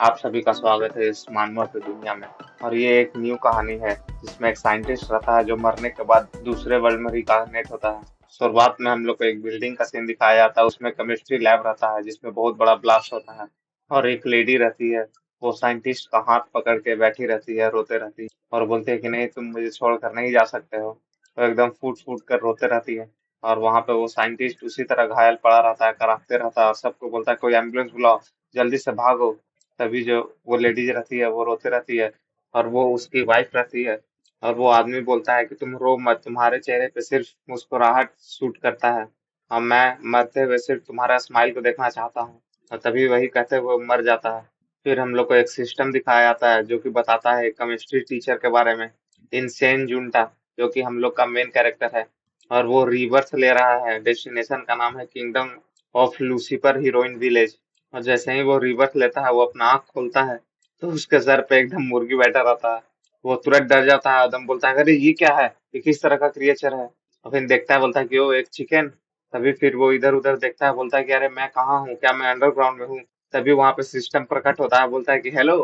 आप सभी का स्वागत है इस मानव की दुनिया में। और ये एक न्यू कहानी है जिसमें एक साइंटिस्ट रहता है जो मरने के बाद दूसरे वर्ल्ड में रिकार्नेट होता है। शुरुआत में हम लोग को एक बिल्डिंग का सीन दिखाया जाता है, उसमें केमिस्ट्री लैब रहता है जिसमें बहुत बड़ा ब्लास्ट होता है। और एक लेडी रहती है, वो साइंटिस्ट का हाथ पकड़ के बैठी रहती है, रोते रहती है और बोलती है कि नहीं, तुम मुझे छोड़कर नहीं जा सकते हो। तो एकदम फूट फूट कर रोते रहती है। और वहां पे वो साइंटिस्ट उसी तरह घायल पड़ा रहता है, कराहते रहता है और सबको बोलता है कोई एम्बुलेंस बुलाओ, जल्दी से भागो। तभी जो वो लेडीज रहती है वो रोते रहती है और वो उसकी वाइफ रहती है। और वो आदमी बोलता है कि तुम रो मत, तुम्हारे चेहरे पे सिर्फ मुस्कुराहट सूट करता है और मैं मरते हुए सिर्फ तुम्हारा स्माइल को देखना चाहता हूँ। और तभी वही कहते हुए वो मर जाता है। फिर हम लोग को एक सिस्टम दिखाया जाता है जो कि बताता है केमिस्ट्री टीचर के बारे में, इनसेन जुंटा, जो कि हम लोग का मेन कैरेक्टर है। और वो रिवर्स ले रहा है, डेस्टिनेशन का नाम है kingdom of Lucifer heroine village. और जैसे ही वो रिवर्स लेता है, वो अपना आँख खोलता है, तो उसके सर पे एकदम मुर्गी बैठा रहता है। वो तुरंत डर जाता है, एकदम बोलता है अरे ये क्या है, ये किस तरह का क्रिएचर है। और फिर देखता है, बोलता है कि वो एक चिकन। तभी फिर वो इधर उधर देखता है, बोलता है कि अरे मैं कहाँ हूँ, क्या मैं अंडरग्राउंड में हूँ। तभी वहां पे सिस्टम प्रकट होता है, बोलता है कि हेलो।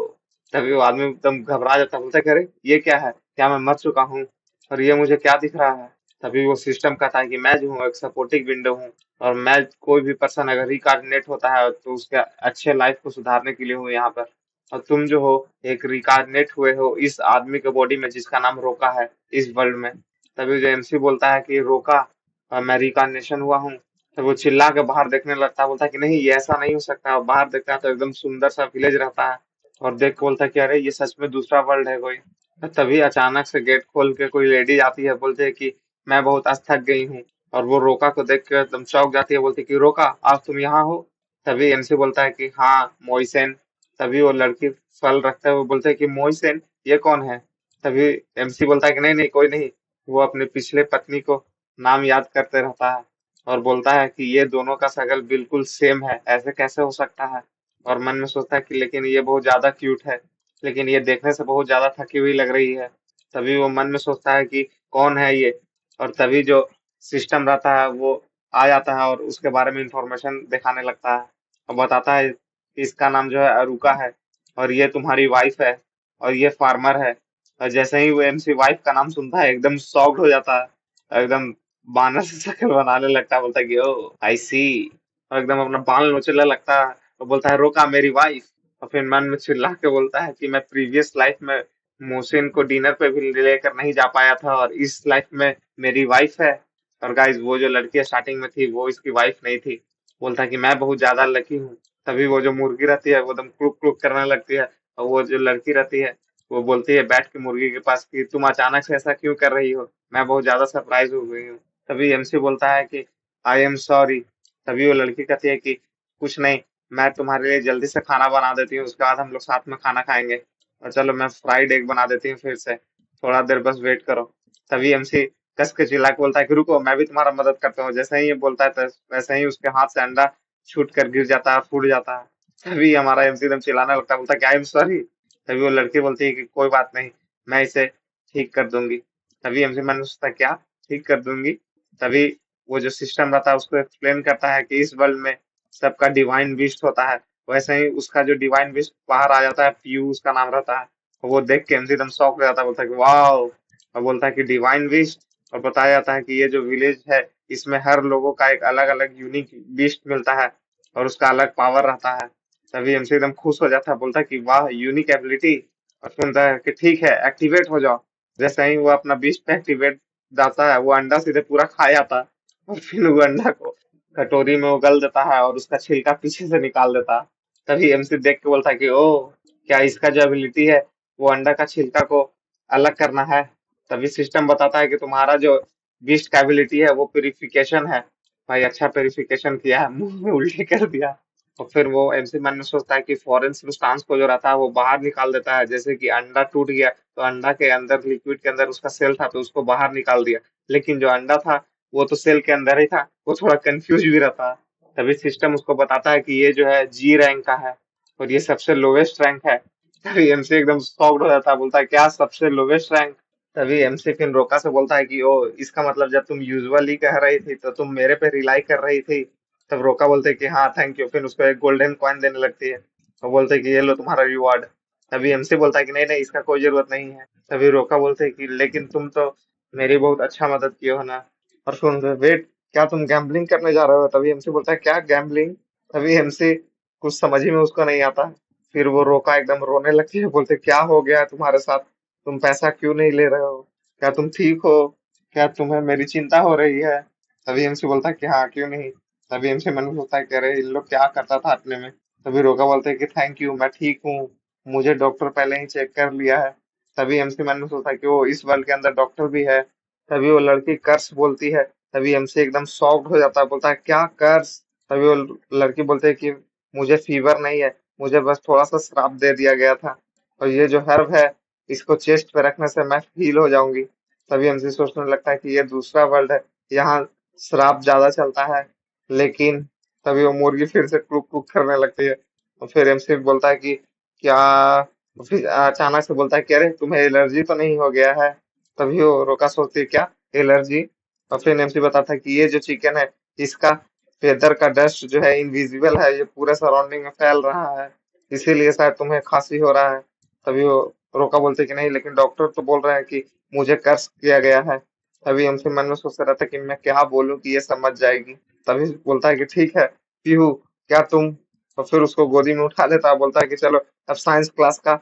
तभी वो आदमी एकदम घबरा जाता है, बोलता है कि अरे ये क्या है, क्या मैं मर चुका हूँ और ये मुझे क्या दिख रहा है। तभी वो सिस्टम कहता है कि मैं जो हूँ एक सपोर्टिंग विंडो हूँ, और मैं कोई भी पर्सन अगर रिकार्डिनेट होता है तो उसके अच्छे लाइफ को सुधारने के लिए हूँ यहाँ पर। और तुम जो हो एक रिकार्डिनेट हुए हो इस आदमी के बॉडी में जिसका नाम रोका है, इस वर्ल्ड में। तभी जो एमसी बोलता है कि रोका, मैं रिकार्डिनेशन हुआ हूँ। तो वो चिल्ला के बाहर देखने लगता है, बोलता है कि नहीं ये ऐसा नहीं हो सकता। और बाहर देखता है तो एकदम सुंदर सा विलेज रहता है। और देख के बोलता है कि अरे ये सच में दूसरा वर्ल्ड है कोई। तो तभी अचानक से गेट खोल के कोई लेडी आती है, बोलते है कि मैं बहुत आज थक गई हूँ। और वो रोका को देख के एकदम चौंक जाती है, बोलती है कि रोका आज तुम यहाँ हो। तभी एमसी बोलता है कि हाँ मोइसेन। तभी वो लड़की फल रखते हुए बोलते है कि मोइसेन ये कौन है। तभी एमसी बोलता है कि नहीं नहीं कोई नहीं। वो अपने पिछले पत्नी को नाम याद करते रहता है और बोलता है कि ये दोनों का शक्ल बिल्कुल सेम है, ऐसे कैसे हो सकता है। और मन में सोचता है कि लेकिन ये बहुत ज्यादा क्यूट है, लेकिन ये देखने से बहुत ज्यादा थकी हुई लग रही है। तभी वो मन में सोचता है कि कौन है ये। और तभी जो सिस्टम रहता है वो आ जाता है और उसके बारे में इंफॉर्मेशन दिखाने लगता है और बताता है कि इसका नाम जो है अरुका है और ये तुम्हारी वाइफ है और ये फार्मर है। और जैसे ही वो एमसी वाइफ का नाम सुनता है एकदम शॉक्ड हो जाता है, एकदम बानर से शक्ल बनाने लगता है, बोलता है कि ओ आई सी। और एकदम अपना बाल नोचने लगता है और बोलता है रोका मेरी वाइफ। और फिर मन में चिल्ला के बोलता है कि मैं प्रीवियस लाइफ में मोहसिन को डिनर पे भी लेकर नहीं जा पाया था और इस लाइफ में मेरी वाइफ है। और गाइस वो जो लड़की स्टार्टिंग में थी वो इसकी वाइफ नहीं थी। बोलता है कि मैं बहुत ज्यादा लकी हूँ। तभी वो जो मुर्गी रहती है वो एकदम क्रुक क्रुक करने लगती है। और वो जो लड़की रहती है वो बोलती है बैठ के मुर्गी के पास कि तुम अचानक से ऐसा क्यों कर रही हो, मैं बहुत ज्यादा सरप्राइज हो गई हूँ। तभी एमसी बोलता है कि आई एम सॉरी। तभी वो लड़की कहती है कि कुछ नहीं, मैं तुम्हारे लिए जल्दी से खाना बना देती हूँ, उसके बाद हम लोग साथ में खाना खाएंगे। और चलो मैं फ्राइड एग बना देती हूँ फिर से, थोड़ा देर बस वेट करो। तभी एमसी कस के चिल्ला के बोलता है कि रुको मैं भी तुम्हारा मदद करता हूँ। जैसे ही ये बोलता है वैसे ही उसके हाथ से अंडा छूट कर गिर जाता है, फूट जाता है। तभी हमारा एमसी एकदम चिल्लाने लगता है, बोलता है कि आई एम सॉरी। तभी वो लड़की बोलती है कि कोई बात नहीं, मैं इसे ठीक कर दूंगी। तभी एमसी मन में सोचता है क्या ठीक कर दूंगी। तभी वो जो सिस्टम रहता है उसको एक्सप्लेन करता है कि इस वर्ल्ड में सबका डिवाइन बिस्ट होता है। वैसे ही उसका जो डिवाइन बिस्ट बाहर आ जाता है, पीयू उसका नाम रहता है। वो देख के एमसी एकदम शॉक हो जाता है, बोलता है कि वाह। और बोलता है कि डिवाइन बिस्ट। और बताया जाता है कि ये जो विलेज है इसमें हर लोगों का एक अलग अलग यूनिक बिस्ट मिलता है और उसका अलग पावर रहता है। तभी एमसी एकदम खुश हो जाता है, बोलता है कि वाह यूनिक एबिलिटी। और सुनता है कि ठीक है एक्टिवेट हो जाओ। जैसे ही वो अपना बिस्ट पे एक्टिवेट जाता है वो अंडा सीधे पूरा खा जाता है। और फिर वो अंडा को कटोरी में उगल देता है और उसका छिलका पीछे से निकाल देता है। तभी एमसी देख के बोलता है कि ओ, क्या इसका जो एबिलिटी है वो अंडा का छिलका को अलग करना है। तभी सिस्टम बताता है कि तुम्हारा जो बीस्ट का एबिलिटी है वो प्यूरिफिकेशन है। भाई अच्छा प्यूरिफिकेशन किया है, मुंह में उल्टी कर दिया। और फिर वो एमसी मन में सोचता है कि फॉरेन सब्सटेंस को जो रहता है वो बाहर निकाल देता है। जैसे कि अंडा टूट गया तो अंडा के अंदर लिक्विड के अंदर उसका सेल था तो उसको बाहर निकाल दिया। लेकिन जो अंडा था वो तो सेल के अंदर ही था, वो थोड़ा कंफ्यूज भी रहता है। तभी सिस्टम उसको बताता है कि ये जो है जी रैंक का है और ये सबसे लोवेस्ट रैंक है। तभी एमसी एकदम शॉक्ड हो जाता है, बोलता है क्या सबसे लोवेस्ट रैंक। तभी एमसी फिर रोका से बोलता है कि ओ इसका मतलब जब तुम यूजुअली कह रही थी तो तुम मेरे पे रिलाई कर रही थी। तब रोका बोलते है कि हाँ थैंक यू, फिर उसको एक गोल्डन कॉइन देने लगती है। वो बोलते हैं कि ये लो तुम्हारा रिवॉर्ड। तभी एमसी बोलता है कि नहीं नहीं, इसका कोई जरूरत नहीं है। तभी रोका बोलते हैं कि लेकिन तुम तो मेरी बहुत अच्छा मदद किए हो ना। और सुन वेट, क्या तुम गैम्बलिंग करने जा रहे हो? तभी एमसी बोलता है क्या गैम्बलिंग? तभी एमसी कुछ समझ ही में उसको नहीं आता। फिर वो रोका एकदम रोने लगती है, बोलते क्या हो गया है तुम्हारे साथ? तुम पैसा क्यों नहीं ले रहे हो? क्या तुम ठीक हो? क्या तुम्हें मेरी चिंता हो रही है? तभी एमसी बोलता है कि हाँ, क्यों नहीं। तभी एमसी मन में सोचता है कि अरे इन लोग क्या करता था अपने में। तभी रोका बोलते हैं कि थैंक यू, मैं ठीक हूँ, मुझे डॉक्टर पहले ही चेक कर लिया है। तभी एमसी मन में सोचता है कि वो इस वर्ल्ड के अंदर डॉक्टर भी है। तभी वो लड़की कर्स बोलती है। तभी एमसी एकदम शॉक्ड हो जाता है, बोलता है क्या कर्स? तभी वो लड़की बोलती है कि मुझे फीवर नहीं है, मुझे बस थोड़ा सा श्राप दे दिया गया था, और ये जो हर्ब है इसको चेस्ट पे रखने से मैं हील हो जाऊंगी। तभी एमसी सोचने लगता है कि ये दूसरा वर्ल्ड है, यहाँ श्राप ज्यादा चलता है। लेकिन तभी वो मुर्गी फिर से कुक कुक करने लगती है। और फिर एमसी बोलता है कि क्या, फिर अचानक से बोलता है कि अरे तुम्हें एलर्जी तो नहीं हो गया है? तभी वो रोका सोचती है क्या एलर्जी? और फिर एमसी बताता है कि ये जो चिकन है इसका फेदर का डस्ट जो है इनविजिबल है, ये पूरे सराउंडिंग में फैल रहा है, इसीलिए शायद तुम्हें खांसी हो रहा है। तभी वो रोका बोलते हैं कि नहीं, लेकिन डॉक्टर तो बोल रहे हैं कि मुझे कर्स किया गया है। तभी एमसी मन में सोचता रहता है कि मैं क्या बोलूं कि ये समझ जाएगी। तभी बोलता है कि ठीक है पीहू, क्या तुम, और फिर उसको गोदी में उठा लेता है, बोलता है कि चलो अब साइंस क्लास का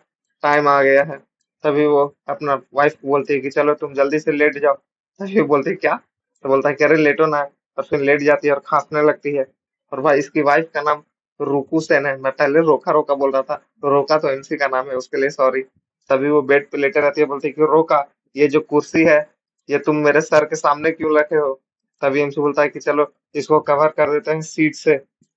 टाइम आ गया है। तभी वो अपना वाइफ को बोलती है कि चलो तुम जल्दी से लेट जाओ। तभी वो बोलती है क्या? तो बोलता है कि अरे लेटो ना। और फिर लेट जाती है और खांसने लगती है। और भाई इसकी वाइफ का नाम रुकू सेन है, मैं पहले रोका रोका बोल रहा था, तो रोका तो एमसी का नाम है, उसके लिए सॉरी। तभी वो बेड पे लेटे रहती है, बोलती है कि रोका, ये जो कुर्सी है ये तुम मेरे सर के सामने क्यों रखे हो? तभी एमसी बोलता है कि चलो इसको कवर कर देते हैं सीट से,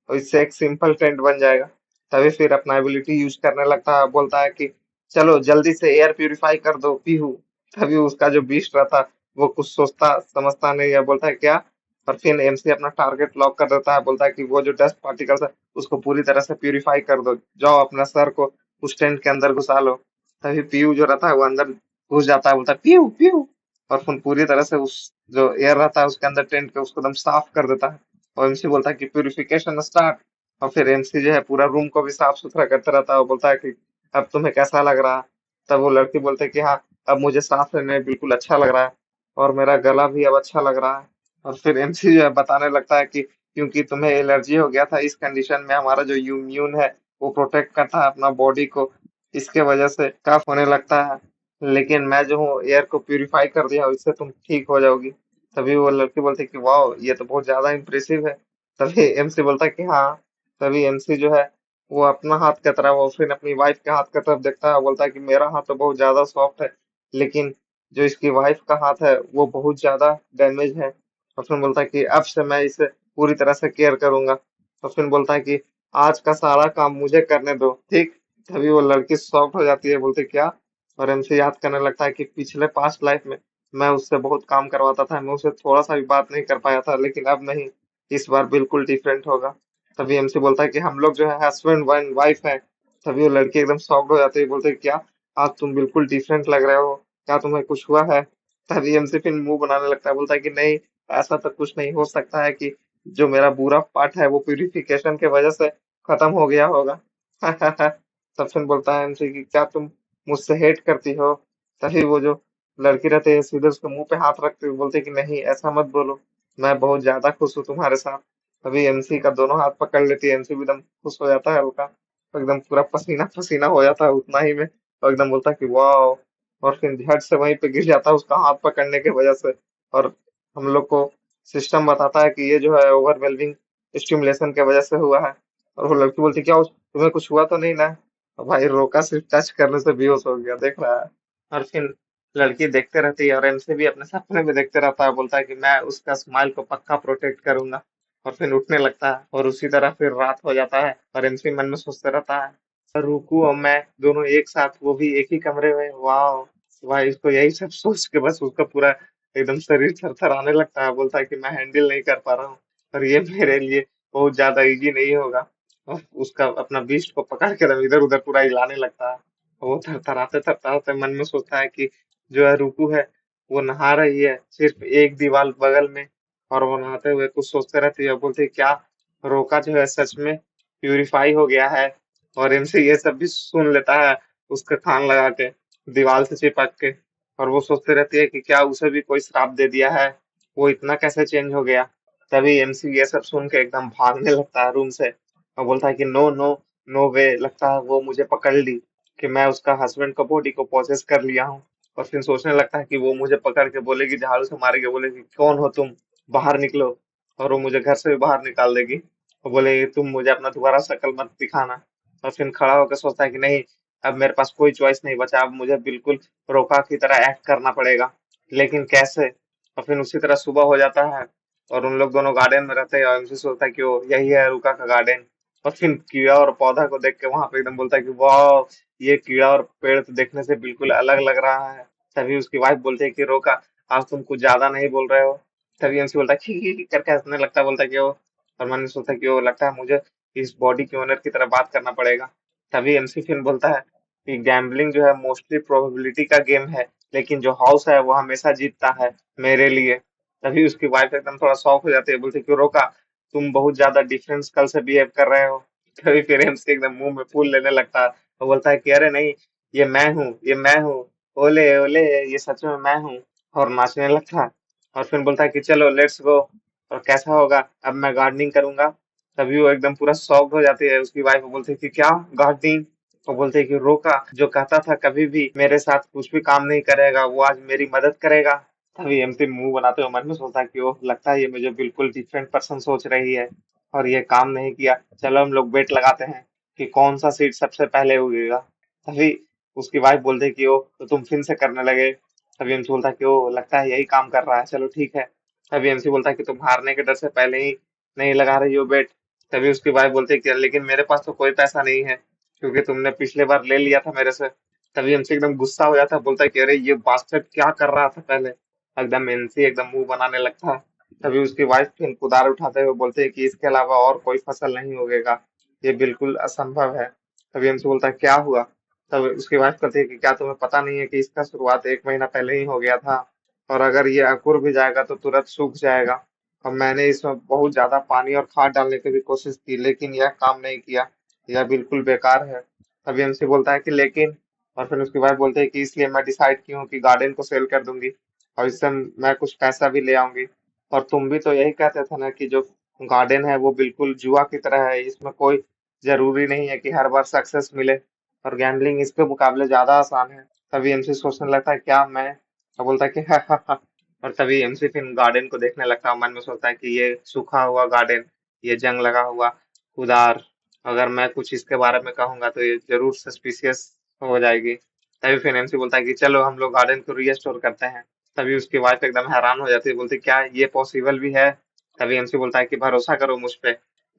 और इससे एक सिंपल टेंट बन जाएगा। तभी फिर अपना एबिलिटी यूज करने लगता है, बोलता है कि चलो जल्दी से एयर प्यूरिफाई कर दो पीहू। तभी उसका जो बीस्ट रहता वो कुछ सोचता समझता नहीं है, बोलता है क्या? और फिर एमसी अपना टारगेट लॉक कर देता है, बोलता है कि वो जो डस्ट पार्टिकल्स है उसको पूरी तरह से प्यूरिफाई कर दो, जाओ अपना सर को उस टेंट के अंदर घुसा लो। तभी पीयू जो रहता है वो अंदर घुस जाता है, बोलता है पीयू पीयू, और फिर पूरी तरह से उस जो एयर रहता है उसके अंदर टेंट के उसको एकदम साफ कर देता है। और एमसी बोलता है कि प्यूरिफिकेशन स्टार्ट। और फिर एमसी जो है पूरा रूम को भी साफ सुथरा करता रहता है और बोलता है कि अब तुम्हें कैसा लग रहा है? तब वो लड़की बोलते है कि हाँ, अब मुझे सांस लेने में बिल्कुल अच्छा लग रहा है, और मेरा गला भी अब अच्छा लग रहा है। और फिर एमसी जो है बताने लगता है कि क्योंकि तुम्हें एलर्जी हो गया था, इस कंडीशन में हमारा जो इम्यून है वो प्रोटेक्ट करता है अपना बॉडी को, इसके वजह से कफ होने लगता है। लेकिन मैं जो हूँ एयर को प्यूरिफाई कर दिया, इससे तुम ठीक हो जाओगी। तभी वो लड़की बोलती है कि वाह, ये तो बहुत ज्यादा इम्प्रेसिव है। तभी एमसी बोलता है कि हाँ। तभी एमसी जो है वो अपना हाथ की तरफ, वो फिर अपनी वाइफ के हाथ की तरफ देखता है, बोलता है कि मेरा हाथ तो बहुत ज्यादा सॉफ्ट है, लेकिन जो इसकी वाइफ का हाथ है वो बहुत ज्यादा डैमेज है। और फिर बोलता है कि अब से मैं इसे पूरी तरह से केयर करूंगा। तो फिर बोलता है कि आज का सारा काम मुझे करने दो, ठीक? तभी वो लड़की शॉक्ड हो जाती है, बोलती क्या? और एमसी याद करने लगता है कि पिछले पास्ट लाइफ में मैं उससे बहुत काम करवाता था, मैं उससे थोड़ा सा भी बात नहीं कर पाया था, लेकिन अब नहीं, इस बार बिल्कुल डिफरेंट होगा। तभी एमसी बोलता है कि हम लोग जो है हस्बैंड एंड वाइफ है। तभी वो लड़की एकदम शॉक्ड हो जाती है, बोलते क्या आज तुम बिल्कुल डिफरेंट लग रहे हो, क्या तुम्हें कुछ हुआ है? तभी एमसी फिर मुंह बनाने लगता है, बोलता है कि नहीं, ऐसा तो कुछ नहीं हो सकता है कि जो मेरा बुरा पार्ट है वो प्यूरिफिकेशन के वजह से खत्म हो गया होगा। तब फिर बोलता है एमसी कि क्या तुम मुझसे हेट करती हो? तभी वो जो लड़की रहती है सीधे उसके मुंह पे हाथ रखते हुए बोलते कि नहीं, ऐसा मत बोलो, मैं बहुत ज्यादा खुश हूँ तुम्हारे साथ। तभी एमसी का दोनों हाथ पकड़ लेती है, एमसी भी एकदम खुश हो जाता है हल्का, तो एकदम पूरा पसीना पसीना हो जाता है उतना ही में, तो एकदम बोलता है कि वाह। और फिर झट से वहीं पे गिर जाता है उसका हाथ पकड़ने की वजह से। और हम लोग को सिस्टम बताता है कि ये जो है ओवरवेलमिंग स्टिमुलेशन की वजह से हुआ है। और वो लड़की बोलती क्या तुम्हें कुछ हुआ तो नहीं ना? और भाई रोका सिर्फ टच करने से बेहोश हो गया, देख रहा है। और फिर लड़की देखते रहती है और एमसी भी अपने सपने में देखते रहता है, बोलता है कि मैं उसका स्माइल को पक्का प्रोटेक्ट करूंगा। और फिर उठने लगता है और उसी तरह फिर रात हो जाता है और एमसी मन में सोचते रहता है रुकू और मैं दोनों एक साथ, वो भी एक ही कमरे में, वाह। भाई इसको यही सब सोच के बस उसका पूरा एकदम शरीर थरथराने लगता है, बोलता है कि मैं हैंडल नहीं कर पा रहा हूँ, और ये मेरे लिए बहुत ज्यादा इजी नहीं होगा। और उसका अपना बीस्ट को पकड़ के एकदम इधर उधर पूरा हिलाने लगता है। वो थरथराते थरथराते मन में सोचता है कि जो है रुकू है वो नहा रही है सिर्फ एक दीवार बगल में, और वो नहाते हुए कुछ सोचते रहती है, बोलती है क्या रोका जो है सच में प्यूरिफाई हो गया है? और एमसी ये सब भी सुन लेता है उसका कान लगा के, दीवार से चिपक के। और वो सोचते रहती है कि क्या उसे भी कोई श्राप दे दिया है, वो इतना कैसे चेंज हो गया। तभी एमसी ये सब सुन के एकदम भागने लगता है रूम से और बोलता है कि नो नो, नो वे, लगता है वो मुझे पकड़ ली, कि मैं उसका हस्बैंड का बॉडी को पोजेस कर लिया हूँ। और फिर सोचने लगता है कि वो मुझे पकड़ के बोलेगी, झाड़ू से मारेगी, बोलेगी कौन हो तुम, बाहर निकलो। और वो मुझे घर से भी बाहर निकाल देगी और बोलेगी तुम मुझे अपना दोबारा शक्ल मत दिखाना। और फिर खड़ा होकर सोचता है कि नहीं, अब मेरे पास कोई चॉइस नहीं बचा, अब मुझे बिल्कुल रोका की तरह एक्ट करना पड़ेगा, लेकिन कैसे। और फिर उसी तरह सुबह हो जाता है और उन लोग दोनों गार्डन में रहते हैं और एमसी सोचता है कि वो यही है रुका का गार्डन। और फिर कीड़ा और पौधा को देख के वहां पे एकदम बोलता है कि वाह, ये कीड़ा और पेड़ तो देखने से बिल्कुल अलग लग रहा है। तभी उसकी वाइफ बोलती है कि रोका, आज तुम कुछ ज्यादा नहीं बोल रहे हो। तभी एमसी बोलता है खी करके हंसने लगता है, बोलता है कि वो, और मन में सोचता है कि वो लगता है मुझे इस बॉडी के ओनर की तरह बात करना पड़ेगा। तभी एमसी फिर बोलता है कि गैम्बलिंग जो है मोस्टली प्रोबेबिलिटी का गेम है, लेकिन जो हाउस है वो हमेशा जीतता है मेरे लिए। तभी उसकी वाइफ एकदम थोड़ा शॉक हो जाती है, बोलती है कि रोका, तुम बहुत ज्यादा डिफरेंस कल से बिहेव कर रहे हो। तभी फिर एमसी एकदम मुंह में फूल लेने लगता है और बोलता है कि अरे नहीं, ये मैं हूँ, ये मैं हूँ, ओले ओले, ये सच में मैं हूँ। और नाचने लगता है और फिर बोलता है कि चलो लेट्स गो, और कैसा होगा, अब मैं गार्डनिंग करूंगा। तभी वो एकदम पूरा शॉक्ड हो जाती है, उसकी वाइफ बोलती है कि क्या गार्डनिंग। वो बोलते हैं कि रोका जो कहता था कभी भी मेरे साथ कुछ भी काम नहीं करेगा, वो आज मेरी मदद करेगा। तभी एमसी मुंह बनाते हुए मन में सोचता है कि ओह, लगता है ये मुझे बिल्कुल डिफरेंट पर्सन सोच रही है और ये काम नहीं किया। चलो हम लोग बेट लगाते हैं कि कौन सा सीट सबसे पहले उगेगा। तभी उसकी वाइफ बोलती है कि ओ, तो तुम फिर से करने लगे। तभी एमसी बोलता है कि ओ, लगता है यही काम कर रहा है, चलो ठीक है। तभी एमसी बोलता है कि तुम हारने के डर से पहले ही नहीं लगा रही हो बेट। तभी उसकी वाइफ बोलती है कि लेकिन मेरे पास तो कोई पैसा नहीं है, क्योंकि तुमने पिछले बार ले लिया था मेरे से। तभी एमसी एकदम गुस्सा हो जाता है, बोलता है कि अरे ये बास्टर्ड क्या कर रहा था पहले। एकदम एमसी एकदम मुंह बनाने लगता है। तभी उसकी वाइफ फिर कुदार उठाते हुए बोलते हैं कि इसके अलावा और कोई फसल नहीं उगेगा, ये बिल्कुल असंभव है। तभी एमसी बोलता है क्या हुआ। तब उसकी वाइफ कहती है कि क्या तुम्हें पता नहीं है कि इसका शुरुआत 1 महीना पहले ही हो गया था, और अगर ये अंकुर भी जाएगा तो तुरंत सूख जाएगा। और मैंने इसमें बहुत ज्यादा पानी और खाद डालने की भी कोशिश की, लेकिन यह काम नहीं किया, यह बिल्कुल बेकार है। तभी एमसी बोलता है कि लेकिन, और फिर उसकी वाइफ बोलते है कि इसलिए मैं डिसाइड की हूँ कि गार्डन को सेल कर दूंगी और इससे मैं कुछ पैसा भी ले आऊंगी। और तुम भी तो यही कहते थे ना कि जो गार्डन है वो बिल्कुल जुआ की तरह है, इसमें कोई जरूरी नहीं है कि हर बार सक्सेस मिले, और गैम्बलिंग इसके मुकाबले ज्यादा आसान है। तभी एमसी सोचने लगता है क्या मैं, और बोलता है कि हा हा हा। और तभी एमसी फिर गार्डन को देखने लगता है, मन में सोचता है कि ये सूखा हुआ गार्डन, ये जंग लगा हुआ उदार, अगर मैं कुछ इसके बारे में कहूंगा तो ये जरूर सस्पिशियस हो जाएगी। तभी फिर एमसी बोलता है कि चलो हम लोग गार्डन को रीस्टोर करते हैं। तभी उसकी वाइफ एकदम हैरान हो जाती है, बोलती क्या ये पॉसिबल भी है। तभी एमसी बोलता है कि भरोसा करो मुझ पे,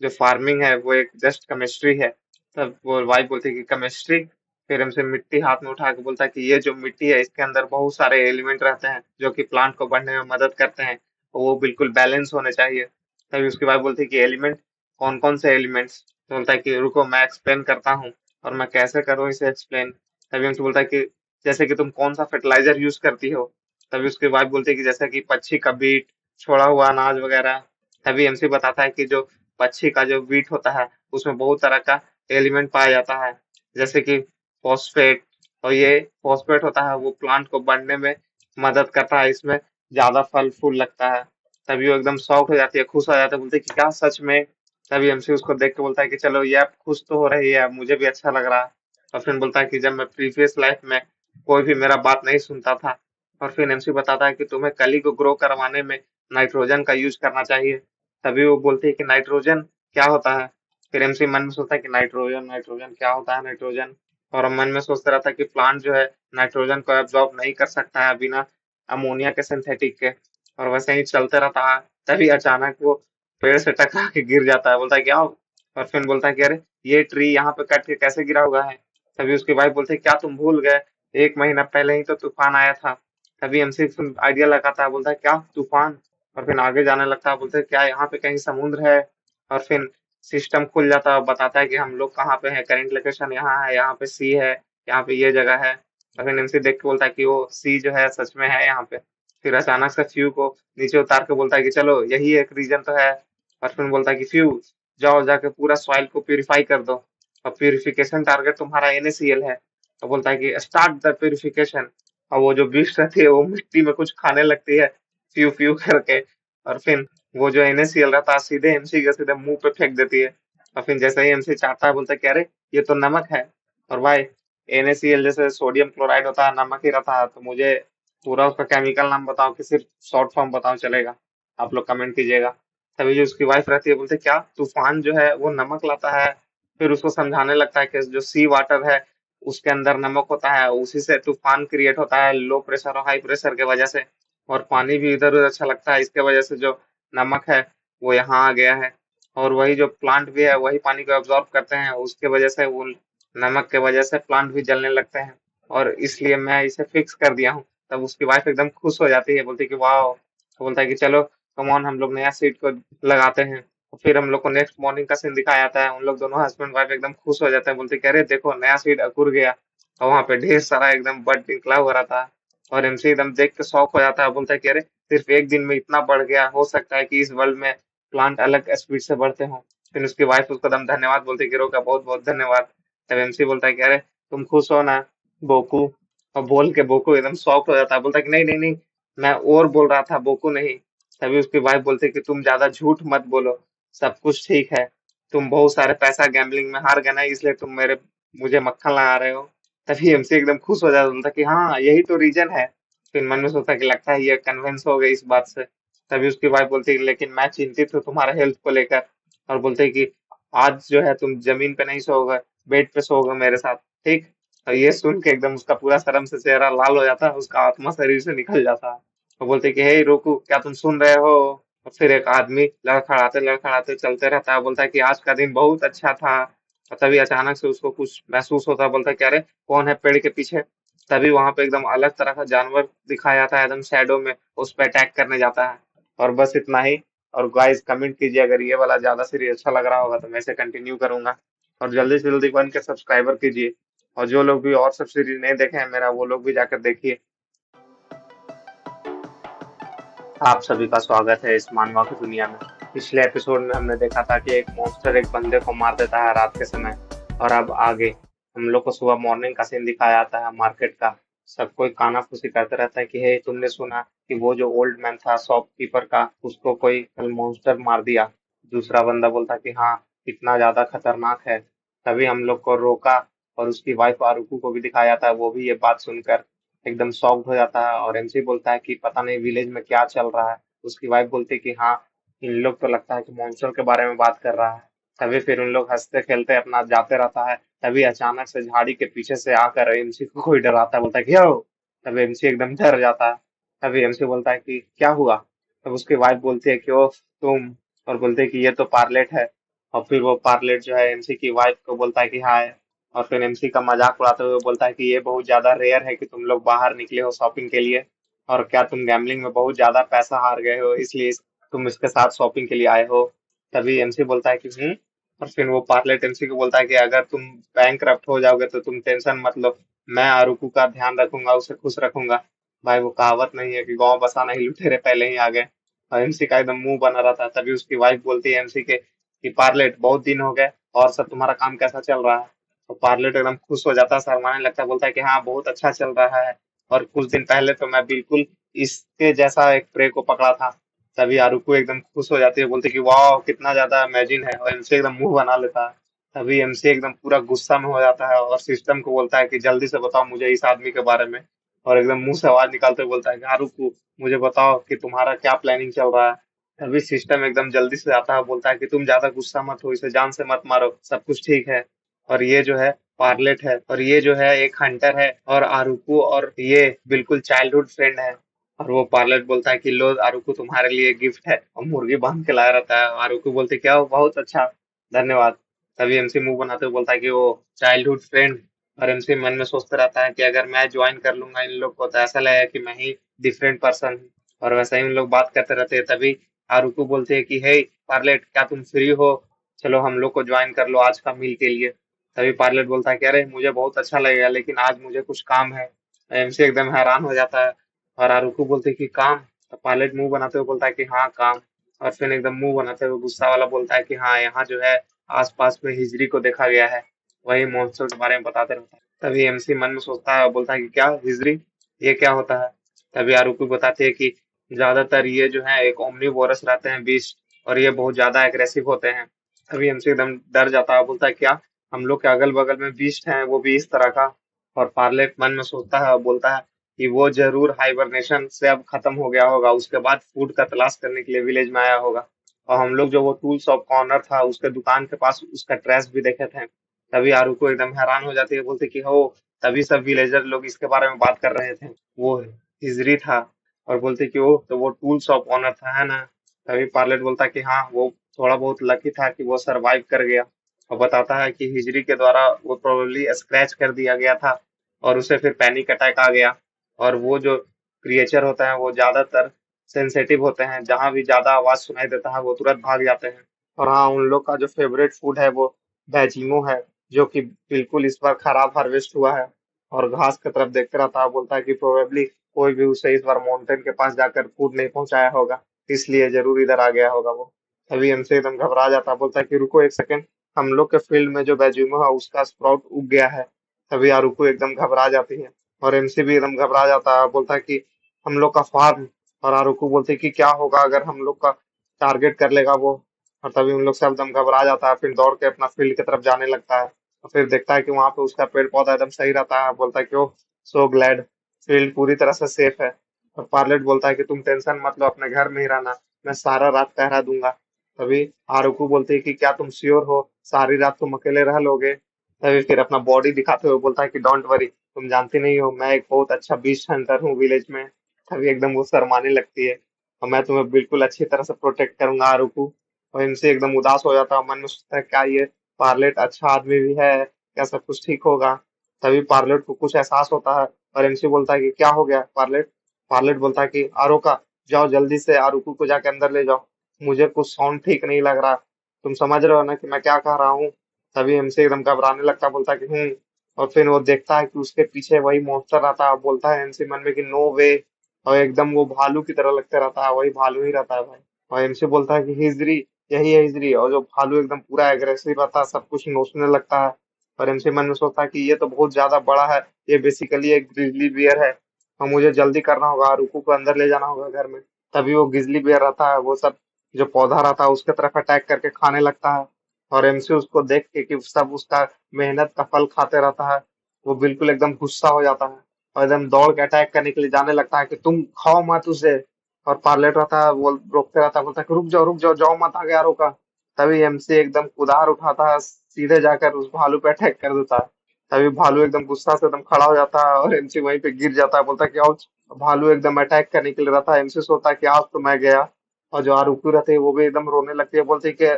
जो फार्मिंग है वो एक जस्ट केमिस्ट्री है। तब वो वाइफ बोलती है कि केमिस्ट्री। फिर हमसे मिट्टी हाथ में उठा के बोलता है कि ये जो मिट्टी है इसके अंदर बहुत सारे एलिमेंट रहते हैं जो कि प्लांट को बढ़ने में मदद करते हैं, और वो बिल्कुल बैलेंस होने चाहिए। तभी उसकी वाइफ बोलती है कि एलिमेंट, कौन कौन से एलिमेंट्स। तो बोलता है कि रुको मैं एक्सप्लेन करता हूँ, और मैं कैसे करूँ इसे एक्सप्लेन। तभी हमसे बोलता है कि जैसे कि तुम कौन सा फर्टिलाइजर यूज करती हो। तभी उसकी वाइफ बोलती है कि जैसे कि पक्षी का बीट, छोड़ा हुआ अनाज वगैरह। तभी एमसी बताता है कि जो पक्षी का जो बीट होता है उसमें बहुत तरह का एलिमेंट पाया जाता है, जैसे कि फॉस्फेट। और ये फॉस्फेट होता है वो प्लांट को बढ़ने में मदद करता है, इसमें ज्यादा फल फूल लगता है। तभी वो एकदम शौक हो जाती है, खुश हो जाता है, बोलती है कि क्या सच में। तभी एमसी उसको देख के बोलता है कि चलो ये अब खुश तो हो रही है, मुझे भी अच्छा लग रहा है। और फिर बोलता है कि जब मैं प्रीवियस लाइफ में कोई भी मेरा बात नहीं सुनता था। और फिर एमसी बताता है कि तुम्हें कली को ग्रो करवाने में नाइट्रोजन का यूज करना चाहिए। तभी वो बोलती है कि नाइट्रोजन क्या होता है। फिर एमसी मन में सोचता है कि नाइट्रोजन, नाइट्रोजन क्या होता है नाइट्रोजन। और मन में सोचता रहता है कि प्लांट जो है नाइट्रोजन को एब्जॉर्ब नहीं कर सकता है बिना अमोनिया के, सिंथेटिक के। और वैसे ही चलते रहता है। तभी अचानक वो पेड़ से टकरा के गिर जाता है, बोलता है क्या। और फिर बोलता है कि अरे ये ट्री यहाँ पे कट के कैसे गिरा हुआ है। तभी उसकी वाइफ बोलती है क्या तुम भूल गए, 1 महीना पहले ही तो तूफान आया था। तभी एमसी आइडिया लगाता है, बोलता है क्या तूफान। और फिर आगे जाने लगता है, बोलते हैं क्या यहाँ पे कहीं समुद्र है। और फिर सिस्टम खुल जाता है, बताता है कि हम लोग कहाँ पे हैं, करेंट लोकेशन यहाँ है, यहाँ पे सी है, यहाँ पे ये जगह है। और फिर एमसी देख के बोलता है कि वो सी जो है सच में है यहाँ पे। फिर अचानक से फ्यू को नीचे उतार के बोलता है कि चलो यही एक रीजन तो है। और फिर बोलता है कि फ्यू, जाओ जाके पूरा सॉइल को प्यूरिफाई कर दो। और प्यूरिफिकेशन टारगेट तुम्हारा NaCl है। तो बोलता है कि स्टार्ट द प्यूरिफिकेशन। और वो जो बीस्ट रहती है वो मिट्टी में कुछ खाने लगती है, फ्यू फ्यू करके। और फिर वो जो NaCl रहता है सीधे MC के सीधे मुंह पे फेंक देती है। और फिर जैसे ही MC चाहता है बोलता है कि अरे ये तो नमक है। और भाई NaCl जैसे सोडियम क्लोराइड होता है, नमक ही रहता है। तो मुझे पूरा उसका केमिकल नाम बताओ कि सिर्फ शॉर्ट फॉर्म बताओ चलेगा? आप लोग कमेंट कीजिएगा। तभी जो उसकी वाइफ रहती है बोलते क्या तूफान जो है वो नमक लाता है? फिर उसको समझाने लगता है कि जो सी वाटर है उसके अंदर नमक होता है, उसी से तूफान क्रिएट होता है लो प्रेशर और हाई प्रेशर के वजह से। और पानी भी इधर उधर अच्छा लगता है इसके वजह से जो नमक है वो यहाँ आ गया है। और वही जो प्लांट भी है वही पानी को एब्जॉर्ब करते हैं, उसके वजह से वो नमक के वजह से प्लांट भी जलने लगते हैं। और इसलिए मैं इसे फिक्स कर दिया हूँ। तब उसकी वाइफ एकदम खुश हो जाती है, बोलती है कि वाह। तो बोलता है कि चलो कम ऑन हम लोग नया सीट को लगाते हैं। और फिर हम लोग को नेक्स्ट मॉर्निंग का सीन दिखाया जाता है। उन लोग दोनों हस्बैंड वाइफ एकदम खुश हो जाते हैं, बोलते कह रहे देखो नया सीट अकुर गया। और वहां पे ढेर सारा एकदम बड निकला हुआ रहता है। और MC एकदम देख के शौक हो जाता है, बोलता है कि अरे सिर्फ एक दिन में इतना बढ़ गया, हो सकता है कि इस वर्ल्ड में प्लांट अलग स्पीड से बढ़ते हों। फिर उसकी वाइफ उसको एकदम धन्यवाद बोलती है कि रोका बहुत बहुत धन्यवाद। तब MC बोलता है कि अरे तुम खुश हो ना बोकू? और बोल के बोकू एकदम शॉक्ड हो जाता है, बोलता है कि नहीं नहीं नहीं, मैं और बोल रहा था बोकू नहीं। तभी उसकी वाइफ बोलती है कि तुम ज्यादा झूठ मत बोलो, सब कुछ ठीक है। तुम बहुत सारे पैसा गैम्बलिंग में हार गए ना, इसलिए तुम मेरे मुझे मक्खन लगा रहे हो। तभी MC एकदम खुश हो जाता है, बोलता है कि हाँ यही तो रीजन है। फिर मन में सोचता है कि लगता है ये कन्विंस हो गई इस बात से। तभी उसकी वाइफ बोलती है लेकिन मैं चिंतित हूँ तुम्हारे हेल्थ को लेकर। और बोलते है कि आज जो है तुम जमीन पे नहीं सोओगे, बेड पे सोओगे मेरे साथ, ठीक? और ये सुन के एकदम उसका पूरा शर्म से चेहरा लाल हो जाता है, उसका आत्मा शरीर से निकल जाता है। वो बोलते कि हे रोकू, क्या तुम सुन रहे हो? और फिर एक आदमी लड़खड़ाते लड़खड़ाते चलते रहता है, बोलता है कि आज का दिन बहुत अच्छा था। और तभी अचानक से उसको कुछ महसूस होता है, बोलता है कि अरे कौन है पेड़ के पीछे? तभी वहां पे एकदम अलग तरह का जानवर दिखाया जाता है, एकदम शैडो में उस पर अटैक करने जाता है। और बस इतना ही। और गाइस कमेंट कीजिए अगर ये वाला ज्यादा सीरीज अच्छा लग रहा होगा तो मैं इसे कंटिन्यू करूंगा। और जल्दी से जल्दी बन के सब्सक्राइबर कीजिए। और जो लोग भी और सब सीरीज नहीं देखे हैं मेरा, वो लोग भी जाकर देखिए। आप सभी का स्वागत है इस मानवा की दुनिया में। पिछले एपिसोड में हमने देखा था कि एक मॉन्स्टर एक बंदे को मार देता है रात के समय। और अब आगे हम लोग को सुबह मॉर्निंग का सीन दिखाया जाता है मार्केट का। सब कोई कानाफूसी करते रहता है कि हे तुमने सुना कि वो जो ओल्ड मैन था शॉपकीपर का, उसको कोई कल मॉन्स्टर मार दिया? दूसरा बंदा बोलता कि हाँ, इतना ज्यादा खतरनाक है। तभी हम लोग को रोका और उसकी वाइफ आरुकू को भी दिखाया जाता है, वो भी ये बात सुनकर एकदम शॉक्ड हो जाता है। और MC बोलता है कि पता नहीं विलेज में क्या चल रहा है। उसकी वाइफ बोलती है कि हाँ, इन लोग तो लगता है कि मॉन्स्टर के बारे में बात कर रहा है। तभी फिर उन लोग हंसते खेलते अपना जाते रहता है। तभी अचानक से झाड़ी के पीछे से आकर MC को कोई डराता है, बोलता है कि हो। तभी MC एकदम डर जाता है। तभी MC बोलता है कि क्या हुआ? तब उसकी वाइफ बोलती है कि ओ तुम। और बोलते है कि ये तो पार्लेट है। और फिर वो पार्लेट जो है MC की वाइफ को बोलता है कि हाय। और फिर MC का मजाक उड़ाते हुए बोलता है कि ये बहुत ज्यादा रेयर है कि तुम लोग बाहर निकले हो शॉपिंग के लिए। और क्या तुम गैम्बलिंग में बहुत ज्यादा पैसा हार गए हो, इसलिए तुम इसके साथ शॉपिंग के लिए आए हो? तभी MC बोलता है कि और फिर वो पार्लेट MC को बोलता है कि अगर तुम बैंक हो जाओगे तो तुम टेंशन मत लो, मैं आरुकू का ध्यान रखूंगा, उसे खुश रखूंगा। भाई वो कहावत नहीं है कि गांव बसा नहीं लुटेरे पहले ही आ गए? और MC का एकदम मुंह बना रहता है। तभी उसकी वाइफ बोलती है MC के कि पार्लेट बहुत दिन हो गए, और सब तुम्हारा काम कैसा चल रहा है? तो पार्लेट एकदम खुश हो जाता है, शर्माने लगता है, बोलता है कि हाँ बहुत अच्छा चल रहा है। और कुछ दिन पहले तो मैं बिल्कुल इसके जैसा एक प्रे को पकड़ा था। तभी आरुको एकदम खुश हो जाती है, बोलती है कि वाह कितना ज्यादा अमेजिंग है, और MC एकदम मुंह बना लेता है। तभी MC एकदम पूरा गुस्सा में हो जाता है और सिस्टम को बोलता है कि जल्दी से बताओ मुझे इस आदमी के बारे में। और एकदम मुंह से आवाज निकालते हुए बोलता है कि आरुको, मुझे बताओ कि तुम्हारा क्या प्लानिंग चल रहा है? तभी सिस्टम एकदम जल्दी से आता है, बोलता है कि तुम ज्यादा गुस्सा मत हो, इसे जान से मत मारो, सब कुछ ठीक है। और ये जो है पार्लेट है, और ये जो है एक हंटर है, और आरुको और ये बिल्कुल चाइल्डहुड फ्रेंड है। और वो पार्लेट बोलता है कि लो आरुको तुम्हारे लिए गिफ्ट है, और मुर्गी बांध के लाया रहता है। आरुको बोलते क्या हो, बहुत अच्छा, धन्यवाद। तभी MC मुंह बनाते हुए बोलता है कि वो चाइल्डहुड फ्रेंड। और MC मन में सोचता रहता है कि अगर मैं ज्वाइन कर लूंगा इन लोग को तो ऐसा लगेगा कि मैं ही डिफरेंट पर्सन हूँ। और वैसा ही उन लोग बात करते रहते हैं। तभी आरुको बोलते हैं कि हे पार्लेट, क्या तुम फ्री हो? चलो हम लोग को ज्वाइन कर लो आज का मील के लिए। तभी पायलट बोलता है कि अरे मुझे बहुत अच्छा लगेगा लेकिन आज मुझे कुछ काम है। MC एकदम हैरान हो जाता है। और आरुको बोलते है कि काम? तो पायलट मुंह बनाते हुए बोलता है कि हाँ काम। और फिर एकदम मुंह बनाते हुए गुस्सा वाला बोलता है कि हाँ यहाँ जो है आसपास में हिजरी को देखा गया है। वही मॉन्स्टर के बारे में बताते रहता है। तभी एमसी मन में सोचता है और बोलता है कि क्या हिजरी, ये क्या होता है। तभी आरुकु बताते हैं कि ज्यादातर ये जो है एक ओमनीवोरस रहते हैं बीस्ट, और ये बहुत ज्यादा एग्रेसिव होते हैं। तभी एमसी एकदम डर जाता है, बोलता है क्या हम लोग के अगल बगल में बीस्ट हैं, वो भी इस तरह का। और पार्लेट मन में सोचता है और बोलता है कि वो जरूर हाइबरनेशन से अब खत्म हो गया होगा, उसके बाद फूड का तलाश करने के लिए विलेज में आया होगा। और हम लोग जो वो टूल्स ऑफ कॉर्नर था उसके दुकान के पास उसका ट्रेस भी देखे थे। तभी आरुको एकदम हैरान हो जाती है, बोलती कि हो, तभी सब विलेजर लोग इसके बारे में बात कर रहे थे, वो हिजरी था। और बोलती कि वो तो वो टूल्स ऑफ ऑनर था, है ना। तभी पार्लेट बोलता कि हाँ, वो थोड़ा बहुत लकी था कि वो सरवाइव कर गया। और बताता है कि हिजरी के द्वारा वो प्रोबेबली स्क्रैच कर दिया गया था, और उसे फिर पैनिक अटैक आ गया। और वो जो क्रिएचर होते हैं वो ज्यादातर सेंसिटिव होते हैं, जहां भी ज्यादा आवाज सुनाई देता है वो तुरंत भाग जाते हैं। और हाँ, उन लोग का जो फेवरेट फूड है वो बैजिमो है, जो कि बिल्कुल इस बार खराब हार्वेस्ट हुआ है। और घास की तरफ देखते रहता है, बोलता है कि प्रोबेबली कोई भी उसे इस बार माउंटेन के पास जाकर फूड नहीं पहुंचाया होगा, इसलिए जरूर इधर आ गया होगा वो। तभी हमसे एकदम घबरा जाता है, बोलता है कि रुको एक सेकंड, हम लोग के फील्ड में जो बैजिमो है उसका स्प्राउट उग गया है। तभी आरुको एकदम घबरा जाती है, और एमसी भी एकदम घबरा जाता है, बोलता है कि हम लोग का फार्म। और आरुको बोलते हैं कि क्या होगा अगर हम लोग का टारगेट कर लेगा वो। और तभी उन लोग सब एकदम घबरा जाता है, फिर दौड़ के अपना फील्ड की तरफ जाने लगता है। और फिर देखता है कि वहां पे उसका पेड़ पौधा एकदम सही रहता है, बोलता है कि ओह, सो ग्लैड, फील्ड पूरी तरह से सेफ है। और पार्लेट बोलता है कि तुम टेंशन मत लो, अपने घर में ही रहना, मैं सारा रात पहरा दूंगा। तभी आरुकु बोलती है कि क्या तुम श्योर हो, सारी रात तुम अकेले रह लोगे। तभी फिर अपना बॉडी दिखाते हुए बोलता है कि डोंट वरी, तुम जानती नहीं हो मैं एक बहुत अच्छा बीस्ट हंटर हूँ विलेज में। तभी एकदम वो शर्माने लगती है, और मैं तुम्हें बिल्कुल अच्छी तरह से प्रोटेक्ट करूंगा आरुकु। और इनसे एकदम उदास हो जाता है, मन में सोचता है क्या ये पार्लेट अच्छा आदमी भी है, क्या सब कुछ ठीक होगा। तभी पार्लेट को कुछ एहसास होता है, और एमसी बोलता है कि क्या हो गया पार्लेट। पार्लेट बोलता है कि आरोका, जाओ जल्दी से आरुकु को जाके अंदर ले जाओ, मुझे कुछ साउंड ठीक नहीं लग रहा। तुम समझ रहे हो ना कि मैं क्या कह रहा हूँ। तभी एमसी एकदम घबराने लगता है, बोलता है कि और फिर वो देखता है कि उसके पीछे वही मॉन्स्टर आता है, बोलता है एमसी मन में कि नो वे। और एकदम वो भालू की तरह लगते रहता है, वही भालू ही रहता है भाई। और एमसी बोलता है कि हिजरी, यही है हिजरी। और जो भालू एकदम पूरा एग्रेसिव रहता है, सब कुछ नोचने लगता है। और एमसी मन में सोचता है कि ये तो बहुत ज्यादा बड़ा है, ये बेसिकली एक ग्रिजली बियर है, और मुझे जल्दी करना होगा, रुकू को अंदर ले जाना होगा घर में। तभी वो ग्रिजली बियर रहता है, वो सब जो पौधा रहता है उसके तरफ अटैक करके खाने लगता है। और एमसी उसको देख के कि सब उसका मेहनत का फल खाते रहता है, वो बिल्कुल एकदम गुस्सा हो जाता है, और एकदम दौड़ के अटैक करने के लिए जाने लगता है कि तुम खाओ मत उसे। और पार्लेट रहता है, वो रोकते रहता है, बोलता है कि रुक जाओ, जाओ मत, आगे रोका। तभी एमसी एकदम कुदार उठाता है, सीधे जाकर उस भालू पे अटैक कर देता है। तभी भालू एकदम गुस्सा से एकदम खड़ा हो जाता है, और एमसी वहीं पे गिर जाता है, बोलता है कि आउच। भालू एकदम अटैक करने के लिए रहता है, एमसी सोचता है कि आज तो मैं गया। और जो आरुकू रहते हैं वो भी एकदम रोने लगती है, बोलती है कि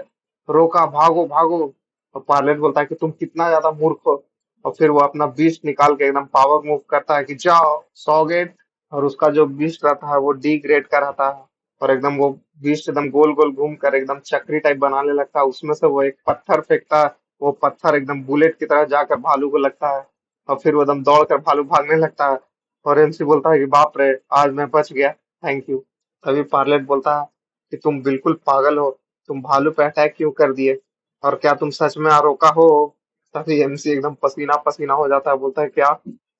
रोका, भागो भागो। और पार्लेट बोलता है कि तुम कितना ज्यादा मूर्ख हो। और फिर वो अपना बीस्ट निकाल के एकदम पावर मूव करता है कि जाओ सॉगेट। और उसका जो बीस्ट रहता है वो डी ग्रेड का रहता है, और एकदम वो बीस्ट एकदम गोल गोल घूम कर एकदम चक्री टाइप बनाने लगता है, उसमें से वो एक पत्थर फेंकता है। वो पत्थर एकदम बुलेट की तरह जाकर भालू को लगता है, और फिर वो एकदम दौड़ कर भालू भागने लगता है। और एमसी बोलता है कि बाप रे, आज मैं बच गया, थैंक यू। तभी पार्लेट बोलता है कि तुम बिल्कुल पागल हो, तुम भालू पे अटैक क्यों कर दिए, और क्या तुम सच में आरोका हो। तभी एमसी एकदम पसीना पसीना हो जाता है, बोलता है क्या।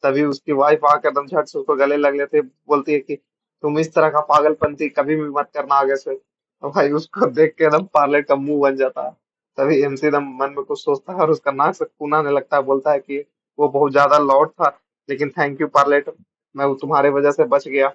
तभी उसकी वाइफ आकर एकदम झट से उसको गले लग लेते, बोलती है कि तुम इस तरह का पागलपंती कभी भी मत करना आगे से। तो भाई उसको देख के एकदम पार्लेट का मुंह बन जाता है। तभी एमसी एकदम मन में कुछ सोचता है, और उसका नाक से खून आने लगता है, बोलता है कि वो बहुत ज्यादा लॉर्ड था, लेकिन थैंक यू पार्लेट, मैं वो तुम्हारे वजह से बच गया।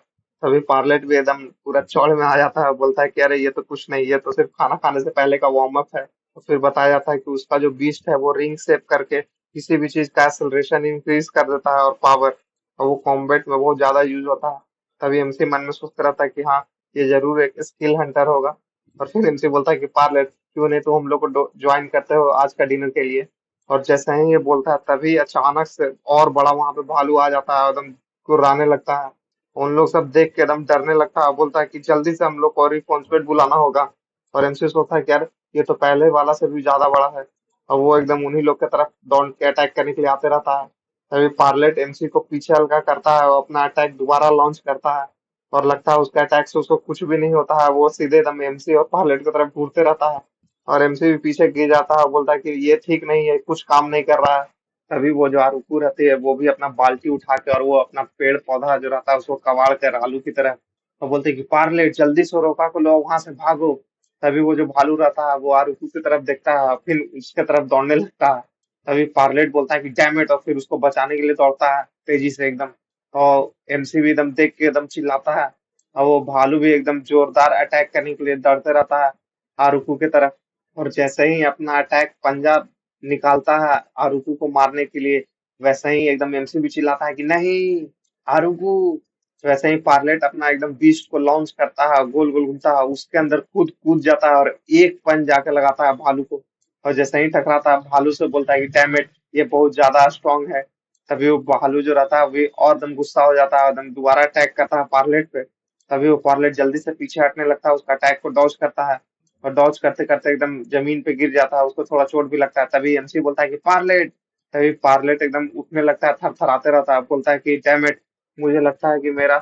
तभी पार्लेट भी एकदम पूरा चौड़ में आ जाता है, बोलता है कि अरे ये तो कुछ नहीं, ये तो सिर्फ खाना खाने से पहले का वार्म अप है। तो फिर बताया जाता है कि उसका जो बीस्ट है वो रिंग शेप करके किसी भी चीज का एक्सेलरेशन इंक्रीज कर देता है, और पावर, और वो कॉम्बैट में बहुत ज्यादा यूज होता है। तभी एमसी मन में सोचता रहता है कि हाँ, ये जरूर एक स्किल हंटर होगा। और फिर एमसी बोलता है कि पार्लेट, क्यों नहीं तो हम लोग को ज्वाइन करते हो आज का डिनर के लिए। और जैसे ही ये बोलता है तभी अचानक से और बड़ा वहां पे भालू आ जाता है, एकदम कुर्राने लगता है। उन लोग सब देख के एकदम डरने लगता है, बोलता है कि जल्दी से हम लोग को रिस्पॉन्सिबल बुलाना होगा। और एमसी सोचता है कि यार, ये तो पहले वाला से भी ज्यादा बड़ा है। और वो एकदम उन्हीं लोग की तरफ दौड़ के अटैक करने के लिए आते रहता है। तभी पार्लेट एमसी को पीछे हल्का करता है, और अपना अटैक दोबारा लॉन्च करता है। और लगता है उसका अटैक से उसको कुछ भी नहीं होता है, वो सीधे एकदम एमसी और पार्लेट की तरफ घूरते रहता है। और एमसी भी पीछे गिर जाता है, बोलता है कि ये ठीक नहीं है, कुछ काम नहीं कर रहा है। तभी वो जो आरूकू रहती है वो भी अपना बाल्टी उठा के और वो अपना पेड़ पौधा जो रहता है उसको कबाड़ कर आलू की तरह, और बोलते हैं कि पार्लेट जल्दी से रोका को लो, वहां से भागो। तभी वो जो भालू रहता है वो आरूकू की तरफ देखता है, फिर उसके तरफ दौड़ने लगता है। तभी पार्लेट बोलता है कि डैम इट, और फिर उसको बचाने के लिए दौड़ता है तेजी से एकदम। और एमसी भी एकदम देख के एकदम चिल्लाता है, और वो भालू भी एकदम जोरदार अटैक करने के लिए दौड़ते रहता है आरूकू की तरफ। और जैसे ही अपना अटैक पंजा निकालता है आरुकू को मारने के लिए, वैसे ही एकदम एमसी भी चिल्लाता है कि नहीं आरुकू। वैसे ही पार्लेट अपना एकदम बीस्ट को लॉन्च करता है, गोल गोल घूमता है, उसके अंदर कूद कूद जाता है और एक पंच जाके लगाता है भालू को। और जैसे ही टकराता है भालू से बोलता है कि डैम इट, ये बहुत ज्यादा स्ट्रांग है। तभी वो भालू जो रहता है वो और दम गुस्सा हो जाता है, एकदम दोबारा अटैक करता है पार्लेट पे। तभी वो पार्लेट जल्दी से पीछे हटने लगता है, उसका अटैक को डॉज करता है। और डॉज करते करते एकदम जमीन पे गिर जाता है, उसको थोड़ा चोट भी लगता है। तभी एमसी बोलता है कि पार्लेट। तभी पार्लेट एकदम उठने लगता है, थरथराते रहता है, बोलता है कि डैम इट, मुझे लगता है कि मेरा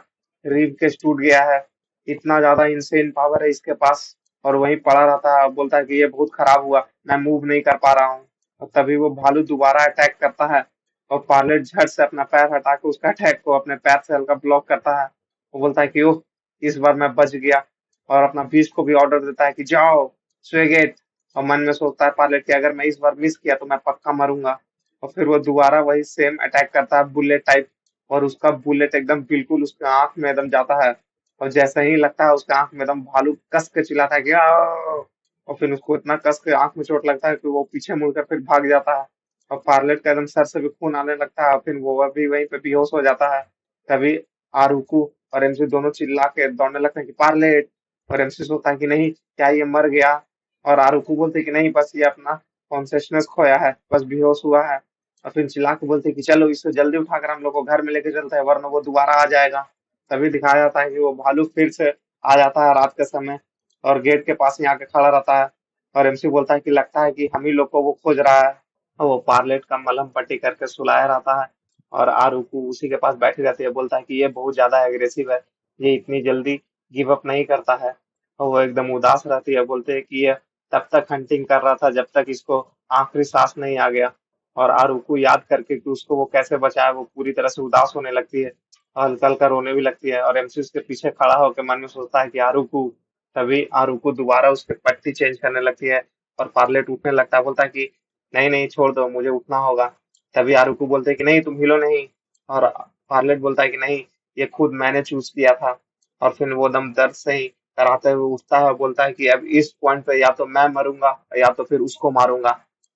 रिब केस टूट गया है, इतना ज्यादा इंसेन पावर है इसके पास। और वहीं पड़ा रहता है, बोलता है कि ये बहुत खराब हुआ, मैं मूव नहीं कर पा रहा हूँ। और तभी वो भालू दोबारा अटैक करता है, और पार्लेट झट से अपना पैर हटा के उसका अटैक को अपने पैर से हल्का ब्लॉक करता है। वो बोलता है कि ओह, इस बार मैं बच गया। और अपना बीस्ट को भी ऑर्डर देता है कि जाओ स्वेगेट। और मन में सोचता है पायलट कि अगर मैं इस बार मिस किया तो मैं पक्का मरूंगा। और फिर वो दोबारा वही सेम अटैक करता है बुलेट टाइप, और उसका बुलेट एकदम बिल्कुल उसके आंख में एकदम जाता है। और जैसे ही लगता है उसके आंख में, एकदम भालू कस के चिल्लाता है कि "आओ!" और फिर उसको इतना कस के आंख में चोट लगता है कि वो पीछे मुड़कर फिर भाग जाता है। और पार्लेट का एकदम सर से भी खून आने लगता है, और फिर वो भी वहीं पे बेहोश हो जाता है। तभी आरुकू और एमसी दोनों चिल्ला के दौड़ने लगते हैं कि पार्लेट। और एमसी सोचता है कि नहीं, क्या ये मर गया। और आरुकू बोलते हैं कि नहीं, बस ये अपना कॉन्शियसनेस खोया है, बस बेहोश हुआ है। और फिर चिल्ला के बोलते हैं कि चलो इसे जल्दी उठाकर हम लोग को घर में लेके चलते हैं, वरना वो दोबारा आ जाएगा। तभी दिखाया जाता है कि वो भालू फिर से आ जाता है रात के समय, और गेट के पास ही आके खड़ा रहता है। और एमसी बोलता है कि लगता है कि हम ही लोग को वो खोज रहा है। और वो पार्लेट का मलहम पट्टी करके सुलाया रहता है, और आरुकू उसी के पास बैठी रहती है, बोलता है कि ये बहुत ज्यादा एग्रेसिव है, ये इतनी जल्दी गिव अप नहीं करता है। और वो एकदम उदास रहती है, बोलते हैं कि ये तब तक हंटिंग कर रहा था जब तक इसको आखिरी सांस नहीं आ गया। और आरुकू याद करके कि उसको वो कैसे बचाया, वो पूरी तरह से उदास होने लगती है, और हल्का हल्का रोने भी लगती है। और एमसी उसके पीछे खड़ा होकर मन में सोचता है कि आरुकू। तभी आरुकू दोबारा उसकी पट्टी चेंज करने लगती है, और पार्लेट उठने लगता है, बोलता है कि नहीं नहीं छोड़ दो, मुझे उठना होगा। तभी आरुकू बोलते हैं कि नहीं, तुम हिलो नहीं। और पार्लेट बोलता है कि नहीं, ये खुद मैंने चूज किया था। और फिर वो दम दर्द से ही कराते हुए उठता है, बोलता है कि अब इस पॉइंट पे या तो मैं मरूंगा या तो फिर उसको मारूंगा।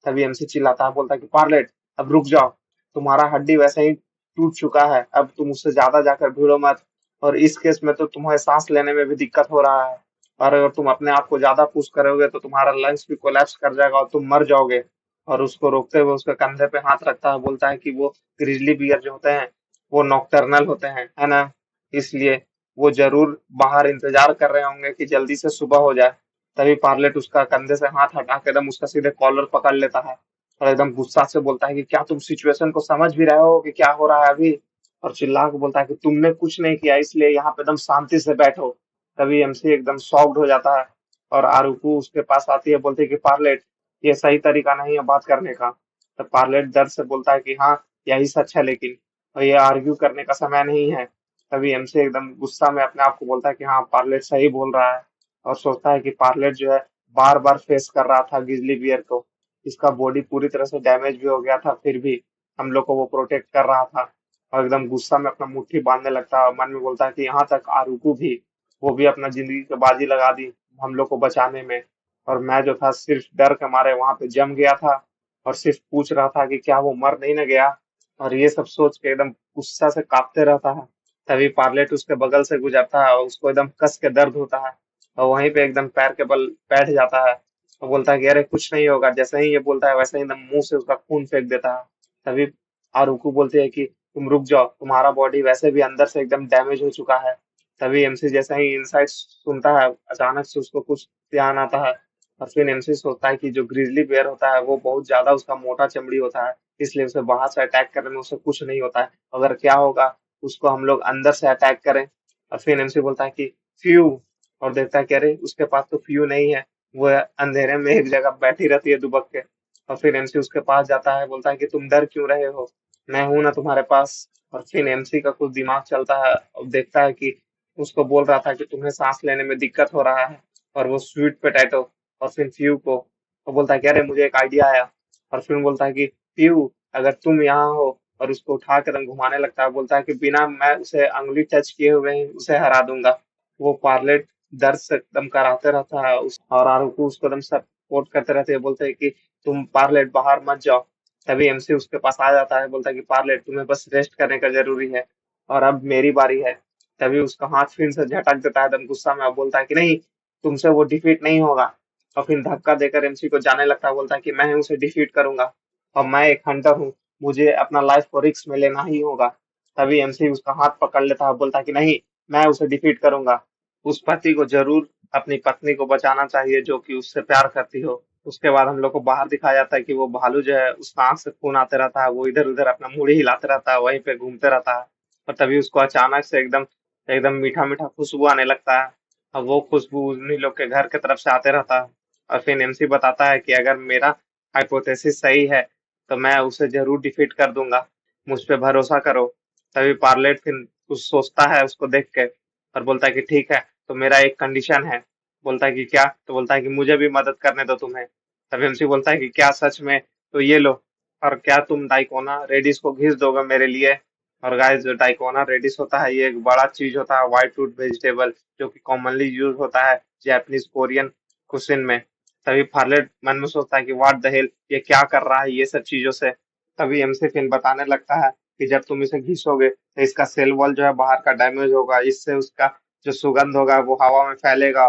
तभी एमसी चिल्लाता है, बोलता है कि पार्लेट, अब रुक जाओ, तुम्हारा हड्डी वैसे ही टूट चुका है, अब तुम उससे ज्यादा जाकर भिड़ो मत। और इस केस में तो तुम्हें सांस लेने में भी दिक्कत हो रहा है, और अगर तुम अपने आप को ज्यादा पुश करोगे तो तुम्हारा लंग्स भी कोलैप्स कर जाएगा और तुम मर जाओगे। और उसको रोकते हुए उसके कंधे पे हाथ रखता है, बोलता है कि वो ग्रिजली बियर जो होते हैं वो नॉकटर्नल होते हैं, है ना, इसलिए वो जरूर बाहर इंतजार कर रहे होंगे कि जल्दी से सुबह हो जाए। तभी पार्लेट उसका कंधे से हाथ हटा के एकदम उसका सीधे कॉलर पकड़ लेता है, और एकदम गुस्सा से बोलता है कि क्या तुम सिचुएशन को समझ भी रहे हो कि क्या हो रहा है अभी। और चिल्ला के बोलता है कि तुमने कुछ नहीं किया, इसलिए यहाँ पे एकदम शांति से बैठो। तभी एमसी एकदम शॉक्ड हो जाता है, और आरुकू उसके पास आती है, बोलती है कि पार्लेट, ये सही तरीका नहीं है बात करने का। तो पार्लेट दर्द से बोलता है कि हाँ, यही सच है, लेकिन और ये आर्ग्यू करने का समय नहीं है। तभी एमसी एकदम गुस्सा में अपने आप को बोलता है कि हाँ, पार्लेट सही बोल रहा है। और सोचता है कि पार्लेट जो है बार बार फेस कर रहा था गिजली बियर को, इसका बॉडी पूरी तरह से डैमेज भी हो गया था, फिर भी हम लोग को वो प्रोटेक्ट कर रहा था। और एकदम गुस्सा में अपना मुट्ठी बांधने लगता है, और मन में बोलता है कि यहाँ तक आरुकू भी, वो भी अपना जिंदगी की बाजी लगा दी हम लोग को बचाने में, और मैं जो था सिर्फ डर के मारे वहां पे जम गया था, और सिर्फ पूछ रहा था कि क्या वो मर नहीं न गया। और ये सब सोच के एकदम गुस्सा से कांपते रहता है। तभी पार्लेट उसके बगल से गुजरता है, और उसको एकदम कस के दर्द होता है, और वहीं पे एकदम पैर के बल बैठ जाता है। तो बोलता है कि अरे कुछ नहीं होगा। जैसे ही ये बोलता है वैसे ही एकदम मुंह से उसका खून फेंक देता है। तभी आरुकू बोलती है कि तुम रुक जाओ, तुम्हारा बॉडी वैसे भी अंदर से एकदम डैमेज हो चुका है। तभी एमसी जैसा ही इनसाइट सुनता है, अचानक से उसको कुछ ध्यान आता है। और फिर एमसी सोचता है कि जो ग्रिजली बेयर होता है वो बहुत ज्यादा उसका मोटा चमड़ी होता है, इसलिए उसे बाहर से अटैक करने में उसे कुछ नहीं होता है। अगर क्या होगा, उसको हम लोग अंदर से अटैक करें। और फिर एमसी बोलता है कि फ्यू, और देखता है कि अरे उसके पास तो फ्यू नहीं है, वो अंधेरे में एक जगह बैठी रहती है दुबक के। और फिर एमसी उसके पास जाता है, बोलता है कि तुम डर क्यों रहे हो, मैं हूं ना तुम्हारे पास। और फिर एमसी का कुछ दिमाग चलता है और देखता है कि उसको बोल रहा था कि तुम्हें सांस लेने में दिक्कत हो रहा है, और वो स्वीट पोटैटो। और फिर फ्यू को वो बोलता है कि अरे मुझे एक आइडिया आया। और फिर बोलता है कि फ्यू, अगर तुम यहाँ हो, और उसको उठा कर एकदम घुमाने लगता है, बोलता है कि बिना मैं उसे अंगुली टच किए हुए ही उसे हरा दूंगा। वो पार्लेट दर्द से एकदम कराते रहता है और आरुको उसको एकदम सपोर्ट करते रहते हैं, बोलते हैं कि तुम पार्लेट बाहर मत जाओ। तभी एमसी उसके पास आ जाता है, बोलता है कि पार्लेट तुम्हें बस रेस्ट करने का जरूरी है, और अब मेरी बारी है। तभी उसका हाथ फिर से झटक देता है एकदम गुस्सा में, और बोलता है कि नहीं, तुमसे वो डिफीट नहीं होगा। और फिर धक्का देकर एमसी को जाने लगता है, बोलता है कि मैं उसे डिफीट करूंगा, और मैं एक हंटर हूँ, मुझे अपना लाइफ को रिस्क में लेना ही होगा। तभी एमसी उसका हाथ पकड़ लेता है, बोलता है कि नहीं, मैं उसे डिफीट करूंगा। उस पति को जरूर अपनी पत्नी को बचाना चाहिए जो कि उससे प्यार करती हो। उसके बाद हम लोग को बाहर दिखाया जाता है कि वो भालू जो है, उसका आंख से खून आते रहता है, वो इधर उधर अपना मुड़ी हिलाते रहता है, वहीं पे घूमते रहता है। और तभी उसको अचानक से एकदम एकदम मीठा मीठा खुशबू आने लगता है, और वो खुशबू उन्हीं लोग के घर की तरफ से आते रहता है। और फिर एमसी बताता है कि अगर मेरा हाइपोथेसिस सही है तो मैं उसे जरूर डिफीट कर दूंगा, मुझ पे भरोसा करो। तभी पार्लेट फिर कुछ सोचता है उसको देख के, और बोलता है कि ठीक है, तो मेरा एक कंडीशन है। बोलता है कि क्या? तो बोलता है कि मुझे भी मदद करने दो तुम्हें। तभी एमसी बोलता है कि क्या सच में? तो ये लो। और क्या तुम डाइकोना रेडिस को घिस दोगे मेरे लिए? और गाइस, जो डाइकोना रेडिस होता है, ये एक बड़ा चीज होता है, व्हाइट रूट वेजिटेबल, जो कि कॉमनली यूज होता है जापानीज कोरियन कुसिन में। तभी फार्लेट मन में सोचता है कि व्हाट द हेल, ये क्या कर रहा है ये सब चीजों से। तभी एमसी फिन बताने लगता है कि जब तुम इसे घिसोगे तो इसका सेल वॉल जो है बाहर का डैमेज होगा, इससे उसका जो सुगंध होगा वो हवा में फैलेगा।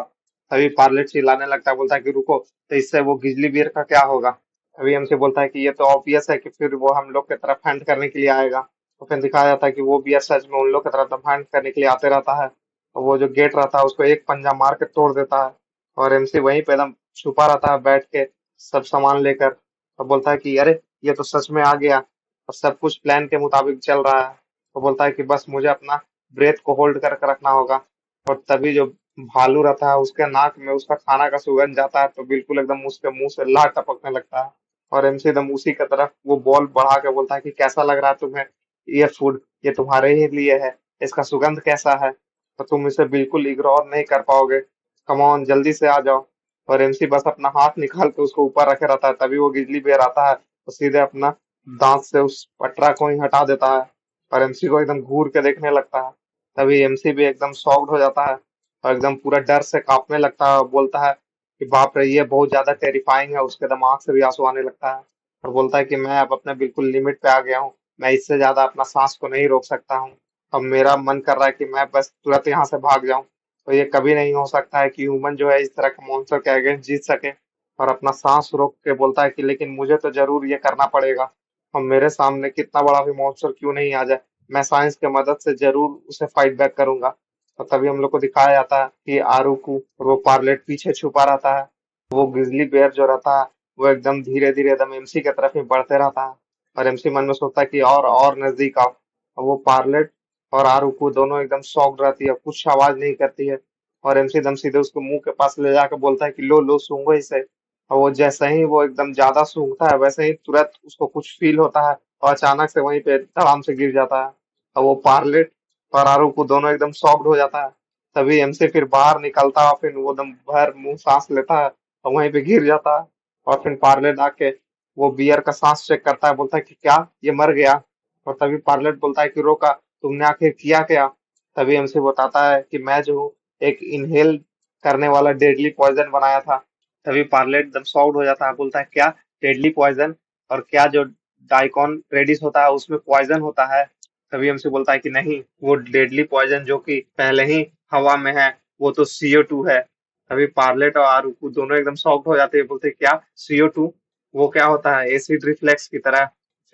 तभी पार्लेट चिल्लाने लगता है, बोलता है कि रुको, तो इससे वो गिजली बीर का क्या होगा? तभी हमसे बोलता है कि ये तो ऑब्वियस है कि फिर वो हम लोग की तरफ हंट करने के लिए आएगा। तो फिर दिखाया जाता है कि वो बियर सच में उन लोग की तरफ हंट करने के लिए आते रहता है, और वो जो गेट रहता है उसको एक पंजा मार के तोड़ देता है। और एमसी वहीं पे एकदम छुपा रहता है बैठ के, सब सामान लेकर। और बोलता है कि अरे, ये तो सच में आ गया, और सब कुछ प्लान के मुताबिक चल रहा है। तो बोलता है कि बस मुझे अपना ब्रेथ को होल्ड करके रखना होगा। और तभी जो भालू रहता है उसके नाक में उसका खाना का सुगंध जाता है, तो बिल्कुल एकदम उसके मुंह से लार टपकने लगता है। और एमसी एकदम उसी की तरफ वो बॉल बढ़ा के बोलता है कि कैसा लग रहा है तुम्हें ये फूड? ये तुम्हारे ही लिए है, इसका सुगंध कैसा है? तो तुम इसे बिल्कुल इग्नोर नहीं कर पाओगे, कम ऑन जल्दी से आ जाओ। और एमसी बस अपना हाथ निकाल के उसको ऊपर रखे रहता है, तभी वो बिजली बेर आता है तो सीधे अपना दांत से उस पटरा को ही हटा देता है, और एमसी को एकदम घूर के देखने लगता है। तभी एमसी भी एकदम शॉक्ड हो जाता है, और एकदम पूरा डर से कांपने लगता है, और बोलता है कि बाप रे, ये बहुत ज्यादा टेरिफाइंग है। उसके दिमाग से भी आंसू आने लगता है, और बोलता है कि मैं अब अपने बिल्कुल लिमिट पे आ गया हूँ, मैं इससे ज्यादा अपना सांस को नहीं रोक सकता हूँ। अब मेरा मन कर रहा है कि मैं बस तुरंत यहाँ से भाग जाऊं। तो ये कभी नहीं हो सकता है कि ह्यूमन जो है इस तरह के मॉन्स्टर के अगेंस्ट जीत सके। और अपना सांस रोक के बोलता है कि लेकिन मुझे तो जरूर ये करना पड़ेगा, और मेरे सामने कितना बड़ा भी मॉन्स्टर क्यों नहीं आ जाए, मैं साइंस की मदद से जरूर उसे फाइट बैक करूंगा। और तभी हम लोग को दिखाया जाता है कि आरुकू और वो पार्लेट पीछे छुपा रहता है। वो ग्रिजली बेयर जो रहता है वो एकदम धीरे धीरे एकदम एमसी की तरफ ही बढ़ते रहता है, और एमसी मन में सोचता है कि और नजदीक आओ। और वो पार्लेट और आरुकू दोनों एकदम शॉक्ड रहती है, कुछ आवाज नहीं करती है। और एमसी एकदम सीधे उसको मुंह के पास ले जाकर बोलता है कि लो लो, सूंघो इसे। और वो जैसे ही वो एकदम ज्यादा सूंघता है, वैसे ही तुरंत उसको कुछ फील होता है, और अचानक से वहीं पे धड़ाम से गिर जाता है। और वो पार्लेट और आरुकू दोनों एकदम शॉक्ड हो जाता है। तभी एमसी फिर बाहर निकलता है, और फिर वो एकदम भर मुंह सांस लेता है, और वहीं पे गिर जाता है। और फिर पार्लेट आके वो बियर का सांस चेक करता है, बोलता है कि क्या ये मर गया? और तभी पार्लेट बोलता है कि रोका, तुमने आखिर किया क्या? तभी एमसी बताता है कि मैं जो हूँ, एक इनहेल करने वाला डेडली पॉइजन बनाया था। तभी पार्लेट एकदम शॉक्ड हो जाता है, बोलता है क्या डेडली पॉइजन? और क्या जो डाइकॉन रेडिस होता है उसमें पॉइजन होता है? तभी एमसी बोलता है कि नहीं, वो डेडली पॉइजन जो कि पहले ही हवा में है, वो तो CO2 है। तभी पार्लेट और आरुकू दोनों एकदम शॉक्ड हो जाते हैं, बोलते हैं, क्या CO2? वो क्या होता है? एसिड रिफ्लेक्स की तरह।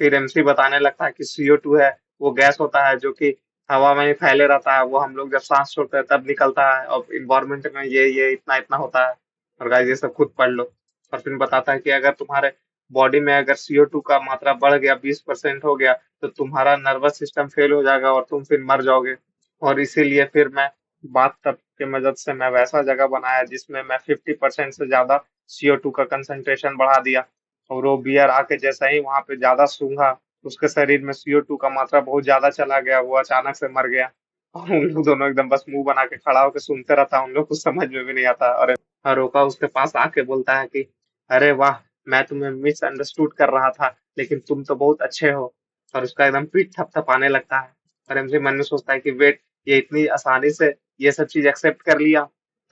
फिर एमसी बताने लगता है कि CO2 है, वो गैस होता है जो कि हवा में ही फैले रहता है, वो हम लोग जब सांस छोड़ते हैं तब निकलता है, और इन्वायरमेंट में ये इतना इतना होता है। और गाइस, ये सब खुद पढ़ लो। और फिर बताता है कि अगर तुम्हारे बॉडी में अगर CO2 का मात्रा बढ़ गया, 20% हो गया, तो तुम्हारा नर्वस सिस्टम फेल हो जाएगा और तुम फिर मर जाओगे। और इसीलिए फिर मैं बात तब की मदद से मैं वैसा जगह बनाया जिसमें मैं 50% से ज्यादा CO2 का कंसंट्रेशन बढ़ा दिया। और वो बियर आके जैसा ही वहां पे ज्यादा सूंघा, उसके शरीर में CO2 का मात्रा बहुत ज्यादा चला गया, वो अचानक से मर गया। और उन लोग दोनों एकदम बस मुंह बना के खड़ा होकर सुनते रहता, उन लोग कुछ समझ में भी नहीं आता। और हरोका उसके पास आके बोलता है कि अरे वाह, मैं तुम्हें मिसअंडरस्टूड कर रहा था, लेकिन तुम तो बहुत अच्छे हो। और उसका एकदम पीठ थपथपाने लगता है। और एमसी मन में सोचता है कि वेट, ये इतनी आसानी से ये सब चीज एक्सेप्ट कर लिया।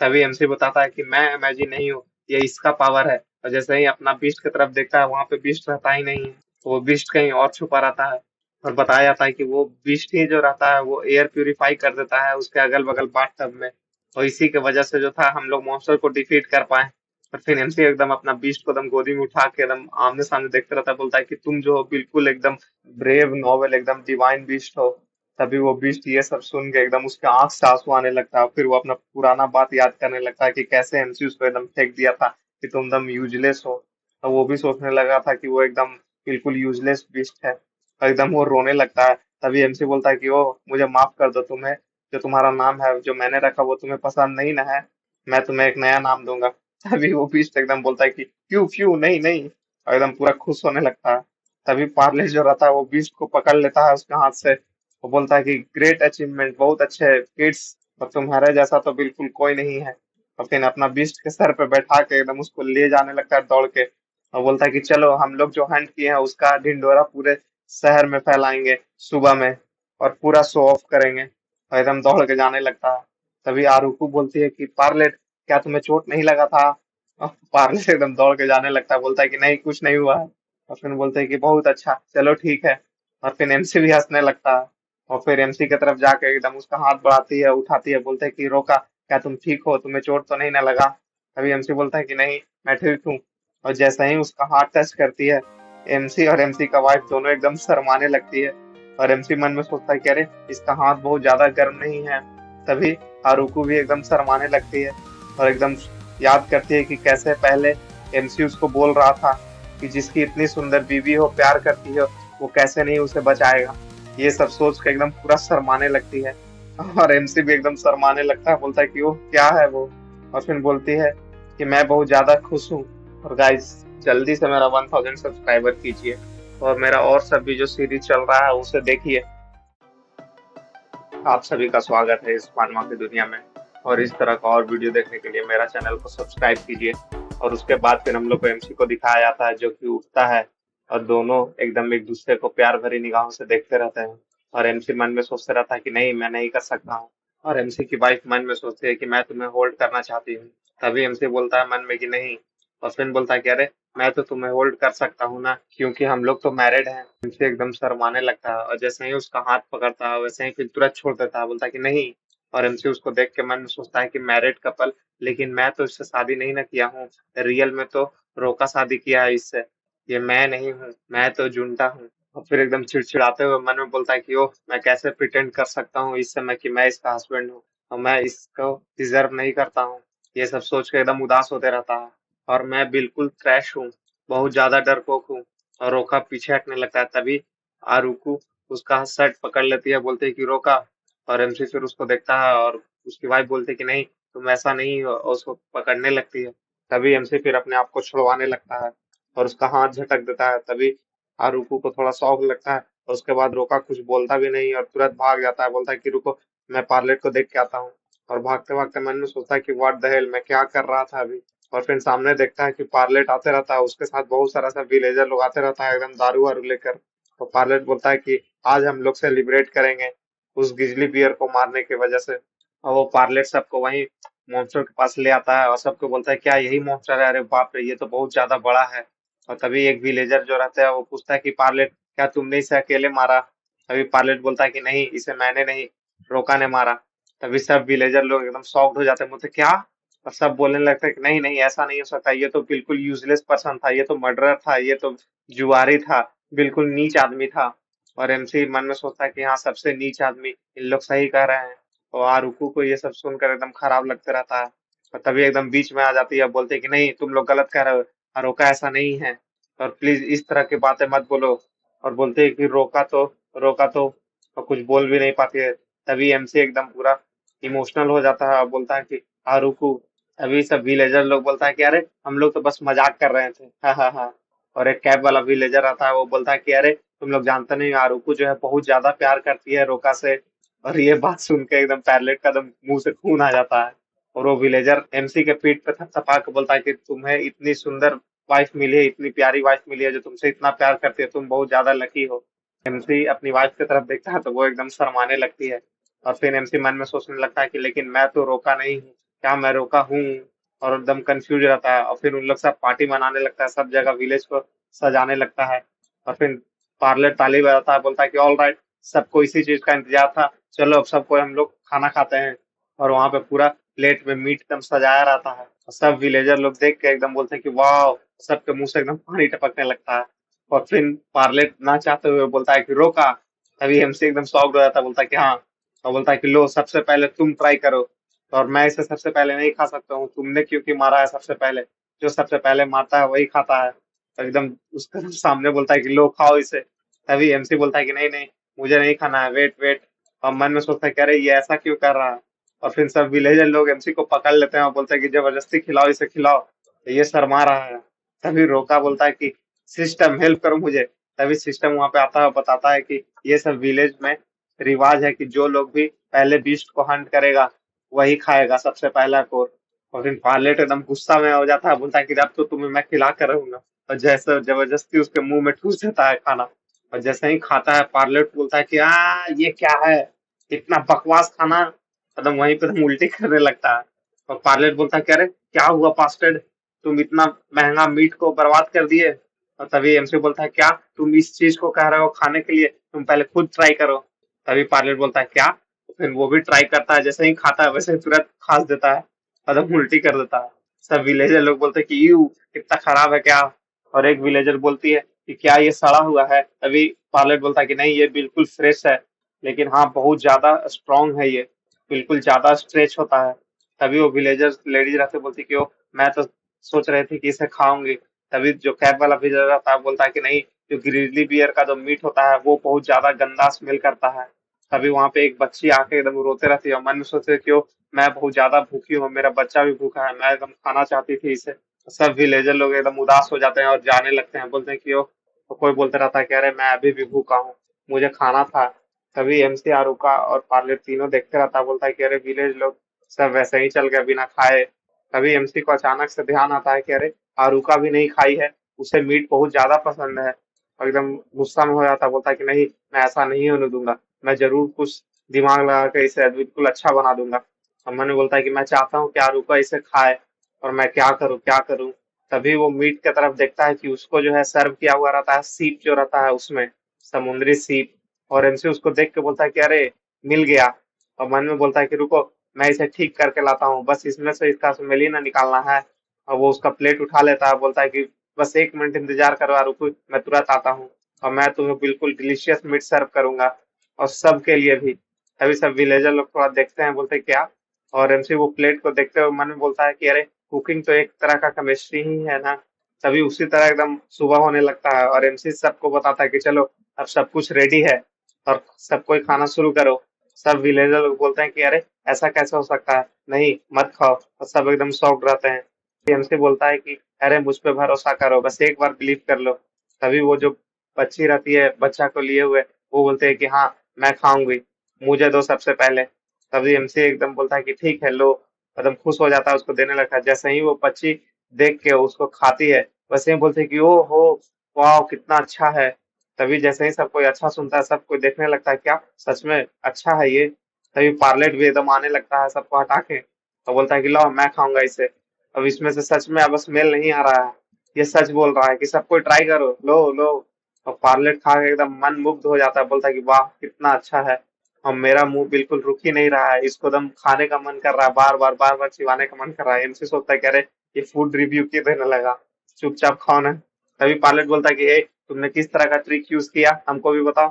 तभी एमसी बताता है कि मैं इमेजिन नहीं हूँ, ये इसका पावर है। और जैसे ही अपना बीस्ट की तरफ देखता है, वहां पे बीस्ट रहता ही नहीं है। तो वो बीस्ट कहीं और छुपा रहता है। और बताया जाता है कि वो बीस्ट ही जो रहता है वो एयर प्यूरिफाई कर देता है उसके अगल बगल बाथटब में। और इसी के वजह से जो था हम लोग मॉन्स्टर को डिफीट कर पाए। और फिर एमसी एकदम अपना बीस्ट को एकदम गोदी में उठा के एकदम आमने सामने देखते रहता है, बोलता है कि तुम जो हो बिल्कुल एकदम ब्रेव, नोबल, एकदम डिवाइन बीस्ट हो। तभी वो बीस्ट ये सब सुन के एकदम उसके आंख से आंसू आने लगता है। फिर वो अपना पुराना बात याद करने लगता है कि कैसे एमसी उसको एकदम फेंक दिया था कि तुम एकदम यूजलेस हो। और वो भी सोचने लगा था कि वो एकदम बिल्कुल यूजलेस बीस्ट है। और एकदम वो रोने लगता है। तभी एमसी बोलता है कि ओ मुझे माफ कर दो, तुम्हें जो तुम्हारा नाम है जो मैंने रखा वो तुम्हें पसंद नहीं ना है, मैं तुम्हें एक नया नाम दूंगा। तभी वो बीस्ट एकदम बोलता है कि क्यों क्यों, नहीं नहीं। और एकदम पूरा खुश होने लगता है। तभी पार्ले जो रहता है वो बीस्ट को पकड़ लेता है उसके हाथ से। वो बोलता है कि ग्रेट अचीवमेंट, बहुत अच्छे किड्स, और तुम्हारे जैसा तो बिल्कुल कोई नहीं है। और फिर अपना बीस्ट के सर पे बैठा के एकदम उसको ले जाने लगता है दौड़ के। और बोलता है कि चलो हम लोग जो हंट किए हैं उसका ढिंडोरा पूरे शहर में फैलाएंगे सुबह में, और पूरा शो ऑफ करेंगे। और एकदम दौड़ के जाने लगता है। तभी आरुकू बोलती है कि पार्लेट, क्या तुम्हें चोट नहीं लगा था? और पार्लेट एकदम दौड़ के जाने लगता है, बोलता है कि नहीं कुछ नहीं हुआ है। और फिर बोलते हैं कि बहुत अच्छा, चलो ठीक है। और फिर एमसी भी हंसने लगता है। और फिर एमसी की तरफ जाके एकदम उसका हाथ बढ़ाती है, उठाती है, बोलते है कि रोका, क्या तुम ठीक हो, तुम्हें चोट तो नहीं ना लगा? तभी एमसी बोलता है कि नहीं, मैं ठीक हूँ। और जैसे ही उसका हाथ टच करती है, एमसी और एमसी का वाइफ दोनों एकदम शर्माने लगती है। और एमसी मन में सोचता है कि अरे इसका हाथ बहुत ज्यादा गर्म नहीं है। तभी हारुको भी एकदम शर्माने लगती है। और एकदम याद करती है कि कैसे पहले एमसी उसको बोल रहा था कि जिसकी इतनी सुंदर बीवी हो, प्यार करती हो, वो कैसे नहीं उसे बचाएगा। ये सब सोच के एकदम पूरा शर्माने लगती है। और एमसी भी एकदम शर्माने लगता है, बोलता है कि वो क्या है वो। और फिर बोलती है कि मैं बहुत ज्यादा खुश हूँ। और गाइस, जल्दी से मेरा 1000 सब्सक्राइबर कीजिए, और मेरा और सब भी जो सीरीज चल रहा है उसे देखिए। आप सभी का स्वागत है इस मानवा की दुनिया में। और इस तरह का और वीडियो देखने के लिए मेरा चैनल को सब्सक्राइब कीजिए। और उसके बाद फिर हम लोग को एमसी को दिखाया जाता है जो कि उठता है, और दोनों एकदम एक दूसरे को प्यार भरी निगाहों से देखते रहते हैं। और एमसी मन में सोचते रहता है कि नहीं, मैं नहीं कर सकता हूँ। और एमसी की वाइफ मन में सोचती है कि मैं तुम्हें होल्ड करना चाहती हूँ। तभी एमसी बोलता है मन में कि नहीं। और फिर बोलता है कि अरे, मैं तो तुम्हें होल्ड कर सकता हूँ ना, क्योंकि हम लोग तो मैरिड हैं। एमसी एकदम शर्माने लगता है, और जैसे ही उसका हाथ पकड़ता है वैसे ही फिर तुरंत छोड़ देता है, बोलता है कि नहीं। और एमसी उसको देख के मन में सोचता है कि मैरिड कपल, लेकिन मैं तो इससे शादी नहीं ना किया हूँ। रियल में तो रोका शादी किया है इससे। ये मैं नहीं हूँ, मैं तो जुंटा हूँ। और फिर एकदम चिड़चिड़ाते हुए मन में बोलता है कि ओह, मैं कैसे प्रिटेंड कर सकता हूँ इस समय कि मैं इसका हस्बैंड हूँ, और मैं इसको डिजर्व नहीं करता हूँ। ये सब सोच के एकदम उदास होते रहता है। और मैं बिल्कुल क्रैश हूँ, बहुत ज्यादा डरपोक हूँ। और रोका पीछे हटने लगता है। तभी आरुकु उसका शर्ट पकड़ लेती है, बोलते है कि रोका। और एमसी फिर उसको देखता है, और उसकी वाइफ बोलती है कि नहीं, तुम ऐसा नहीं हो, और उसको पकड़ने लगती है। तभी एमसी फिर अपने आप को छुड़वाने लगता है, और उसका हाथ झटक देता है। तभी आरुकु को थोड़ा शौक लगता है, और उसके बाद रोका कुछ बोलता भी नहीं और तुरंत भाग जाता है, बोलता है कि रुको, मैं पार्लेट को देख के आता हूँ। और भागते भागते मन में सोचता है कि व्हाट द हेल, मैं क्या कर रहा था अभी। और फिर सामने देखता है कि पार्लेट आते रहता है, उसके साथ बहुत सारा सब विलेजर लोग आते रहता है एकदम दारू वारू लेकर। तो पार्लेट बोलता है कि आज हम लोग सेलिब्रेट करेंगे उस गिजली बियर को मारने की वजह से। और वो पार्लेट सबको वहीं मॉन्स्टर के पास ले आता है, और सबको बोलता है क्या यही मॉन्स्टर है? अरे बाप रे, ये तो बहुत ज्यादा बड़ा है। और तभी एक विलेजर जो रहता है वो पूछता है कि पार्लेट, क्या तुमने इसे अकेले मारा? तभी पार्लेट बोलता है कि नहीं, इसे मैंने नहीं, रोका ने मारा। तभी सब विलेजर लोग एकदम शॉक्ड हो जाते हैं, बोलते क्या? और सब बोलने लगते हैं कि नहीं नहीं, ऐसा नहीं हो सकता, ये तो बिल्कुल यूजलेस पर्सन था, ये तो मर्डरर था, ये तो जुआरी था, बिल्कुल नीच आदमी था। और एमसी मन में सोचता है कि हाँ, सबसे नीच आदमी इन लोग सही कह रहे हैं। और आरुकु को ये सब सुनकर एकदम खराब लगता रहता है। और तभी एकदम बीच में आ जाती है, बोलते हैं कि नहीं, तुम लोग गलत कह रहे हो, रोका ऐसा नहीं है, और प्लीज इस तरह की बातें मत बोलो। और बोलते हैं कि रोका तो, रोका तो, और कुछ बोल भी नहीं पाती है। तभी एमसी एकदम पूरा इमोशनल हो जाता है और बोलता है कि हारुकू। अभी सब विलेजर लोग बोलता है कि अरे हम लोग तो बस मजाक कर रहे थे, हा हा हा। और एक कैब वाला विलेजर आता है, वो बोलता है कि अरे तुम लोग जानते नहीं, हारुकू जो है बहुत ज्यादा प्यार करती है रोका से। और ये बात सुन के एकदम पैरलेट का एकदम मुंह से खून आ जाता है। और वो विलेजर एमसी के पीठ पे थपथपा के बोलता है कि तुम्हें इतनी सुंदर वाइफ मिली है, इतनी प्यारी वाइफ मिली है जो तुमसे इतना प्यार करती है, तुम बहुत ज्यादा लकी हो। एमसी अपनी वाइफ की तरफ देखता है तो वो एकदम शर्माने लगती है। और फिर एमसी मन में सोचने लगता है कि लेकिन मैं तो रोका नहीं हूँ, क्या मैं रोका हूँ? और एकदम कंफ्यूज रहता है। और फिर उन लोग सब पार्टी मनाने लगता है, सब जगह विलेज को सजाने लगता है। और फिर पार्लर ताली बजाता है, बोलता है कि ऑल राइट, सबको इसी चीज का इंतजार था, चलो अब सबको हम लोग खाना खाते हैं। और वहां पे पूरा प्लेट में मीट एकदम सजाया रहता है, और सब विलेजर लोग देख के एकदम बोलते हैं कि वाह। सबके मुंह से एकदम पानी टपकने लगता है। और फिर पार्लेट ना चाहते हुए बोलता है कि रोका। तभी एमसी एकदम शॉक्ड हो जाता है, बोलता है कि हाँ। और बोलता है कि लो सबसे पहले तुम ट्राई करो। और मैं इसे सबसे पहले नहीं खा सकता हूँ, तुमने क्योंकि मारा है सबसे पहले। जो सबसे पहले मारता है वही खाता है। तो एकदम उसके सामने बोलता है कि लो खाओ इसे। तभी एमसी बोलता है कि नहीं नहीं, मुझे नहीं खाना है, वेट वेट। और मन में सोचता है कि अरे ये ऐसा क्यों कर रहा है। और फिर सब विलेजर लोग एमसी को पकड़ लेते हैं और बोलते हैं कि जबरदस्ती खिलाओ इसे, खिलाओ, तो ये शर्मा रहा है। तभी रोका बोलता है कि सिस्टम हेल्प करो मुझे। तभी सिस्टम वहां पे आता है, बताता है कि ये सब विलेज में रिवाज है कि जो लोग भी पहले बीस्ट को हंट करेगा वही खाएगा सबसे पहला कोर। और फिर पार्लेट एकदम गुस्सा में हो जाता है, बोलता है कि अब तो तुम्हें मैं खिला कर रहूंगा। और जैसे जबरदस्ती उसके मुंह में ठूस देता है खाना। और जैसे ही खाता है, पार्लेट बोलता है कि ये क्या है, इतना बकवास खाना। एकदम वहीं पे तुम उल्टी करने लगता है। और पार्लेट बोलता है कि अरे क्या हुआ पास्टर्ड, तुम इतना महंगा मीट को बर्बाद कर दिए। और तभी एमसी बोलता है क्या तुम इस चीज को कह रहे हो खाने के लिए, तुम पहले खुद ट्राई करो। तभी पायलट बोलता है क्या, तो फिर वो भी ट्राई करता है, जैसे ही खाता है वैसे ही तुरंत खास देता है, मतलब उल्टी कर देता है। सब विलेजर लोग बोलते हैं कि यू कितना खराब है क्या। और एक विलेजर बोलती है कि क्या ये सड़ा हुआ है। तभी पायलट बोलता है कि नहीं, ये बिल्कुल फ्रेश है, लेकिन हाँ बहुत ज्यादा स्ट्रांग है ये, बिल्कुल ज्यादा स्ट्रेच होता है। तभी वो विलेजर लेडीज रहते बोलती कि ओ, मैं तो सोच रहे थे कि इसे खाऊंगी। तभी जो कैब वाला विलेजर रहता है बोलता है कि नहीं, जो ग्रिजली बियर का जो मीट होता है वो बहुत ज्यादा गंदा स्मेल करता है। तभी वहां पे एक बच्ची आके एकदम रोते रहती है और मन में सोचते कि ओ, मैं बहुत ज्यादा भूखी हूँ, मेरा बच्चा भी भूखा है, मैं एकदम खाना चाहती थी इसे। सब विलेजर लोग एकदम उदास हो जाते हैं और जाने लगते हैं, बोलते हैं कि ओ, तो कोई बोलते रहता है कि अरे मैं अभी भी भूखा हूँ, मुझे खाना था। तभी एमसी आरुका और पार्लेट तीनों देखते रहता है, बोलता है कि अरे विलेज लोग सब वैसे ही चल गए बिना खाए। तभी एमसी को अचानक से ध्यान आता है कि अरे आरुका भी नहीं खाई है, उसे मीट बहुत ज्यादा पसंद है। और एकदम गुस्सा में हो जाता है, बोलता है कि नहीं, मैं ऐसा नहीं होने दूंगा, मैं जरूर कुछ दिमाग लगा के इसे बिल्कुल अच्छा बना दूंगा। और मनु बोलता है कि मैं चाहता हूँ कि आरुका इसे खाए, और मैं क्या करूँ क्या करूँ। तभी वो मीट की तरफ देखता है कि उसको जो है सर्व किया हुआ रहता है सीप जो रहता है उसमें, समुद्री सीप। और एमसी उसको देख के बोलता है कि अरे मिल गया। और मन में बोलता है कि रुको, मैं इसे ठीक करके लाता हूँ, बस इसमें से इसका स्मेल ही ना निकालना है। और वो उसका प्लेट उठा लेता है, बोलता है कि बस 1 मिनट इंतजार करो रुको, मैं तुरंत आता हूँ। और मैं तुम्हें बिल्कुल डिलीशियस मीट सर्व करूंगा, और सबके लिए भी। तभी सब विलेजर लोग थोड़ा देखते हैं, बोलते हैं, क्या। और एमसी वो प्लेट को देखते हुए मन में बोलता है कि अरे कुकिंग तो एक तरह का केमिस्ट्री ही है ना। तभी उसी तरह एकदम सुबह होने लगता है और एमसी सबको बताता है कि चलो अब सब कुछ रेडी है, और सब कोई खाना शुरू करो। सब विलेजर लोग बोलते हैं कि अरे ऐसा कैसे हो सकता है, नहीं मत खाओ। और सब एकदम शॉक्ड रहते हैं। हमसे बोलता है कि अरे मुझ पे भरोसा करो, बस एक बार बिलीव कर लो। तभी वो जो बच्ची रहती है बच्चा को लिए हुए, वो बोलते हैं कि हाँ मैं खाऊंगी, मुझे दो सबसे पहले। तभी एमसी एकदम बोलता है कि ठीक है लो, एकदम खुश हो जाता है, उसको देने लगता है। जैसे ही वो बच्ची देख के उसको खाती है, वैसे ही बोलते हैं कि ओ हो, वाह कितना अच्छा है। तभी जैसे ही सब कोई अच्छा सुनता है, सब कोई देखने लगता है, क्या सच में अच्छा है ये। तभी पार्लेट भी एकदम आने लगता है सबको हटा के, और बोलता है कि लो मैं खाऊंगा इसे। अब इसमें से सच में अब स्मेल नहीं आ रहा है, ये सच बोल रहा है कि सबको ट्राई करो, लो लो। और पार्लेट खा के एकदम मन मुग्ध हो जाता है, बोलता है कि वाह कितना अच्छा है। और मेरा मुंह बिल्कुल रुक ही नहीं रहा है, इसको एकदम खाने का मन कर रहा है, बार बार चिबाने का मन कर रहा है। एमसी सोचता है कि अरे ये फूड रिव्यू क्यों देने लगा, चुपचाप खाओ ना। तभी पायलट बोलता है कि ए, तुमने किस तरह का ट्रिक यूज किया, हमको भी बताओ।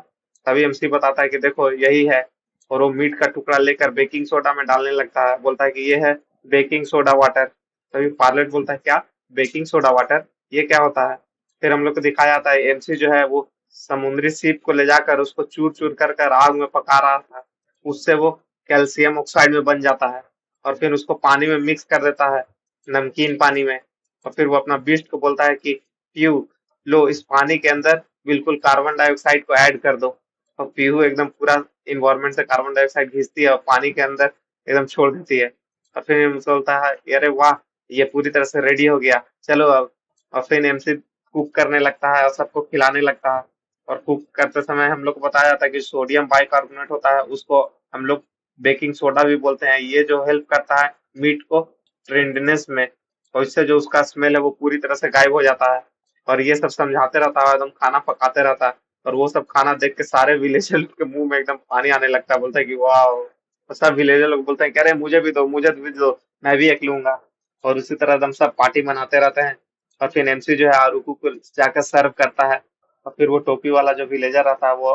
तभी एमसी बताता है कि देखो यही है। और वो मीट का टुकड़ा लेकर बेकिंग सोडा में डालने लगता है, बोलता है कि ये है बेकिंग सोडा वाटर। तभी पायलट बोलता है क्या, बेकिंग सोडा वाटर, ये क्या होता है। फिर हम लोग को दिखाया जाता है एमसी जो है वो समुद्री सीप को ले जाकर उसको चूर चूर कर कर आग में पका रहा था, उससे वो कैल्शियम ऑक्साइड में बन जाता है और फिर उसको पानी में मिक्स कर देता है, नमकीन पानी में। और फिर वो अपना बीस्ट को बोलता है कि पीयू, लो इस पानी के अंदर बिल्कुल कार्बन डाइऑक्साइड को ऐड कर दो। और पीहू एकदम पूरा इन्वायरमेंट से कार्बन डाइऑक्साइड खींचती है और पानी के अंदर एकदम छोड़ देती है। और फिर मुझे बोलता है, अरे वाह, ये पूरी तरह से रेडी हो गया, चलो अब। और फिर एमसी कुक करने लगता है और सबको खिलाने लगता है। और कुक करते समय हम लोग को बताया जाता है कि सोडियम बाइकार्बोनेट होता है, उसको हम लोग बेकिंग सोडा भी बोलते हैं। ये जो हेल्प करता है मीट को ट्रेंडनेस में, और इससे जो उसका स्मेल है वो पूरी तरह से गायब हो जाता है। और ये सब समझाते रहता है, एकदम खाना पकाते रहता है। और वो सब खाना देख के सारे विलेजर के मुंह में एकदम पानी आने लगता है, बोलता है कि वाह। और सब विलेजर लोग बोलते हैं, कह रहे मुझे भी दो, मुझे भी दो, मैं भी एक लूंगा। और उसी तरह एकदम सब पार्टी मनाते रहते हैं। और फिर एमसी जो है आरुकू को जाकर सर्व करता है। और फिर वो टोपी वाला जो विलेजर रहता है वो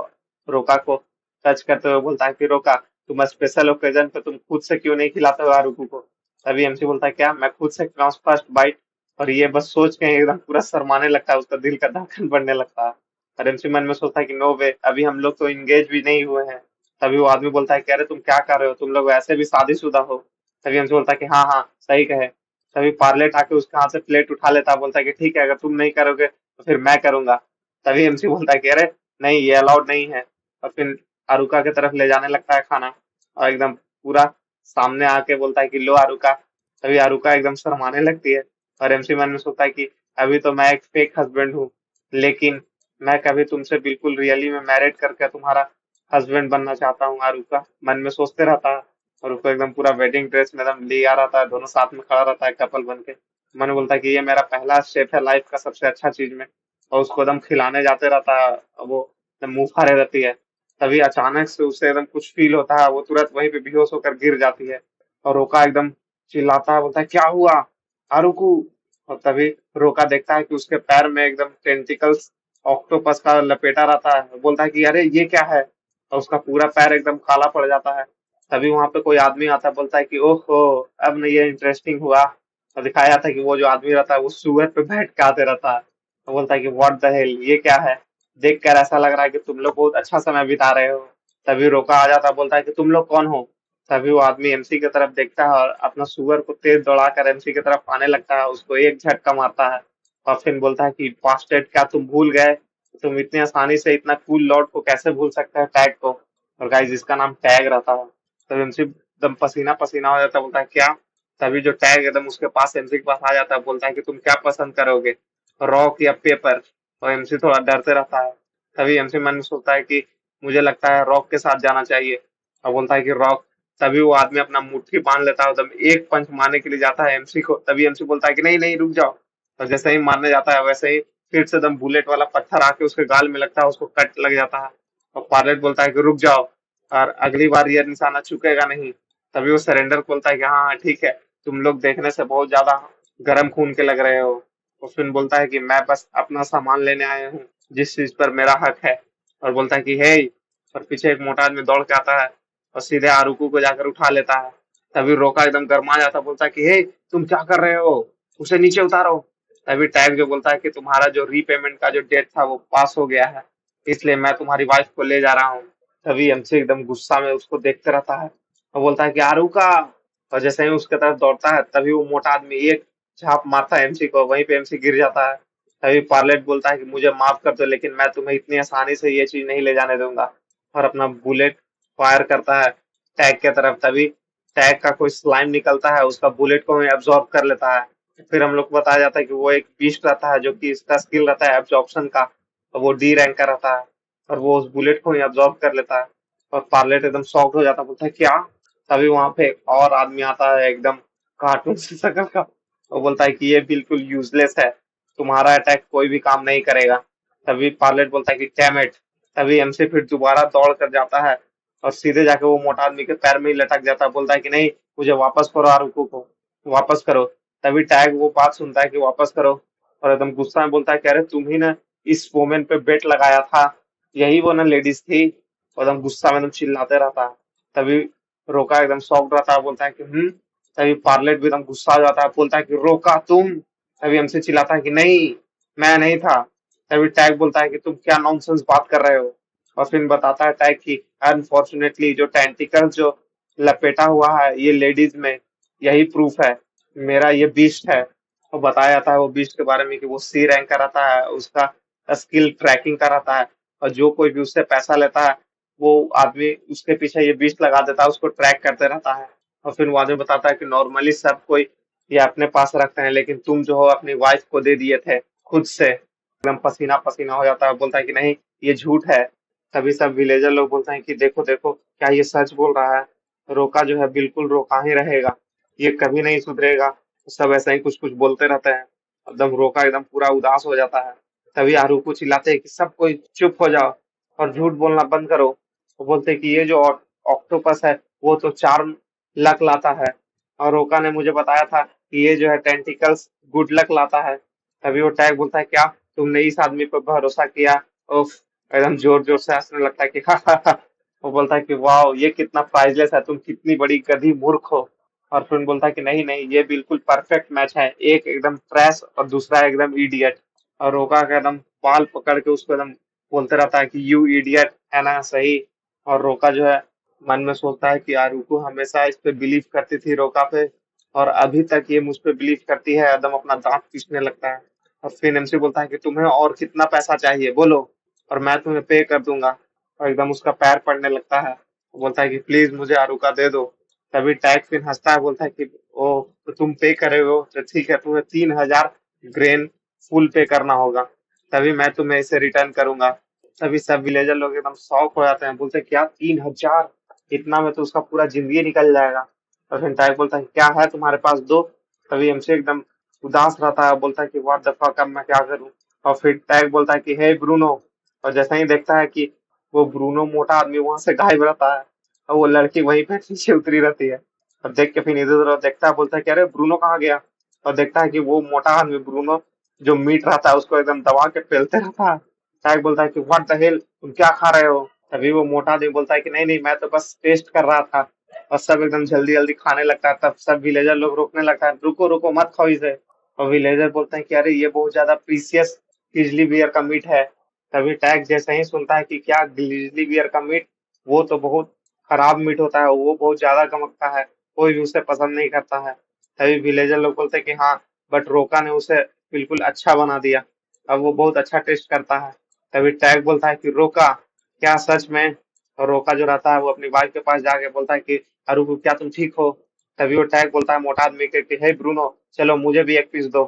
रोका को टच करते हुए बोलता है कि रोका, तुम स्पेशल ओकेजन पे तुम खुद से क्यों नहीं खिलाते हो आरुकू को। तभी एमसी बोलता है, क्या मैं खुद से खिलाऊं फर्स्ट बाइट। और ये बस सोच के एकदम पूरा शर्माने लगता है, उसका दिल का धड़कन बढ़ने लगता है। और एमसी मन में सोचता है कि नो वे, अभी हम लोग तो इंगेज भी नहीं हुए हैं। तभी वो आदमी बोलता है, कह रहे तुम क्या कर रहे हो, तुम लोग वैसे भी शादीशुदा हो। तभी एमसी बोलता है कि हाँ हाँ सही कहे। तभी पार्लेट आके उसके हाथ से प्लेट उठा लेता है, बोलता है कि ठीक है, अगर तुम नहीं करोगे तो फिर मैं करूंगा। तभी एमसी बोलता है कि अरे नहीं, ये अलाउड नहीं है। और फिर अरुका की तरफ ले जाने लगता है खाना। और एकदम पूरा सामने आके बोलता है कि लो आरुका। तभी आरुका एकदम शर्माने लगती है। और एमसी मन में सोचता है कि अभी तो मैं एक फेक हस्बैंड हूँ, लेकिन मैं कभी तुमसे बिल्कुल रियली में मैरिड करके तुम्हारा हस्बैंड बनना चाहता हूँ, आरुका मन में सोचते रहता है। और उसको एकदम पूरा वेडिंग ड्रेस में एकदम ले आ रहता है, दोनों साथ में खड़ा रहता है कपल बन के। मन में बोलता है कि ये मेरा पहला स्टेप है लाइफ का सबसे अच्छा चीज में। और उसको एकदम खिलाने जाते रहता है, और वो एकदम मुंह फाड़े रहती है। तभी अचानक से उसे एकदम कुछ फील होता है, वो तुरंत वहीं पे बेहोश होकर गिर जाती है। और रोका एकदम चिल्लाता है, बोलता है क्या हुआ आरुकू। और तभी रोका देखता है कि उसके पैर में एकदम टेंटिकल्स ऑक्टोपस का लपेटा रहता है। बोलता है कि अरे ये क्या है। और उसका पूरा पैर एकदम काला पड़ जाता है। तभी वहां पे कोई आदमी आता है, बोलता है कि ओहो, अब न ये इंटरेस्टिंग हुआ। और दिखाया जाता है कि वो जो आदमी रहता है वो सुअर पे बैठ के आते रहता है। तो बोलता है कि व्हाट द हेल, ये क्या है। देख कर ऐसा लग रहा है कि तुम लोग बहुत अच्छा समय बिता रहे हो। तभी रोका आ जाता है, बोलता है कि तुम लोग कौन हो। तभी वो आदमी एमसी की तरफ देखता है और अपना सुअर को तेज दौड़ाकर एमसी की तरफ आने लगता है, उसको एक झटका मारता है। और फिर बोलता है कि बास्टर्ड, क्या तुम भूल गए, तुम इतनी आसानी से इतना कूल लॉर्ड को कैसे भूल सकते हैं, टैग को। और गाइस इसका नाम टैग रहता है। तब एमसी एकदम पसीना पसीना हो जाता है, बोलता है क्या। तभी जो टैग एकदम उसके पास एमसी के पास आ जाता है, बोलता है कि तुम क्या पसंद करोगे, रॉक या पेपर। और एमसी थोड़ा डरते रहता है। तभी एमसी मन में सोचता है कि मुझे लगता है रॉक के साथ जाना चाहिए। और बोलता है कि रॉक। तभी वो आदमी अपना मुट्ठी बांध लेता है, एकदम एक पंच मारने के लिए जाता है एमसी को। तभी एमसी बोलता है कि नहीं नहीं रुक जाओ। और जैसे ही मारने जाता है वैसे ही फिर से एकदम बुलेट वाला पत्थर आके उसके गाल में लगता है, उसको कट लग जाता है। और पायलट बोलता है कि रुक जाओ, और अगली बार ये निशाना चुकेगा नहीं। तभी वो सरेंडर बोलता है कि हाँ हाँ ठीक है, तुम लोग देखने से बहुत ज्यादा गर्म खून के लग रहे हो। उसमें बोलता है कि मैं बस अपना सामान लेने आया हूँ, जिस चीज पर मेरा हक है। और बोलता है कि हे। और पीछे एक मोटा आदमी दौड़ के आता है और सीधे आरुकू को जाकर उठा लेता है। तभी रोका एकदम गर्मा जाता है, बोलता है कि हे, तुम क्या कर रहे हो, उसे नीचे उतारो। तभी टैग जो बोलता है कि तुम्हारा जो रीपेमेंट का जो डेट था वो पास हो गया है, इसलिए मैं तुम्हारी वाइफ को ले जा रहा हूँ। तभी एमसी एकदम गुस्सा में उसको देखते रहता है और बोलता है कि आरुका। और जैसे ही उसके तरफ दौड़ता है तभी वो मोटा आदमी एक झाप मारता है एमसी को, वहीं पे एमसी गिर जाता है। तभी पार्लेट बोलता है कि मुझे माफ कर दो, लेकिन मैं तुम्हें इतनी आसानी से ये चीज नहीं ले जाने दूंगा। और अपना बुलेट फायर करता है टैग के तरफ। तभी टैग का कोई स्लाइम निकलता है, उसका बुलेट को एब्जॉर्ब कर लेता है। फिर हम लोग को बताया जाता है कि वो एक बीस्ट रहता है, जो कि इसका स्किल रहता है एब्जॉर्प्शन का। और वो डी रैंक का रहता है, और वो उस बुलेट को ही एब्जॉर्ब कर लेता है। और पार्लेट एकदम शॉक्ड हो जाता है, बोलता है क्या। तभी वहां पे एक और आदमी आता है एकदम कार्टून से शक्ल का। वो बोलता है कि ये बिल्कुल यूजलेस है, तुम्हारा अटैक कोई भी काम नहीं करेगा। तभी पार्लेट बोलता है कि डैम इट। तभी एमसी फिर दोबारा दौड़ कर जाता है और सीधे जाके वो मोटा आदमी के पैर में ही लटक जाता है, बोलता है कि नहीं, मुझे वापस करो आरुको को, वापस करो। तभी टैग वो बात सुनता है कि वापस करो, और एकदम गुस्सा में बोलता है, कह रहे तुम ही ने इस वोमेन पे बेट लगाया था, यही वो ना लेडीज थी। और एकदम गुस्सा में एकदम चिल्लाते रहता है। तभी रोका एकदम शॉक्ड रहता है, बोलता है कि तभी पार्लेट भी एकदम गुस्सा हो जाता है, बोलता है कि रोका तुम। तभी हमसे चिल्लाता है कि नहीं, मैं नहीं था। तभी टैग बोलता है कि तुम क्या नॉनसेंस बात कर रहे हो। और फिर बताता है टैग की अनफॉर्चुनेटली जो टेंटिकल्स जो लपेटा हुआ है ये लेडीज में, यही प्रूफ है, मेरा ये बीस्ट है। वो बताया जाता है वो बीस्ट के बारे में कि वो सी रैंक का रहता है, उसका स्किल ट्रैकिंग का रहता है, और जो कोई भी उससे पैसा लेता है वो आदमी उसके पीछे ये बीस्ट लगा देता है, उसको ट्रैक करते रहता है। और फिर वो आदमी बताता है कि नॉर्मली सब कोई ये अपने पास रखते हैं, लेकिन तुम जो हो अपनी वाइफ को दे दिए थे खुद से। एकदम पसीना पसीना हो जाता है, बोलता है कि नहीं ये झूठ है। तभी सब विलेजर लोग बोलते हैं कि देखो देखो क्या ये सच बोल रहा है। रोका जो है बिल्कुल रोका ही रहेगा, ये कभी नहीं सुधरेगा। सब ऐसा ही कुछ कुछ बोलते रहते हैं। एकदम रोका एकदम पूरा उदास हो जाता है। तभी आरूको चिल्लाते हैं कि सब कोई चुप हो जाओ और झूठ बोलना बंद करो। वो बोलते हैं कि ये जो ऑक्टोपस है वो तो 4 लक लाता है, और रोका ने मुझे बताया था कि ये जो है टेंटिकल्स गुड लक लाता है। तभी वो टैग बोलता है क्या तुमने इस आदमी पर भरोसा किया। उफ, एकदम जोर जोर से हंसने लगता है कि हा हा हा। वो बोलता है कि वाह ये कितना प्राइजलेस है, तुम कितनी बड़ी गधी मूर्ख हो। और फिर बोलता है कि नहीं नहीं ये बिल्कुल परफेक्ट मैच है, एक एकदम फ्रेश और दूसरा एकदम इडियट। और रोका का एकदम बाल पकड़ के उसको एकदम बोलते रहता है कि यू इडियट, है ना सही। और रोका जो है मन में सोचता है कि आरुको हमेशा इस पे बिलीव करती थी रोका पे, और अभी तक ये मुझ पे बिलीव करती है। एकदम अपना दांत पीसने लगता है। और फिर एमसी बोलता है कि तुम्हें और कितना पैसा चाहिए बोलो, और मैं तुम्हें पे कर दूंगा। और एकदम उसका पैर पड़ने लगता है। वो बोलता है कि प्लीज मुझे आरुका दे दो। तभी टैग फिर हंसता है, बोलता है कि ओ तो तुम पे करे हो तो ठीक है, तुम्हें 3,000 ग्रेन फुल पे करना होगा, तभी मैं तुम्हें इसे रिटर्न करूंगा। तभी सब विलेजर लोग एकदम शौक हो जाते हैं, बोलते हैं क्या 3,000, इतना में तो उसका पूरा जिंदगी निकल जाएगा। और फिर टैग बोलता है क्या है तुम्हारे पास दो। तभी एमसी एकदम उदास रहता है, बोलता है कि व्हाट द फक अब मैं क्या करूं। और फिर टैग बोलता है कि हे ब्रूनो। और जैसा ही देखता है कि वो ब्रूनो मोटा आदमी वहां से गायब रहता है, और वो लड़की वहीं पे नीचे उतरी रहती है। और देख के फिर इधर उधर देखता है, बोलता है कि अरे ब्रूनो कहाँ गया। और देखता है कि वो मोटा आदमी ब्रूनो जो मीट रहता है उसको एकदम दबा के पेलते रहता है। टैग बोलता है कि व्हाट द हेल तुम क्या खा रहे हो। तभी वो मोटा आदमी बोलता है कि नहीं नहीं मैं तो बस टेस्ट कर रहा था। और सब एकदम जल्दी जल्दी खाने लगता है। तब सब विलेजर लोग रोकने लगता है, रुको रुको मत खाओ इसे। और विलेजर बोलते हैं कि अरे ये बहुत ज्यादा प्रीसियस ग्रिजली बियर का मीट है। तभी टैग जैसे ही सुनता है कि क्या ग्रिजली बियर का मीट, वो तो बहुत खराब मीट होता है, वो बहुत ज्यादा गमकता है, कोई भी उसे पसंद नहीं करता है। तभी विलेजर लोग बोलते हैं कि हाँ बट रोका ने उसे बिल्कुल अच्छा बना दिया, अब वो बहुत अच्छा टेस्ट करता है। तभी टैग बोलता है कि रोका क्या सच में। और रोका जो रहता है वो अपनी वाइफ के पास जाके बोलता है कि अरुको क्या तुम ठीक हो। तभी वो टैग बोलता है मोटा आदमी के कि हे ब्रूनो चलो मुझे भी एक पीस दो।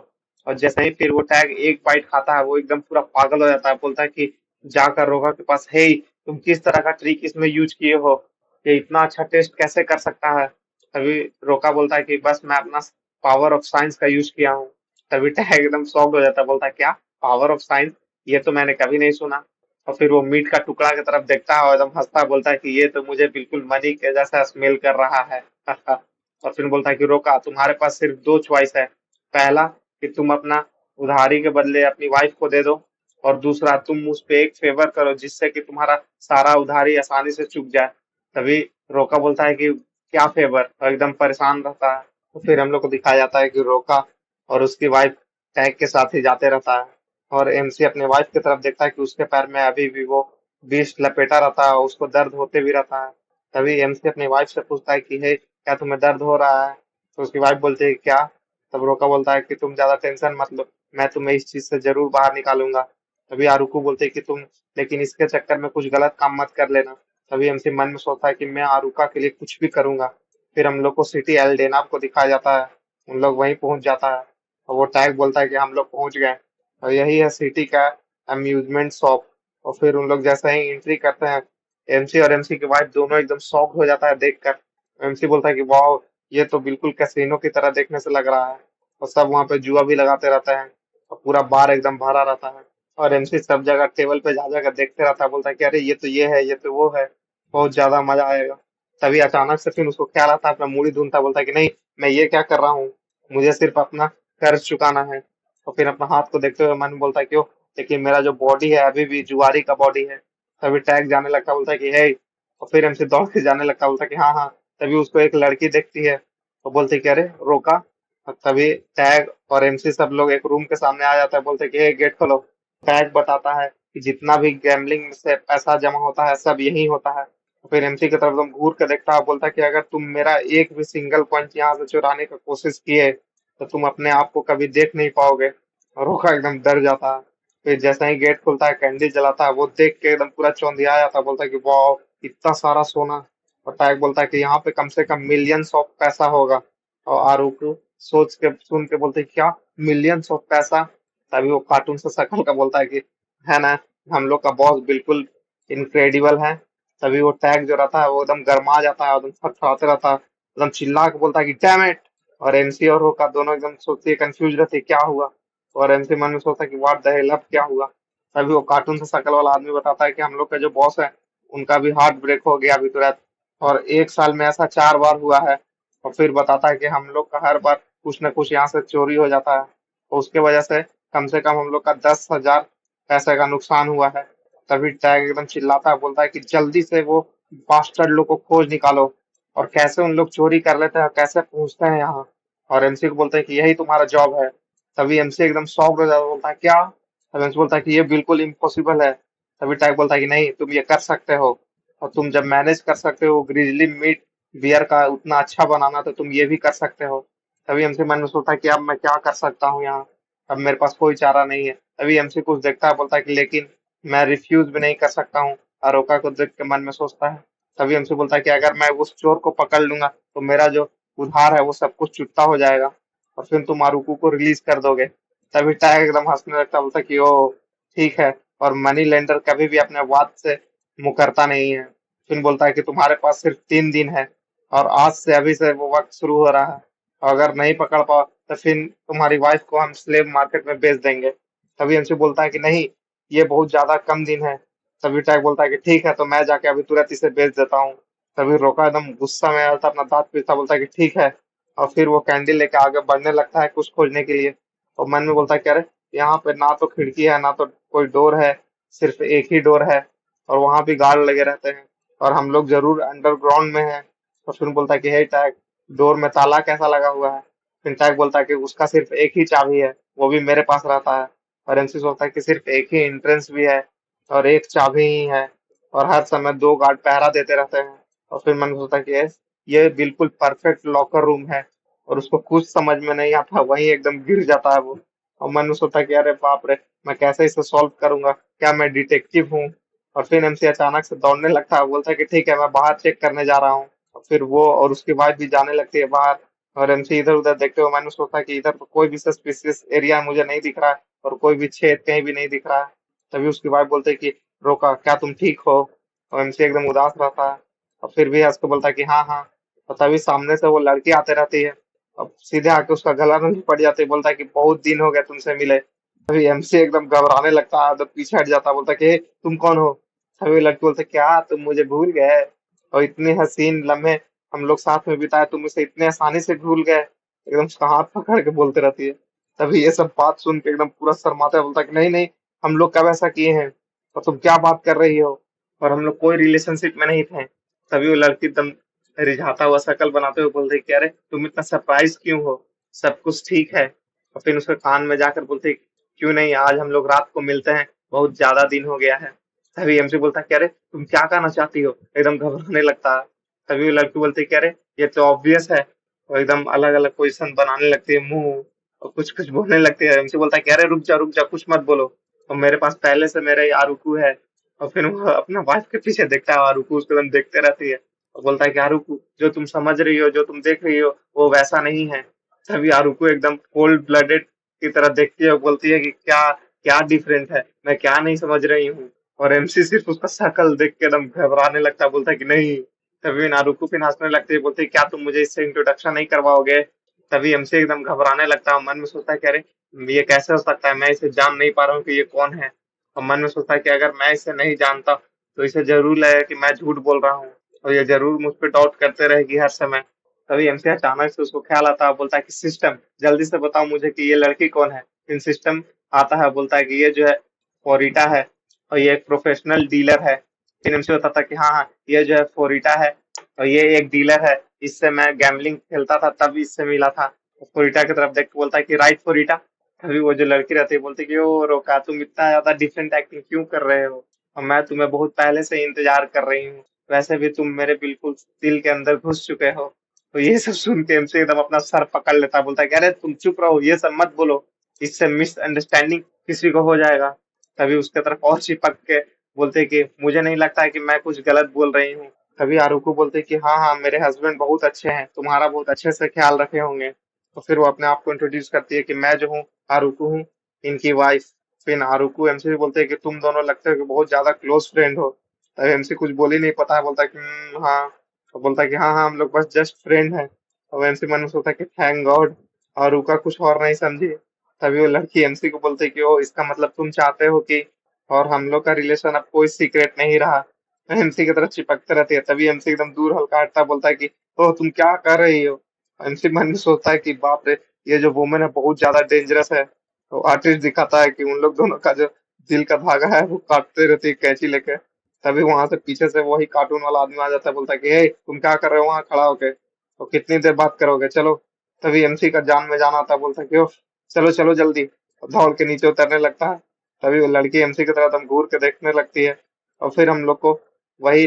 और जैसे ही फिर वो टैग एक बाइट खाता है वो एकदम पूरा पागल हो जाता है, बोलता है कि जाकर रोका के पास, हे तुम किस तरह का ट्रिक इसमें यूज किए हो, ये इतना अच्छा टेस्ट कैसे कर सकता है। तभी रोका बोलता है कि बस मैं अपना पावर ऑफ साइंस का यूज किया हूँ। तभी टैग एकदम शॉक्ड हो जाता है, बोलता है क्या पावर ऑफ साइंस, ये तो मैंने कभी नहीं सुना। और फिर वो मीट का टुकड़ा की तरफ देखता है और एकदम हंसता है, बोलता है कि ये तो मुझे बिल्कुल मनी के जैसा स्मेल कर रहा है। और फिर बोलता है कि रोका तुम्हारे पास सिर्फ दो चॉइस है, पहला कि तुम अपना उधारी के बदले अपनी वाइफ को दे दो, और दूसरा तुम मुझ पे एक फेवर करो जिससे कि तुम्हारा सारा उधारी आसानी से चुक जाए। तभी रोका बोलता है कि क्या फेवर, और एकदम परेशान रहता है। तो फिर हम लोग को दिखाया जाता है कि रोका और उसकी वाइफ टैग के साथ ही जाते रहता है। और एमसी अपने वाइफ की तरफ देखता है कि उसके पैर में अभी भी वो विष लपेटा रहता है, उसको दर्द होते भी रहता है। तभी एमसी अपनी वाइफ से पूछता है कि हे क्या तुम्हें दर्द हो रहा है। तो उसकी वाइफ बोलती है क्या। तब रोका बोलता है कि तुम ज्यादा टेंशन मत लो, मैं तुम्हें इस चीज से जरूर बाहर निकालूंगा। तभी आरुको बोलते है कि तुम लेकिन इसके चक्कर में कुछ गलत काम मत कर लेना। तभी एमसी मन में सोचता है कि मैं आरुका के लिए कुछ भी करूंगा। फिर हम लोग को सिटी एल्डेना को दिखाया जाता है, उन लोग वहीं पहुंच जाता है। और वो टैग बोलता है कि हम लोग पहुंच गए, और यही है सिटी का अम्यूजमेंट शॉप। और फिर उन लोग जैसे ही एंट्री करते हैं, एमसी और एमसी की वाइफ दोनों एकदम शॉक हो जाता है देखकर। एमसी बोलता है कि वाह ये तो बिल्कुल कैसीनो की तरह देखने से लग रहा है, और सब वहां पे जुआ भी लगाते रहते हैं, और पूरा बार एकदम भरा रहता है। और एमसी सब जगह टेबल पे जा जाकर देखते रहता है, बोलता है कि अरे ये तो ये है ये तो वो है, बहुत ज्यादा मजा आएगा। तभी अचानक से फिर उसको ख्याल आता है, अपना मुड़ी ढूंढता, बोलता है कि नहीं मैं ये क्या कर रहा हूँ, मुझे सिर्फ अपना कर्ज चुकाना है। और फिर अपना हाथ को देखते हुए मन में बोलता है क्यों, लेकिन मेरा जो बॉडी है अभी भी जुआरी का बॉडी है। तभी टैग जाने लगता, बोलता है कि हे। और फिर एमसी दौड़ के जाने लगता, बोलता है कि हाँ हाँ। तभी उसको एक लड़की देखती है, तो बोलते कि अरे रोका। और तभी टैग और एमसी सब लोग एक रूम के सामने आ जाता है, बोलते कि हे गेट खोलो। टैग बताता है कि जितना भी गैम्बलिंग से पैसा जमा होता है सब यही होता है, फिर एमसी की तरफ एकदम घूर के देखता है, बोलता है कि अगर तुम मेरा एक भी सिंगल पॉइंट यहाँ से चुराने का कोशिश किए तो तुम अपने आप को कभी देख नहीं पाओगे। और रोका एकदम डर जाता है। फिर जैसे ही गेट खुलता है, कैंडी जलाता है, वो देख के एकदम पूरा चौंधिया जाता है, बोलता है कि वाह, इतना सारा सोना। और टैग बोलता है कि यहाँ पे कम से कम मिलियंस ऑफ पैसा होगा। और आरुको सोच के सुन के बोलते हैं, क्या मिलियंस ऑफ पैसा? तभी वो कार्टून से शकल का बोलता है कि है ना, हम लोग का बॉस बिल्कुल इनक्रेडिबल है। तभी वो टैग जो रहता है वो एकदम गर्मा जाता है, एकदम थरथराते रहता है, एकदम चिल्ला के बोलता है कि डैम इट। और एमसी और होका दोनों एकदम सोचते कंफ्यूज रहते क्या हुआ। और एमसी मन में सोचता है कि व्हाट द हेल, अब क्या हुआ। तभी वो कार्टून से शकल वाला आदमी बताता है कि हम लोग का जो बॉस है उनका भी हार्ट ब्रेक हो गया अभी तुरंत, और एक साल में ऐसा 4 बार हुआ है। और फिर बताता है कि हम लोग का हर बार कुछ न कुछ यहाँ से चोरी हो जाता है, तो उसके वजह से कम हम लोग का 10,000 पैसे का नुकसान हुआ है। तभी टैग एकदम चिल्लाता है, बोलता है कि जल्दी से वो बास्टर्ड लोग को खोज निकालो, और कैसे उन लोग चोरी कर लेते हैं और कैसे पहुंचते हैं यहाँ। और एमसी को बोलते हैं कि यही तुम्हारा जॉब है। तभी एमसी एकदम शॉक हो जाता है, बोलता है क्या? तभी एमसी बोलता है कि ये बिल्कुल इम्पॉसिबल है। तभी टैग बोलता है कि नहीं, तुम ये कर सकते हो, और तुम जब मैनेज कर सकते हो ग्रिजली मीट बियर का उतना अच्छा बनाना, तो तुम ये भी कर सकते हो। तभी एमसी मन में सोचता है कि अब मैं क्या कर सकता हूँ यहाँ, अब मेरे पास कोई चारा नहीं है। तभी एमसी कुछ देखता है, बोलता है कि लेकिन मैं रिफ्यूज भी नहीं कर सकता हूँ। अरोका को देख के मन में सोचता है। तभी एमसी बोलता है कि अगर मैं उस चोर को पकड़ लूंगा तो मेरा जो उधार है वो सब कुछ चुकता हो जाएगा, और फिर तुम मारुको को रिलीज कर दोगे। तभी टायर एकदम हंसने लगता है, बोलता है कि ओ ठीक है। और मनी लेंडर कभी भी अपने वाद से मुकरता नहीं है। फिर बोलता है कि तुम्हारे पास सिर्फ 3 दिन है, और आज से अभी से वो वक्त शुरू हो रहा है, और अगर नहीं पकड़ पाओ तो फिर तुम्हारी वाइफ को हम स्लेव मार्केट में बेच देंगे। तभी एमसी बोलता है कि नहीं, ये बहुत ज्यादा कम दिन है। तभी टैग बोलता है कि ठीक है, तो मैं जाके अभी तुरंत इसे बेच देता हूँ। तभी रोका एकदम गुस्सा में आता, अपना दांत पीसता बोलता है कि ठीक है। और फिर वो कैंडल लेके आगे बढ़ने लगता है कुछ खोजने के लिए। और मन में बोलता है कि अरे, यहाँ पे ना तो खिड़की है ना तो कोई डोर है, सिर्फ एक ही डोर है, और वहां भी गार्ड लगे रहते हैं, और हम लोग जरूर अंडरग्राउंड में हैं। और फिर बोलता है कि हे टैग, डोर में ताला कैसा लगा हुआ है? फिर टैग बोलता है कि उसका सिर्फ एक ही चाबी है, वो भी मेरे पास रहता है। और एमसी सोचता है कि सिर्फ एक ही एंट्रेंस भी है और एक चाबी ही है, और हर समय 2 गार्ड पहरा देते रहते हैं। और फिर मन में सोचता है कि ये बिल्कुल परफेक्ट लॉकर रूम है। और उसको कुछ समझ में नहीं आता, वहीं एकदम गिर जाता है वो। और मन में सोचता है कि अरे बाप रे, मैं कैसे इसे सॉल्व करूंगा, क्या मैं डिटेक्टिव हूँ? और फिर एमसी अचानक से दौड़ने लगता है, बोलता है कि ठीक है, मैं बाहर चेक करने जा रहा हूँ। और फिर वो और उसकी वाइफ भी जाने लगती है बाहर। और एमसी इधर उधर देखते हुए मैंने सोचा कि इधर तो कोई भी सस्पिशियस एरिया मुझे नहीं दिख रहा है, और कोई भी छेद कहीं भी नहीं दिख रहा है। तभी उसकी वाइफ बोलते है कि रोका, क्या तुम ठीक हो? और एमसी एकदम उदास रहता है, और फिर भी हंस के बोलता है कि हाँ हाँ। और तभी सामने से वो लड़की आते रहती है, अब सीधे आके उसका गला नहीं पड़ जाते, बोलता है कि बहुत दिन हो गए तुमसे मिले। तभी एमसी एकदम घबराने लगता है, तो पीछे हट जाता है, बोलता है कि "हे, तुम कौन हो?" तभी लड़की बोलते है, क्या तुम मुझे भूल गए? और इतने हसीन लम्हे हम लोग साथ में बिताए, तुम इसे इतने आसानी से भूल गए? एकदम उसका हाथ पकड़ के बोलते रहती है। तभी ये सब बात सुन के एकदम पूरा शर्माता है, बोलता है कि नहीं नहीं, हम लोग कब ऐसा किए हैं, और तुम क्या बात कर रही हो, और हम लोग कोई रिलेशनशिप में नहीं थे। तभी वो लड़की एकदम रिझाता हुआ शक्ल बनाते हुए बोलते कि अरे, तुम इतना सरप्राइज क्यों हो, सब कुछ ठीक है। और फिर उसके कान में जाकर बोलते, क्यों नहीं, आज हम लोग रात को मिलते हैं, बहुत ज्यादा दिन हो गया है। तभी एमसी बोलता है कि अरे, तुम क्या कहना चाहती हो? एकदम घबराने लगता है। तभी वो लड़की बोलती है कि अरे, ये तो ऑब्वियस है। और एकदम अलग अलग पोजीशन बनाने लगती है मुंह, और कुछ कुछ बोलने लगती है। एमसी बोलता है कि अरे रुक जा, कुछ मत बोलो, और मेरे पास पहले से मेरा यारुकू है। और फिर वो अपना वाइफ के पीछे देखता है, यारुकू उसको एकदम देखते रहती है, और बोलता है कि यारुकू, जो तुम समझ रही हो, जो तुम देख रही हो, वो वैसा नहीं है। तभी यारुकू एकदम कोल्ड ब्लडेड की तरह देखती है और बोलती है कि क्या क्या डिफरेंट है, मैं क्या नहीं समझ रही हूँ। और एमसी सिर्फ उसका शक्ल देख के एकदम घबराने लगता है, बोलता है कि नहीं। तभी नारुको फिर हंसने लगती है, बोलती है क्या तुम मुझे इससे इंट्रोडक्शन नहीं करवाओगे? तभी एमसी एकदम घबराने लगता है, मन में सोचता है कि अरे, ये कैसे हो सकता है, मैं इसे जान नहीं पा रहा हूँ कि ये कौन है। और मन में सोचता है कि अगर मैं इसे नहीं जानता तो इसे जरूर लगेगा कि मैं झूठ बोल रहा हूँ, और ये जरूर मुझ पे डाउट करते रहेगी हर समय। तभी एमसी अचानक से उसको ख्याल आता है, बोलता है कि सिस्टम, जल्दी से बताओ मुझे कि ये लड़की कौन है। इन सिस्टम आता है, बोलता है कि ये जो है फोरिटा है, और ये एक प्रोफेशनल डीलर है। फिर एमसी बताता है कि हाँ हाँ, ये जो है फोरिटा है, और ये एक डीलर है, इससे मैं गैम्बलिंग खेलता था तब इससे मिला था। फोरिटा की तरफ देख के बोलता है कि राइट फोरिटा। तभी वो जो लड़की रहती है बोलती है कि ओ रोका, तुम इतना ज्यादा डिफरेंट एक्टिंग क्यों कर रहे हो, और मैं तुम्हें बहुत पहले से इंतजार कर रही हूँ। वैसे भी तुम मेरे बिल्कुल दिल के अंदर घुस चुके हो। तो ये सब सुन के एमसी एकदम अपना सर पकड़ लेता है, बोलता है कि अरे तुम चुप रहो, ये सब मत बोलो, इससे मिसअंडरस्टैंडिंग किसी को हो जाएगा। तभी उसके तरफ और चिपक के बोलते कि मुझे नहीं लगता है कि मैं कुछ गलत बोल रही हूँ। तभी आरुको बोलते कि हाँ हाँ, मेरे हस्बैंड बहुत अच्छे हैं, तुम्हारा बहुत अच्छे से ख्याल रखे होंगे। तो फिर वो अपने आप को इंट्रोड्यूस करती है कि मैं जो हूँ आरुको हूँ, इनकी वाइफ। फिर आरुको एमसी से बोलते हैं कि तुम दोनों लगते हो कि बहुत ज्यादा क्लोज फ्रेंड हो। तभी एमसी कुछ बोल ही नहीं पाता है, बोलता है कि हाँ। तो बोलता है कि हाँ हाँ, हम लोग बस जस्ट फ्रेंड है। और एमसी मन में सोचता है कि थैंक गॉड। आरुका कुछ और नहीं समझी। तभी वो लड़की एमसी को बोलते है कि ओ, इसका मतलब तुम चाहते हो कि और हम लोग का रिलेशन अब कोई सीक्रेट नहीं रहा। एमसी की तरफ चिपकते रहती है। तभी एमसी एकदम दूर हल्का हटता बोलता है कि ओ, तुम क्या कर रही हो। एमसी मन में सोचता है कि बाप रे, ये जो वुमेन है बहुत ज्यादा डेंजरस है। तो आर्टिस्ट दिखाता है कि उन लोग दोनों का जो दिल का धागा है वो काटते रहती है कैंची लेके। तभी वहां से पीछे से वही कार्टून वाला आदमी आ जाता है, बोलता है कि हे, तुम क्या कर रहे हो वहां खड़ा होके, तो कितनी देर बात करोगे, चलो। तभी एमसी का जान में जान आता है, बोलता है कि "ओह, चलो चलो जल्दी", और दौड़ के नीचे उतरने लगता है। तभी वो लड़की एमसी की तरफ एकदम घूर के देखने लगती है। और फिर हम लोग को वही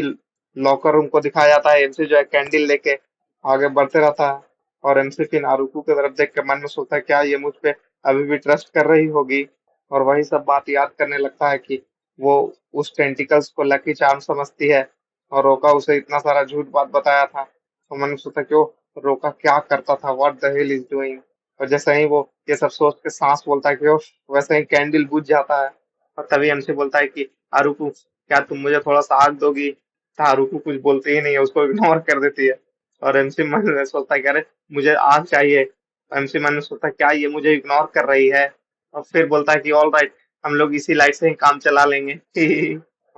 लॉकर रूम को दिखाया जाता है। एमसी जो है कैंडल लेके आगे बढ़ते रहता है। और एमसी फिर नारुको की तरफ देख के मन में सोचता है क्या ये मुझ पे अभी भी ट्रस्ट कर रही होगी। और वही सब बात याद करने लगता है कि वो उस टेंटिकल्स को लकी चार्म समझती है, और रोका उसे इतना सारा झूठ बात बताया था। तो मन में सोचता क्यों रोका क्या करता था, what the hell is doing. और जैसे ही वो ये सब सोच के सांस बोलता है कि "उफ", वैसे ही कैंडल बुझ जाता है। और तभी एमसी बोलता है कि आरुकु, क्या तुम मुझे थोड़ा सा आग दोगी। तो आरुकु कुछ बोलती ही नहीं है, उसको इग्नोर कर देती है। और एमसी मन में सोचता है कि अरे मुझे आग चाहिए। एमसी मन में सोचता है क्या ये मुझे इग्नोर कर रही है। और फिर बोलता है कि ऑल राइट, हम लोग इसी लाइट से ही काम चला लेंगे।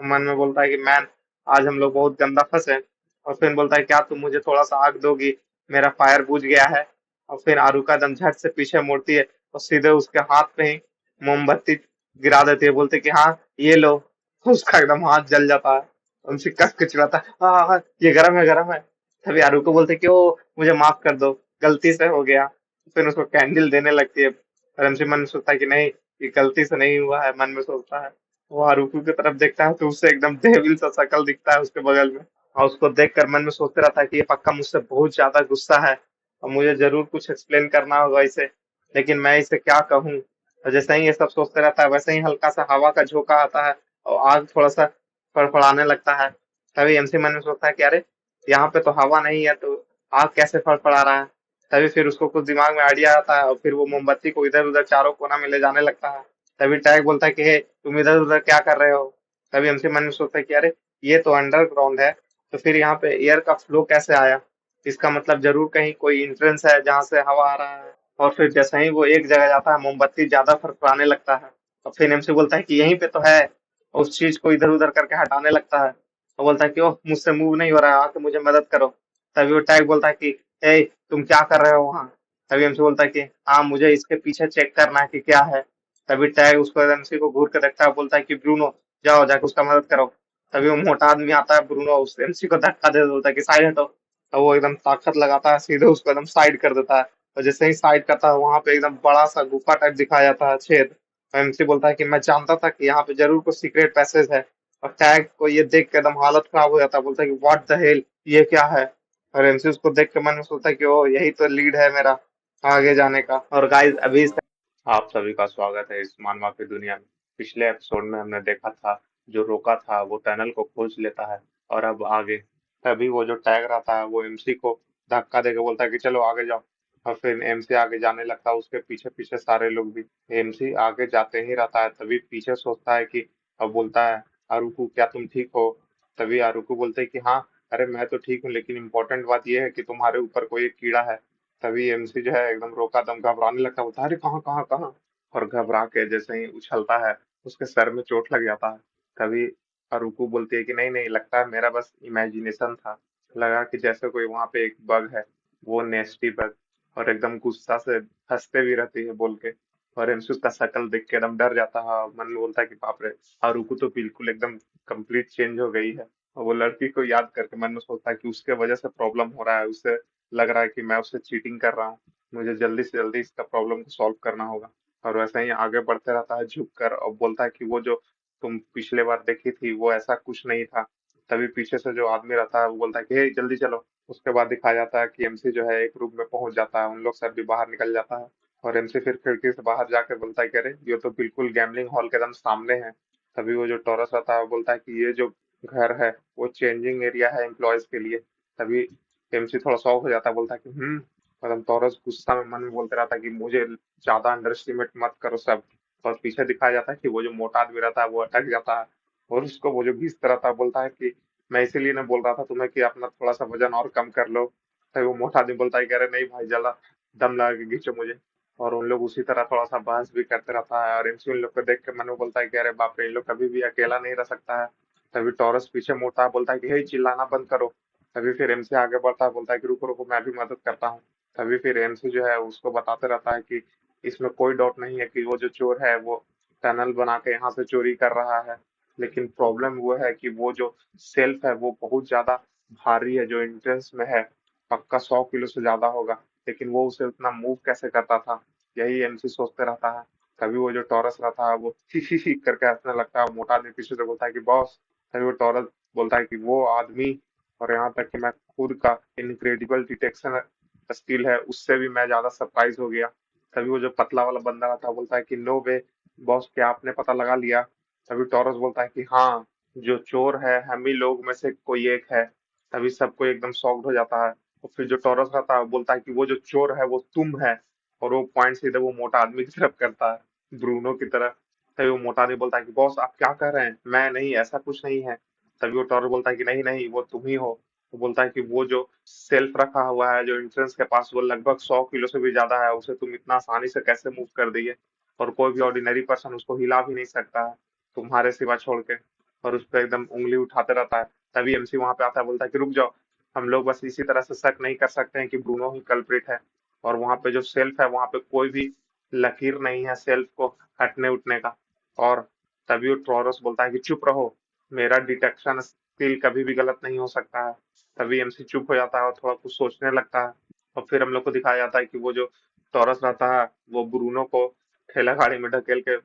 मन में बोलता है कि मैन, आज हम लोग बहुत गंदा फंसे। और फिर बोलता है क्या तुम मुझे थोड़ा सा आग दोगी, मेरा फायर बुझ गया है। और फिर आरुका दम झट से पीछे मुड़ती है और सीधे उसके हाथ पे ही मोमबत्ती गिरा देती है, बोलते कि हाँ ये लो। तो उसका एकदम हाथ जल जाता है। उनसे कस के चिढ़ाता है, हाँ हाँ हाँ, ये गरम है गरम है। तभी आरुको बोलते कि ओ, मुझे माफ कर दो, गलती से हो गया। फिर उसको कैंडल देने लगती है। और MC मन में सोचता है कि नहीं, ये गलती से नहीं हुआ है, मन में सोचता है। वो हारुको की तरफ देखता है तो उसे एकदम डेविल सा शकल दिखता है उसके बगल में। और उसको देखकर मन में सोचते रहता है कि ये पक्का मुझसे बहुत ज्यादा गुस्सा है, और मुझे जरूर कुछ एक्सप्लेन करना होगा इसे, लेकिन मैं इसे क्या कहूँ। और जैसे ही ये सब सोचते रहता है वैसे ही हल्का सा हवा का झोंका आता है और आग थोड़ा सा फड़फड़ाने लगता है। तभी MC मन में सोचता है कि अरे, यहाँ पे तो हवा नहीं है, तो आग कैसे फड़फड़ा रहा है। तभी फिर उसको कुछ दिमाग में आइडिया आता है और फिर वो मोमबत्ती को इधर उधर चारों कोना में ले जाने लगता है। तभी टैग बोलता है कि हे, तुम इधर उधर क्या कर रहे हो। तभी MC मन में सोचता है कि अरे, ये तो अंडरग्राउंड है, तो फिर यहाँ पे एयर का फ्लो कैसे आया। इसका मतलब जरूर कहीं कोई इंट्रेंस है जहाँ से हवा आ रहा है। और फिर जैसे ही वो एक जगह जाता है मोमबत्ती ज्यादा फड़फड़ाने लगता है। और फिर MC बोलता है कि यहीं पे तो है। और उस चीज को इधर उधर करके हटाने लगता है। और बोलता है कि ओह, मुझसे मूव नहीं हो रहा है, आके मुझे मदद करो। तभी वो टैग बोलता है कि ए, तुम क्या कर रहे हो वहां। तभी MC बोलता है कि हाँ, मुझे इसके पीछे चेक करना है कि क्या है। तभी टैग उसको MC को घूर के देखता है, बोलता है कि ब्रूनो, जाओ जाके उसका मदद करो। तभी वो मोटा आदमी आता है ब्रूनो, उस MC को धक्का दे बोलता है कि साइड हटो। तो वो एकदम ताकत लगाता है, सीधे उसको एकदम साइड कर देता है। और जैसे ही साइड करता है वहां पे एकदम बड़ा सा गुफा टाइप दिखाया जाता है, छेद। MC बोलता है कि मैं जानता था कि यहाँ पे जरूर कुछ सीक्रेट पैसेज है। और टैग को ये देख के एकदम हालत खराब हो जाता है, बोलता है कि व्हाट द हेल, ये क्या है। और MC उसको देख के मन में सोचता है कि ओ, यही तो लीड है मेरा आगे जाने का। और गाइस, अभी आप सभी का स्वागत है इस मानवा की दुनिया में। पिछले एपिसोड में हमने देखा था जो रोका था वो टनल को खोज लेता है, और अब आगे। तभी वो जो टैग रहता है वो MC को धक्का देके बोलता है कि चलो आगे जाओ। और फिर MC आगे जाने लगता है, उसके पीछे पीछे सारे लोग भी। MC आगे जाते ही रहता है, तभी पीछे सोचता है कि, अब बोलता है, आरुकु क्या तुम ठीक हो। तभी आरुकु बोलते है कि हाँ, अरे मैं तो ठीक हूँ, लेकिन इम्पोर्टेंट बात यह है कि तुम्हारे ऊपर कोई एक कीड़ा है। तभी MC जो है एकदम रोका दम घबराने लगता है, बोलता है अरे कहाँ कहाँ कहाँ। और घबरा के जैसे ही उछलता है उसके सर में चोट लग जाता है। तभी अरुकु बोलती है कि नहीं नहीं, लगता है मेरा बस इमेजिनेशन था। लगा कि जैसे कोई वहां पे एक बग है, वो नेस्टी बग। और एकदम गुस्सा से हंसते भी रहती है बोल के। और एमसी उसका शक्ल देख के एकदम डर जाता है, मन में बोलता है कि बाप रे, अरुकु तो बिल्कुल एकदम कंप्लीट चेंज हो गई है। और वो लड़की को याद करके मन में सोचता है कि उसके वजह से प्रॉब्लम हो रहा है, उसे लग रहा है कि मैं उससे चीटिंग कर रहा हूँ। मुझे जल्दी से जल्दी इसका प्रॉब्लम को सॉल्व करना होगा। और वैसे ही आगे बढ़ते रहता है झुक कर, और बोलता है कि वो जो तुम पिछले बार देखी थी वो ऐसा कुछ नहीं था। तभी पीछे से जो आदमी रहता है वो बोलता है कि हे जल्दी चलो। उसके बाद दिखाया जाता है कि एमसी जो है एक रूम में पहुंच जाता है, उन लोग सब भी बाहर निकल जाता है। और एमसी फिर खिड़की से बाहर जाकर बोलता है कि अरे ये तो बिल्कुल गैम्बलिंग हॉल के एकदम सामने है। तभी वो जो टॉरस रहता है वो बोलता है कि ये जो घर है वो चेंजिंग एरिया है एम्प्लॉयज के लिए। तभी एमसी थोड़ा शॉक हो जाता है, बोलता है कि मतलब टॉरस गुस्सा में मन में बोलते रहता है कि मुझे ज्यादा अंडर एस्टिमेट मत करो सब। और पीछे दिखाया जाता है कि वो जो मोटा आदमी रहता है वो अटक जाता है। और उसको वो जो घिसता रहता है बोलता है कि मैं इसीलिए ना बोल रहा था तुम्हें कि अपना थोड़ा सा वजन और कम कर लो। फिर वो मोटा आदमी बोलता है कह रहे नहीं भाई जरा दम लगा के खींचो मुझे। और उन लोग उसी तरह थोड़ा सा बहस भी करते रहता है, और एमसी उन लोग को देख के मन में बोलता है कि अरे बाप रे इन लोग कभी भी अकेला नहीं रह सकता है। तभी टॉरस पीछे मुड़ता है, बोलता है कि हे चिल्लाना बंद करो। तभी फिर एमसी आगे बढ़ता है, बोलता है कि रुको रुको मैं भी मदद करता हूँ। तभी फिर एमसी जो है उसको बताते रहता है कि इसमें कोई डाउट नहीं है कि वो जो चोर है वो टनल बना के यहाँ से चोरी कर रहा है। लेकिन प्रॉब्लम वो है कि वो जो सेल्फ है वो बहुत ज्यादा भारी है, जो एंट्रेंस में है पक्का 100 किलो से ज्यादा होगा। लेकिन वो उसे उतना मूव कैसे करता था, यही एमसी सोचते रहता है। तभी वो जो टॉरस रहता है वो ही ही करके हंसने लगता है। मोटा आदमी पीछे से बोलता है कि बॉस। तभी वो टॉरस बोलता है कि वो आदमी और यहाँ तक कि मैं खुद का इनक्रेडिबल डिटेक्शन स्किल है उससे भी मैं ज्यादा सरप्राइज हो गया। तभी वो जो पतला वाला बंदा रहता है बोलता है कि नो वे बॉस, क्या आपने पता लगा लिया? तभी टॉरस बोलता है कि हाँ, जो चोर है हम ही लोग में से कोई एक है। तभी सबको एकदम शॉक्ड हो जाता है। और फिर जो टॉरस रहता है वो बोलता है कि वो जो चोर है वो तुम है। और वो पॉइंट सीधे वो मोटा आदमी की तरफ करता है, ब्रूनो की तरफ। तभी वो मोटा आदमी बोलता है कि बॉस आप क्या कह रहे हैं, मैं नहीं, ऐसा कुछ नहीं है। तभी वो टॉरस बोलता है कि नहीं नहीं वो तुम ही हो। वो बोलता है कि वो जो सेल्फ रखा हुआ है जो एंट्रेंस के पास वो लगभग 100 किलो से भी ज्यादा है, उसे तुम इतना आसानी से कैसे मूव कर दिए? और कोई भी ऑर्डिनरी पर्सन उसको हिला भी नहीं सकता है तुम्हारे सिवा छोड़ के। और उस पर एकदम उंगली उठाते रहता है। तभी एमसी वहां पे आता है, बोलता है कि रुक जाओ, हम लोग बस इसी तरह से शक नहीं कर सकते हैं कि ब्रूनो ही कल्प्रिट है। और वहां पे जो सेल्फ है वहां पे कोई भी लकीर नहीं है सेल्फ को हटने उठने का। और तभी वो ट्रोरस बोलता है कि चुप रहो, मेरा डिटेक्शन स्किल कभी भी गलत नहीं हो सकता है। तभी एमसी चुप हो जाता है और थोड़ा कुछ सोचने लगता है। और फिर हम लोग को दिखाया जाता है कि वो जो टॉरस रहता है वो ब्रूनो को ठेला गाड़ी में ढकेल के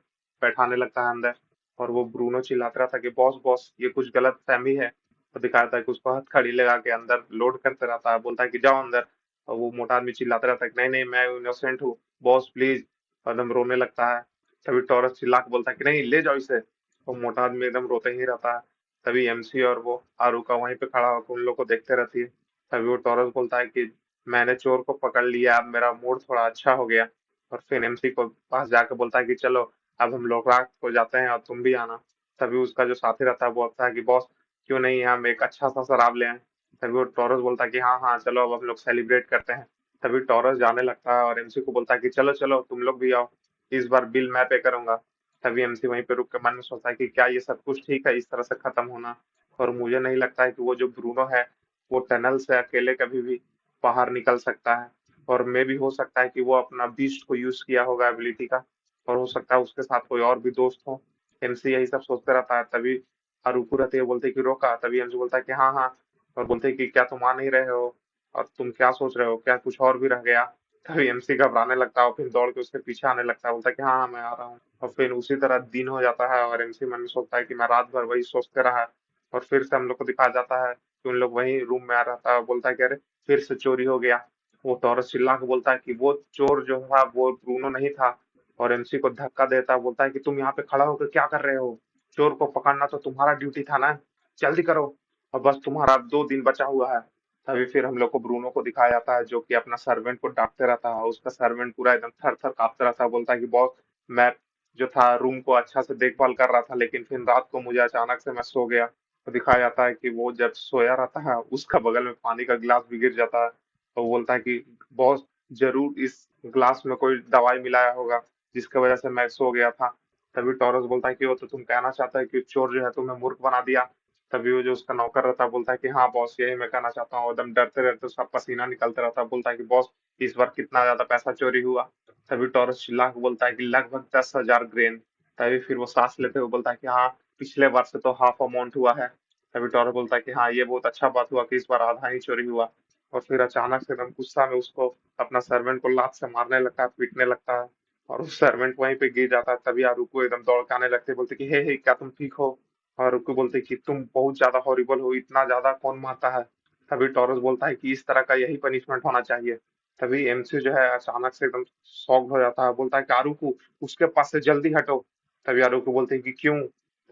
बैठाने लगता है अंदर। और वो ब्रूनो चिल्लाता रहता है कि बॉस बॉस ये कुछ गलत फहमी है। तो दिखाता है कि उसको हथकड़ी लगा के अंदर लोड करते रहता है, बोलता है कि जाओ अंदर। और वो मोटा आदमी चिल्लाता रहता है कि नहीं नहीं मैं इनोसेंट हूँ बॉस प्लीज। और एकदम रोने लगता है। तभी टॉरस चिल्ला के बोलता है कि नहीं ले जाओ इसे। वो मोटा आदमी एकदम रोते ही रहता है। तभी एमसी और वो आरुका वहीं पे खड़ा होकर उन लोग को देखते रहती है। तभी वो टॉरस बोलता है कि मैंने चोर को पकड़ लिया, अब मेरा मूड थोड़ा अच्छा हो गया। और फिर एमसी को पास जाके बोलता है कि चलो अब हम लोग रात को जाते हैं और तुम भी आना। तभी उसका जो साथी रहता है वो बोलता है कि बॉस क्यों नहीं हम एक अच्छा सा शराब ले आए। तभी वो टॉरस बोलता है कि हाँ हाँ चलो अब हम लोग सेलिब्रेट करते हैं। तभी टॉरस जाने लगता है और एमसी को बोलता है कि चलो चलो तुम लोग भी आओ, इस बार बिल मैं पे करूंगा। तभी एमसी वहीं पे रुक के मन में सोचता है कि क्या ये सब कुछ ठीक है इस तरह से खत्म होना? और मुझे नहीं लगता है कि वो जो ब्रूनो है वो टनल से अकेले कभी भी बाहर निकल सकता है। और मे भी हो सकता है कि वो अपना बीस्ट को यूज किया होगा एबिलिटी का। और हो सकता है उसके साथ कोई और भी दोस्त हो। एमसी यही सब सोचते रहता है। तभी हारुकू रहती है, बोलते कि रोका। तभी एमसी बोलता है कि हाँ हाँ। और बोलते कि क्या तुम आ नहीं रहे हो? और तुम क्या सोच रहे हो, क्या कुछ और भी रह गया? तभी एमसी घबराने लगता है और फिर दौड़ के उसके पीछे आने लगता है, बोलता है कि हाँ हाँ मैं आ रहा हूँ। और फिर उसी तरह दिन हो जाता है और एमसी मन में सोचता है कि मैं रात भर वही सोचते रहा। और फिर से हम लोग को दिखाया जाता है कि उन लोग वही रूम में आ रहता है, बोलता है कि अरे फिर से चोरी हो गया। वो टॉरस चिल्ला के बोलता है कि वो चोर जो था वो ब्रूनो नहीं था। और एमसी को धक्का देता है, बोलता है कि तुम यहाँ पे खड़ा होकर क्या कर रहे हो? चोर को पकड़ना तो तुम्हारा ड्यूटी था ना, जल्दी करो। और बस तुम्हारा 2 दिन बचा हुआ है। तभी फिर हम लोग को ब्रूनो को दिखाया जाता है जो कि अपना सर्वेंट को डांटते रहता है। उसका सर्वेंट पूरा एकदम थर थर कांपता रहता है, बोलता है कि बॉस मैं जो था रूम को अच्छा से देखभाल कर रहा था लेकिन फिर रात को मुझे अचानक से मैं सो गया। तो दिखाया जाता है कि वो जब सोया रहता है उसका बगल में पानी का गिलास भी गिर जाता है। तो वो बोलता है कि बॉस जरूर इस ग्लास में कोई दवाई मिलाया होगा जिसकी वजह से मैं सो गया था। तभी टॉरस बोलता है कि वो तो तुम कहना चाहता है कि चोर जो है तुम्हें मूर्ख बना दिया। तभी वो जो उसका नौकर रहता है बोलता है कि हाँ बॉस यही मैं कहना चाहता हूँ। एकदम डरते डरते उसका पसीना निकलता रहता है, बोलता है कि बॉस इस बार कितना ज्यादा पैसा चोरी हुआ? तभी टॉरस चिल्ला के बोलता है कि लगभग 10,000 ग्रेन। तभी फिर वो सांस लेते हुए बोलता है कि हाँ पिछले बार से तो हाफ अमाउंट हुआ है। तभी टॉरस बोलता है कि हाँ ये बहुत अच्छा बात हुआ कि इस बार आधा ही चोरी हुआ। और फिर अचानक से एकदम गुस्सा में उसको अपना सर्वेंट को लात से मारने लगता है, पीटने लगता है। और उस सर्वेंट वहीं पे गिर जाता है। तभी आरुको एकदम दौड़ के आने लगते, बोलते कि हे क्या तुम ठीक हो? और रुको बोलते कि तुम बहुत ज्यादा हॉरिबल हो, इतना ज्यादा कौन मारता है। तभी टॉरस बोलता है कि इस तरह का यही पनिशमेंट होना चाहिए। तभी एमसी जो है अचानक से एकदम शॉक्ड हो जाता है, बोलता है कि आरुको, उसके पास से जल्दी हटो। तभी आरुको बोलते हैं कि क्यों।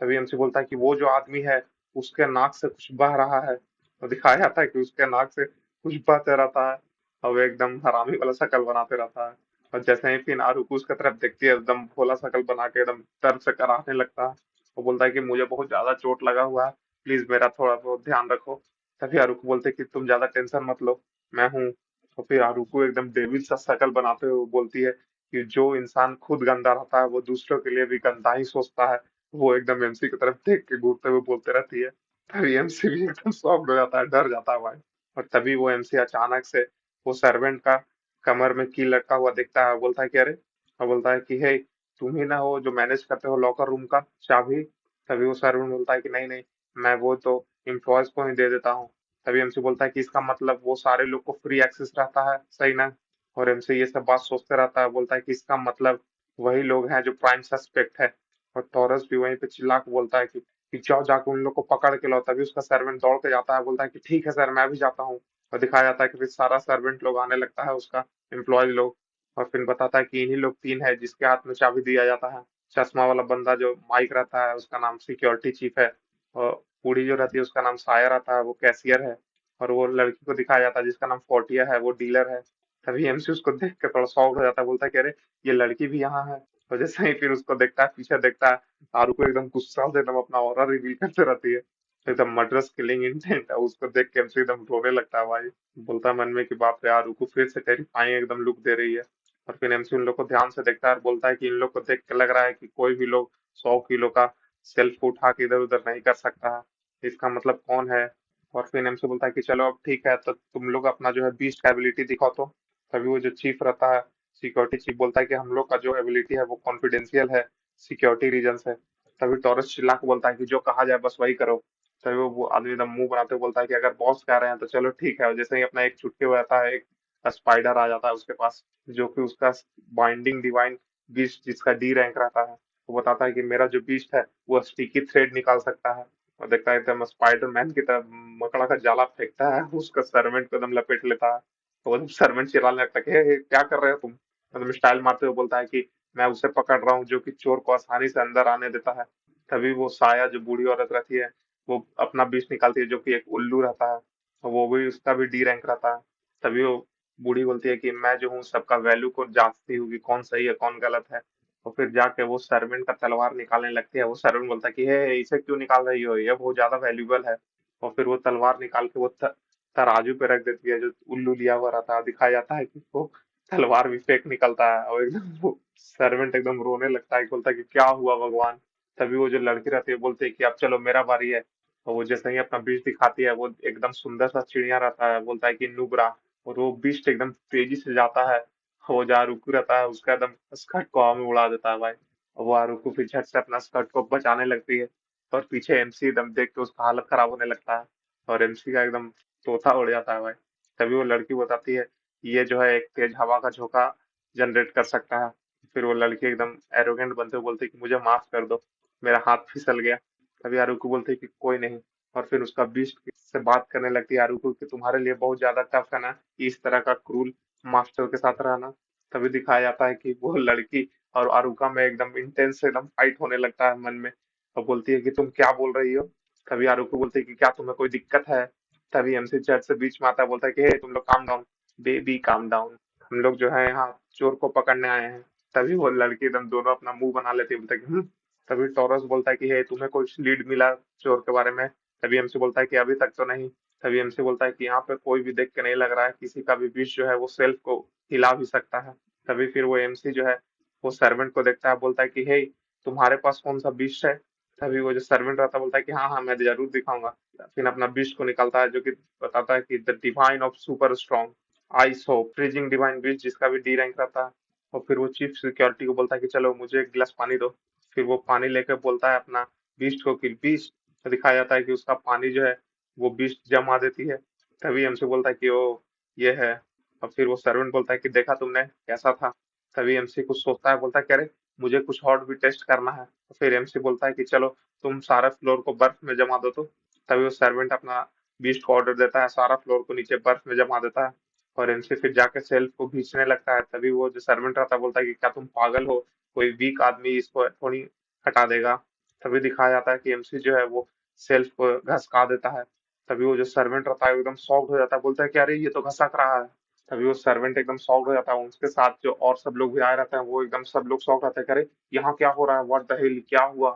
तभी एमसी बोलता है कि वो जो आदमी है उसके नाक से कुछ बह रहा है। तो दिखाया जाता है कि उसके नाक से कुछ बहते रहता है और वो एकदम हरामी वाला शक्ल बनाते रहता है। और जैसे ही फिर आरुको उसके तरफ देखती है, एकदम भोला शक्ल बना के एकदम दर्द से कराहने लगता है। वो बोलता है कि मुझे बहुत ज्यादा चोट लगा हुआ है, प्लीज मेरा थोड़ा बहुत ध्यान रखो। तभी आरुको बोलते हैं कि तुम ज्यादा टेंशन मत लो, मैं हूँ। तो फिर आरुको एकदम डेविल सा शक्ल बनाते हुए बोलती है कि जो इंसान खुद गंदा रहता है वो दूसरों के लिए भी गंदा ही सोचता है। वो एकदम एमसी की तरफ देख के घूरते हुए बोलते रहती है। तभी एमसी भी एकदम शॉक्ड हो जाता है, डर जाता है भाई। और तभी वो एमसी अचानक से वो सर्वेंट का कमर में की लटका हुआ देखता है, बोलता है कि अरे। और बोलता है कि हे, तुम ही ना हो जो मैनेज करते हो लॉकर रूम का चाबी। तभी वो सर्वेंट बोलता है कि नहीं नहीं, मैं वो तो एम्प्लॉयज को ही दे देता हूँ। तभी एमसी बोलता है कि इसका मतलब वो सारे लोग को फ्री एक्सेस रहता है, सही ना। और एमसी ये सब बात सोचते रहता है, बोलता है कि इसका मतलब वही लोग हैं जो प्राइम सस्पेक्ट है। और टॉरस भी वहीं पे चिल्ला के बोलता है कि जाओ जाके उन लोग को पकड़ के लाओ। तभी उसका सर्वेंट दौड़ के जाता है, बोलता है कि ठीक है सर, मैं भी जाता हूँ। और दिखाया जाता है कि फिर सारा सर्वेंट लोग आने लगता है, उसका एम्प्लॉय लोग। और फिर बताता है कि इन्हीं लोग तीन है जिसके हाथ में चाबी दिया जाता है। चश्मा वाला बंदा जो माइक रहता है उसका नाम सिक्योरिटी चीफ है। और बूढ़ी जो रहती है उसका नाम साया रहता है, वो कैशियर है। और वो लड़की को दिखाया जाता है जिसका नाम फोर्टिया है, वो डीलर है। तभी एमसी उसको देख के थोड़ा शॉक हो जाता है, बोलता है कि अरे, ये लड़की भी यहाँ है। तो जैसे ही फिर उसको देखता है, पीछे देखता है, आरू को एकदम गुस्सा से एकदम अपना ऑरा रिवील करते रहती है। तो एकदम मर्डरस किलिंग इंटेंट है, उसको देख के एमसी एकदम रोने लगता है भाई। बोलता है मन में कि बाप रे, आरू को फिर से टेरिफाइंग एकदम लुक दे रही है। और फिर एमसी उन लोग को ध्यान से देखता है और बोलता है कि इन लोग को देख के लग रहा है कि कोई भी लोग 100 किलो का सेल्फ उठा के इधर उधर नहीं कर सकता है। इसका मतलब कौन है। और फिर एमसी बोलता है कि चलो अब ठीक है, तो तुम लोग अपना जो है बीस्ट का एबिलिटी दिखाओ तो। तभी वो जो चीफ रहता है, सिक्योरिटी चीफ, बोलता है कि हम लोग का जो एबिलिटी है वो कॉन्फिडेंशियल है, सिक्योरिटी रीजन है। तभी टॉरस चिल्ला के बोलता है कि जो कहा जाए बस वही करो। तभी वो आदमी एकदम मुंह बनाते हुए बोलता है कि अगर बॉस कह रहे हैं तो चलो ठीक है। और जैसे ही अपना एक चुटकी बजाता है, एक स्पाइडर आ जाता है उसके पास, जो कि उसका बाइंडिंग डिवाइन बीस्ट जिसका डी रैंक रहता है। वो बताता है कि मेरा जो बीस्ट है वो स्टिकी थ्रेड निकाल सकता है। और देखता है एकदम स्पाइडर मैन की तरह मकड़ा का जाला फेंकता है, उसका सर्वेंट को एकदम लपेट लेता है। तो वो सर्वेंट चिल्लाने लगता है कि "हे, हे, क्या कर रहे हो तुम"। मतलब स्टाइल मारते हुए बोलता है कि मैं उसे पकड़ रहा हूँ जो कि चोर को आसानी से अंदर आने देता है। तभी वो साया जो बूढ़ी औरत रहती है, वो अपना बीज निकालती है जो कि एक उल्लू रहता है। और वो भी, उसका भी डी रैंक रहता है। तभी वो बूढ़ी बोलती है कि मैं जो हूँ सबका वैल्यू को जांचती हूँ कि कौन सही है कौन गलत है। और फिर जाके वो सर्वेंट का तलवार निकालने लगती है। वो सर्वेंट बोलता है कि हे, इसे क्यों निकाल रही हो, ये बहुत ज्यादा वैल्यूबल है। और फिर वो तलवार निकाल के वो तराजू पे रख देती है जो उल्लू लिया हुआ रहता है। दिखाया जाता है कि वो तलवार भी फेंक निकलता है और एकदम वो सर्वेंट एकदम रोने लगता है, बोलता है कि क्या हुआ भगवान। तभी वो जो लड़की रहती है बोलती है कि अब चलो मेरा बारी है। और वो जैसे ही अपना बीज दिखाती है, वो एकदम सुंदर सा चिड़िया रहता है, बोलता है कि नुब्रा। और वो बीस्ट एकदम तेजी से जाता है। वो जहाँ रुकू रहता है उसका एकदम स्कर्ट को हवा में उड़ा देता है भाई। और वो आरुको फिर झट से अपना स्कर्ट को बचाने लगती है। और पीछे एमसी एकदम देख के उसका हालत खराब होने लगता है। और एमसी का एकदम तोता उड़ जाता है भाई। तभी वो लड़की बताती है कि ये जो है एक तेज हवा का झोंका जनरेट कर सकता है। फिर वो लड़की एकदम एरोगेंट बनते हुए बोलती है कि मुझे माफ कर दो, मेरा हाथ फिसल गया। तभी आरुको बोलती है कि कोई नहीं। और फिर उसका बीस्ट से बात करने लगती है आरुको कि तुम्हारे लिए बहुत ज्यादा टफ है ना कि इस तरह का क्रूल मास्टर के साथ रहना। तभी दिखाया जाता है कि वो लड़की और आरुका में एकदम इंटेंस एकदम फाइट होने लगता है मन में। और बोलती है कि तुम क्या बोल रही हो। तभी आरुको बोलती है कि क्या तुम्हें कोई दिक्कत है। तभी एमसी चर्च से बीच में आता है, बोलता है कि हे, तुम लोग calm down, baby calm down, हम लोग जो है यहाँ चोर को पकड़ने आए हैं। तभी वो लड़की एकदम दोनों अपना मुंह बना लेती है, बोलता है कि तभी टॉरस बोलता है कि हे, तुम्हें कोई लीड मिला चोर के बारे में। तभी एमसी बोलता है कि अभी तक तो नहीं। तभी एमसी बोलता है कि यहाँ पे कोई भी देख के नहीं लग रहा है, किसी का भी विश जो है वो सेल्फ को हिला भी सकता है। तभी फिर वो एमसी जो है वो सर्वेंट को देखता है, बोलता है कि हे, तुम्हारे पास कौन सा विश है। तभी वो जो सर्वेंट रहता है बोलता है कि हाँ हाँ, मैं जरूर दिखाऊंगा। फिर अपना विश को निकालता है जो कि बताता है कि the divine of super strong ice हो फ्रीजिंग डिवाइन विश, जिसका भी डी रैंक रहता है। और फिर वो चीफ सिक्योरिटी को बोलता है कि चलो मुझे एक गिलास पानी दो। फिर वो पानी लेके बोलता है अपना बीस्ट को कि बीस्ट। तो दिखाया जाता है कि उसका पानी जो है वो बीस्ट जमा देती है। तभी हमसे बोलता है कि ओ, ये है। और फिर वो सर्वेंट बोलता है कि देखा तुमने कैसा था। तभी एमसी कुछ सोचता है, बोलता है कि अरे, मुझे कुछ और भी टेस्ट करना है। तो फिर एमसी बोलता है कि चलो तुम सारा फ्लोर को बर्फ में जमा दो। तो तभी वो सर्वेंट अपना बीस्ट को ऑर्डर देता है, सारा फ्लोर को नीचे बर्फ में जमा देता है। और एमसी फिर जाके सेल्फ को खींचने लगता है। तभी वो जो सर्वेंट रहता है बोलता है कि क्या तुम पागल हो, कोई वीक आदमी इसको थोड़ी हटा देगा। तभी दिखाया जाता है कि एमसी जो है वो सेल्फ को घसका देता है। तभी वो जो सर्वेंट रहता है वो एकदम शॉक्ड हो जाता है, बोलता है कि अरे ये तो घसक रहा है। तभी वो सर्वेंट एकदम शॉक्ड हो जाता है, उसके साथ जो और सब लोग भी आए रहते हैं वो एकदम सब लोग शॉक्ड रहते हैं कि अरे यहाँ क्या हो रहा है, व्हाट द हेल, क्या हुआ।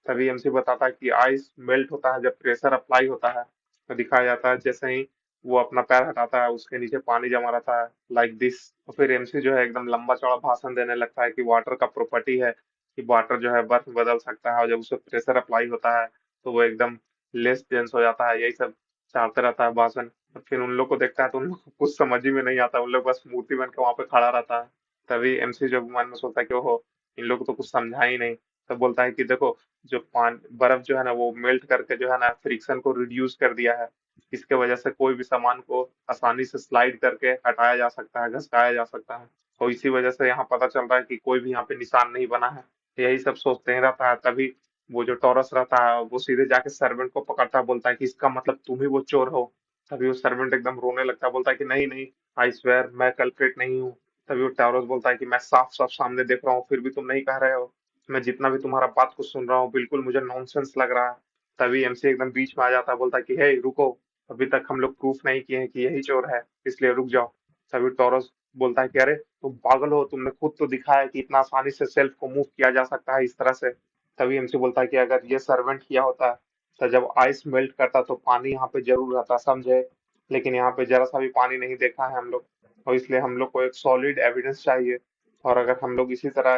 तभी एमसी बताता है कि आइस मेल्ट होता है जब प्रेशर अप्लाई होता है। तो दिखाया जाता है जैसे ही वो अपना पैर हटाता है उसके नीचे पानी जमा रहता है, लाइक दिस। तो फिर एमसी जो है एकदम लंबा चौड़ा भाषण देने लगता है कि वाटर का प्रॉपर्टी है कि वाटर जो है बर्फ बदल सकता है, और जब उसे प्रेशर अप्लाई होता है तो वो एकदम लेस डेंस हो जाता है। यही सब चलते रहता है भाषण। और फिर उन लोग को देखता है तो उन लोग को कुछ समझ ही में नहीं आता, उन लोग बस मूर्ति बन के वहां पे खड़ा रहता है। तभी एमसी जब मन में सोचता है कि ओहो, इन लोग को तो कुछ समझा ही नहीं। तब बोलता है कि देखो, जो पानी बर्फ जो है ना वो मेल्ट करके जो है ना फ्रिक्शन को रिड्यूस कर दिया है। इसके वजह से कोई भी सामान को आसानी से स्लाइड करके हटाया जा सकता है, घसकाया जा सकता है। तो इसी वजह से यहाँ पता चल रहा है कि कोई भी यहाँ पे निशान नहीं बना है। यही सब सोचते ही रहता है। तभी वो जो टॉरस रहता है वो सीधे जाके सर्वेंट को पकड़ता है, बोलता है कि इसका मतलब तुम ही वो चोर हो। तभी वो सर्वेंट एकदम रोने लगता है, बोलता है कि नहीं नहीं, आई स्वेयर मैं कल्प्रिट नहीं हूँ। तभी वो टॉरस बोलता है कि मैं साफ साफ सामने देख रहा हूँ फिर भी तुम नहीं कह रहे हो। मैं जितना भी तुम्हारा बात को सुन रहा हूँ बिल्कुल मुझे नॉनसेंस लग रहा है। तभी एमसी एकदम बीच में आ जाता है, बोलता है कि हे रुको, अभी तक हम लोग प्रूफ नहीं किए हैं कि यही चोर है, इसलिए रुक जाओ। तभी टॉरस बोलता है कि अरे तुम पागल हो, तुमने खुद तो दिखाया है कि इतना आसानी से सेल्फ को मूव किया जा सकता है इस तरह से। तभी एमसी बोलता है कि अगर ये सर्वेंट किया होता तो जब आइस मेल्ट करता तो पानी यहाँ पे जरूर रहता, समझे। लेकिन यहाँ पे जरा सा भी पानी नहीं देखा है हम लोग, और इसलिए हम लोग को एक सॉलिड एविडेंस चाहिए। और अगर हम लोग इसी तरह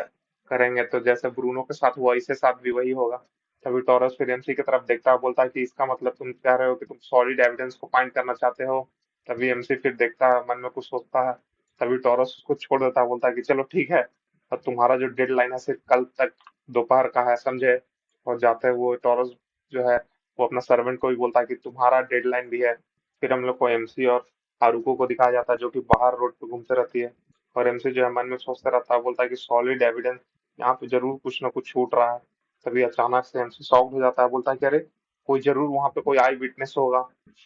करेंगे तो जैसे ब्रूनो के साथ हुआ इसके साथ भी वही होगा। तभी टॉरस फिर एमसी की तरफ देखता है, बोलता है कि इसका मतलब तुम कह रहे हो कि तुम सॉलिड एविडेंस को फाइंड करना चाहते हो। तभी एमसी फिर देखता है, मन में कुछ सोचता है। तभी टॉरस उसको छोड़ देता है, बोलता है कि चलो ठीक है, और तुम्हारा जो डेडलाइन है सिर्फ कल तक दोपहर का है, समझे। और जाते हुए टॉरस जो है वो अपना सर्वेंट को भी बोलता है कि तुम्हारा डेडलाइन भी है। फिर हम लोग को एमसी और हारुको को दिखाया जाता है जो कि बाहर रोड पे घूमते रहती है। और एमसी जो है मन में सोचता रहता है, बोलता है कि सॉलिड एविडेंस, यहाँ पे जरूर कुछ ना कुछ छूट रहा है। तभी अचानक से एमसी शॉक्ड हो जाता है, बोलता है कि अरे कोई जरूर वहां पे कोई आई विटनेस होगा।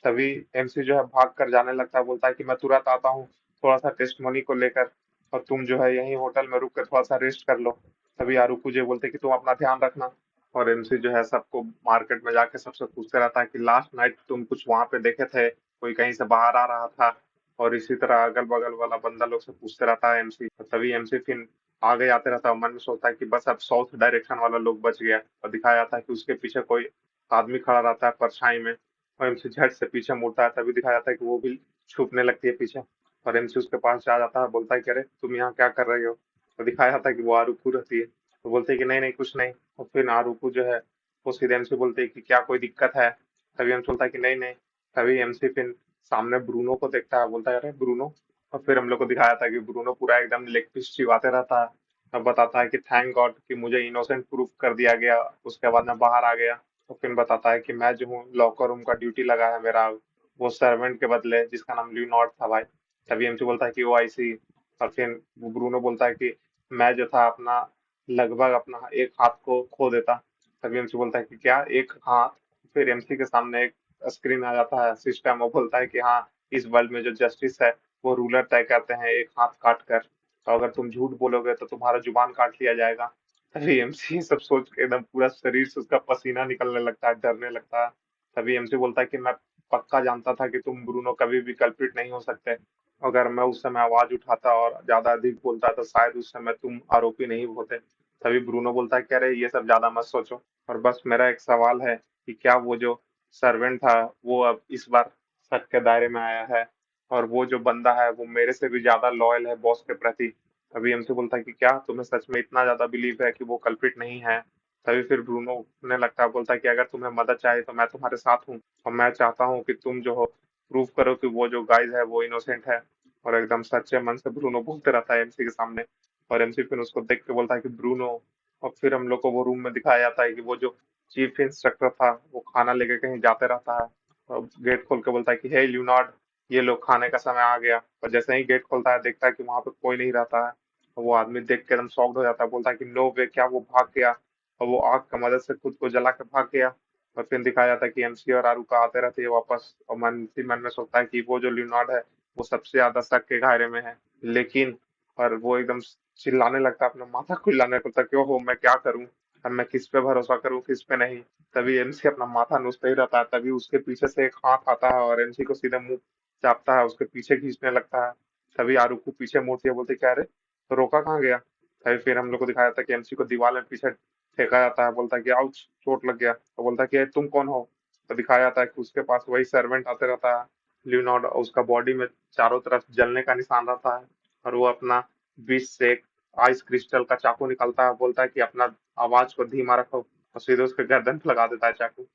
तभी एमसी जो है भाग कर जाने लगता है, बोलता है कि मैं तुरंत आता हूँ थोड़ा सा टेस्टमनी को लेकर, और तुम जो है यहीं होटल में रुक कर थोड़ा सा रेस्ट कर लो। तभी आरुकु जो बोलते हैं कि तुम अपना ध्यान रखना। और एमसी जो है सबको मार्केट में जाके सबसे पूछते रहता है कि लास्ट नाइट तुम कुछ वहां पे देखे थे, कोई कहीं से बाहर आ रहा था। और इसी तरह अगल बगल वाला बंदा लोग से पूछते रहता है एमसी। तभी एमसी फिर आगे आते रहता है, मन में सोचता है कि बस अब साउथ डायरेक्शन वाला लोग बच गया। और दिखाया जाता है कि उसके पीछे कोई आदमी खड़ा रहता है परछाई में। और एमसी झट से पीछे मुड़ता है, तभी दिखाया जाता है कि वो भी छुपने लगती है पीछे। और एमसी उसके पास जा जाता है, बोलता है कि अरे तुम यहाँ क्या कर रहे हो। तो दिखाया जाता है कि वो आरुकु रहती है। तो बोलते हैं कि नहीं नहीं कुछ नहीं। और फिर आरुकु जो है वो सीधे एमसी बोलते हैं कि क्या कोई दिक्कत है। तभी एमसी बोलता है कि नहीं नहीं। तभी एमसी फिर सामने ब्रूनो को देखता है, बोलता है अरे ब्रूनो। और फिर हम लोग को दिखाया था कि ब्रूनो पूरा एकदम लेग पीस चिल्लाते रहता है। अब बताता है कि थैंक गॉड कि मुझे इनोसेंट प्रूफ कर दिया गया, उसके बाद मैं बाहर आ गया। तो फिर बताता है कि मैं जो हूँ लॉकर रूम का ड्यूटी लगा है मेरा, वो सर्वेंट के बदले जिसका नाम लियोनार्ड था भाई। तभी एमसी बोलता है कि वो आईसी। और फिर वो ब्रूनो बोलता है कि मैं जो था अपना लगभग अपना एक हाथ को खो देता। तभी एमसी बोलता है कि क्या एक हाथ। फिर एमसी के सामने एक स्क्रीन आ जाता है सिस्टम, वो बोलता है कि हाँ, इस वर्ल्ड में जो जस्टिस है वो रूलर तय करते हैं एक हाथ काट कर, तो अगर तुम झूठ बोलोगे तो तुम्हारा जुबान काट लिया जाएगा। तभी एमसी सब सोच के एकदम पूरा शरीर से उसका पसीना निकलने लगता है, डरने लगता है। तभी एमसी बोलता है कि मैं पक्का जानता था कि तुम ब्रूनो कभी भी कल्प्रिट नहीं हो सकते। अगर मैं उस समय आवाज उठाता और ज्यादा अधिक बोलता तो शायद उस समय तुम आरोपी नहीं होते। तभी ब्रूनो बोलता है, कह रहे ये सब ज्यादा मत सोचो, और बस मेरा एक सवाल है कि क्या वो जो सर्वेंट था वो अब इस बार सच के दायरे में आया है, और वो जो बंदा है वो मेरे से भी ज्यादा लॉयल है बॉस के प्रति। तभी हमसे बोलता है कि क्या तुम्हें सच में इतना ज्यादा बिलीव है कि वो कल्प्रिट नहीं है। तभी फिर ब्रूनो उठने लगता है, बोलता है कि अगर तुम्हें मदद चाहिए तो मैं तुम्हारे साथ हूँ, और मैं चाहता हूँ कि तुम जो हो प्रूव करो कि वो जो गाइज है वो इनोसेंट है। और एकदम सच्चे मन से ब्रूनो बोलते रहता है एमसी के सामने। और एमसी फिर उसको देख के बोलता है कि ब्रूनो। और फिर हम लोग को वो रूम में दिखाया जाता है कि वो जो चीफ इंस्ट्रक्टर था वो खाना लेके कहीं जाते रहता है, और गेट खोल के बोलता है कि हे लियोनार्ड, ये लोग खाने का समय आ गया। और जैसे ही गेट खोलता है देखता है कि वहां पे कोई नहीं रहता है। तो वो आदमी देख के एकदम शॉक्ड हो जाता है, बोलता है कि नो वे, क्या वो भाग गया। और वो आग का मदद से खुद को जला के भाग गया। और फिर दिखाया जाता है कि एमसी और आरुका आते रहते हैं वापस, और मन ही मन में सोचता है कि वो जो लियोनार्ड है वो सबसे ज्यादा शक के घायरे में है। लेकिन पर वो एकदम चिल्लाने लगता है, अपना माथा खुलाने लगता है कि ओहो मैं क्या करूं, अब मैं किस पे भरोसा करूं किस पे नहीं। तभी एमसी अपना माथा नोचते ही रहता है, तभी उसके पीछे से एक हाथ आता है और एमसी को सीधे मुंह चापता है, उसके पीछे खींचने लगता है। तभी आरुको पीछे मुड़ती है, बोलती क्या रे, तो रोका कहाँ गया। तभी फिर हम लोग को दिखाया था कि एमसी को दीवार में पीछे फेंका जाता है, बोलता है कि आउच चोट लग गया, तो बोलता है कि "ए, तुम कौन हो"। तो दिखाया जाता है कि उसके पास वही सर्वेंट आते रहता है लियोनार्ड, और उसका बॉडी में चारों तरफ जलने का निशान रहता है। और वो अपना बीच से एक आइस क्रिस्टल का चाकू निकालता है, बोलता है कि अपना आवाज को धीमा रखो, और सीधे उसके गर्दन पे लगा देता है चाकू।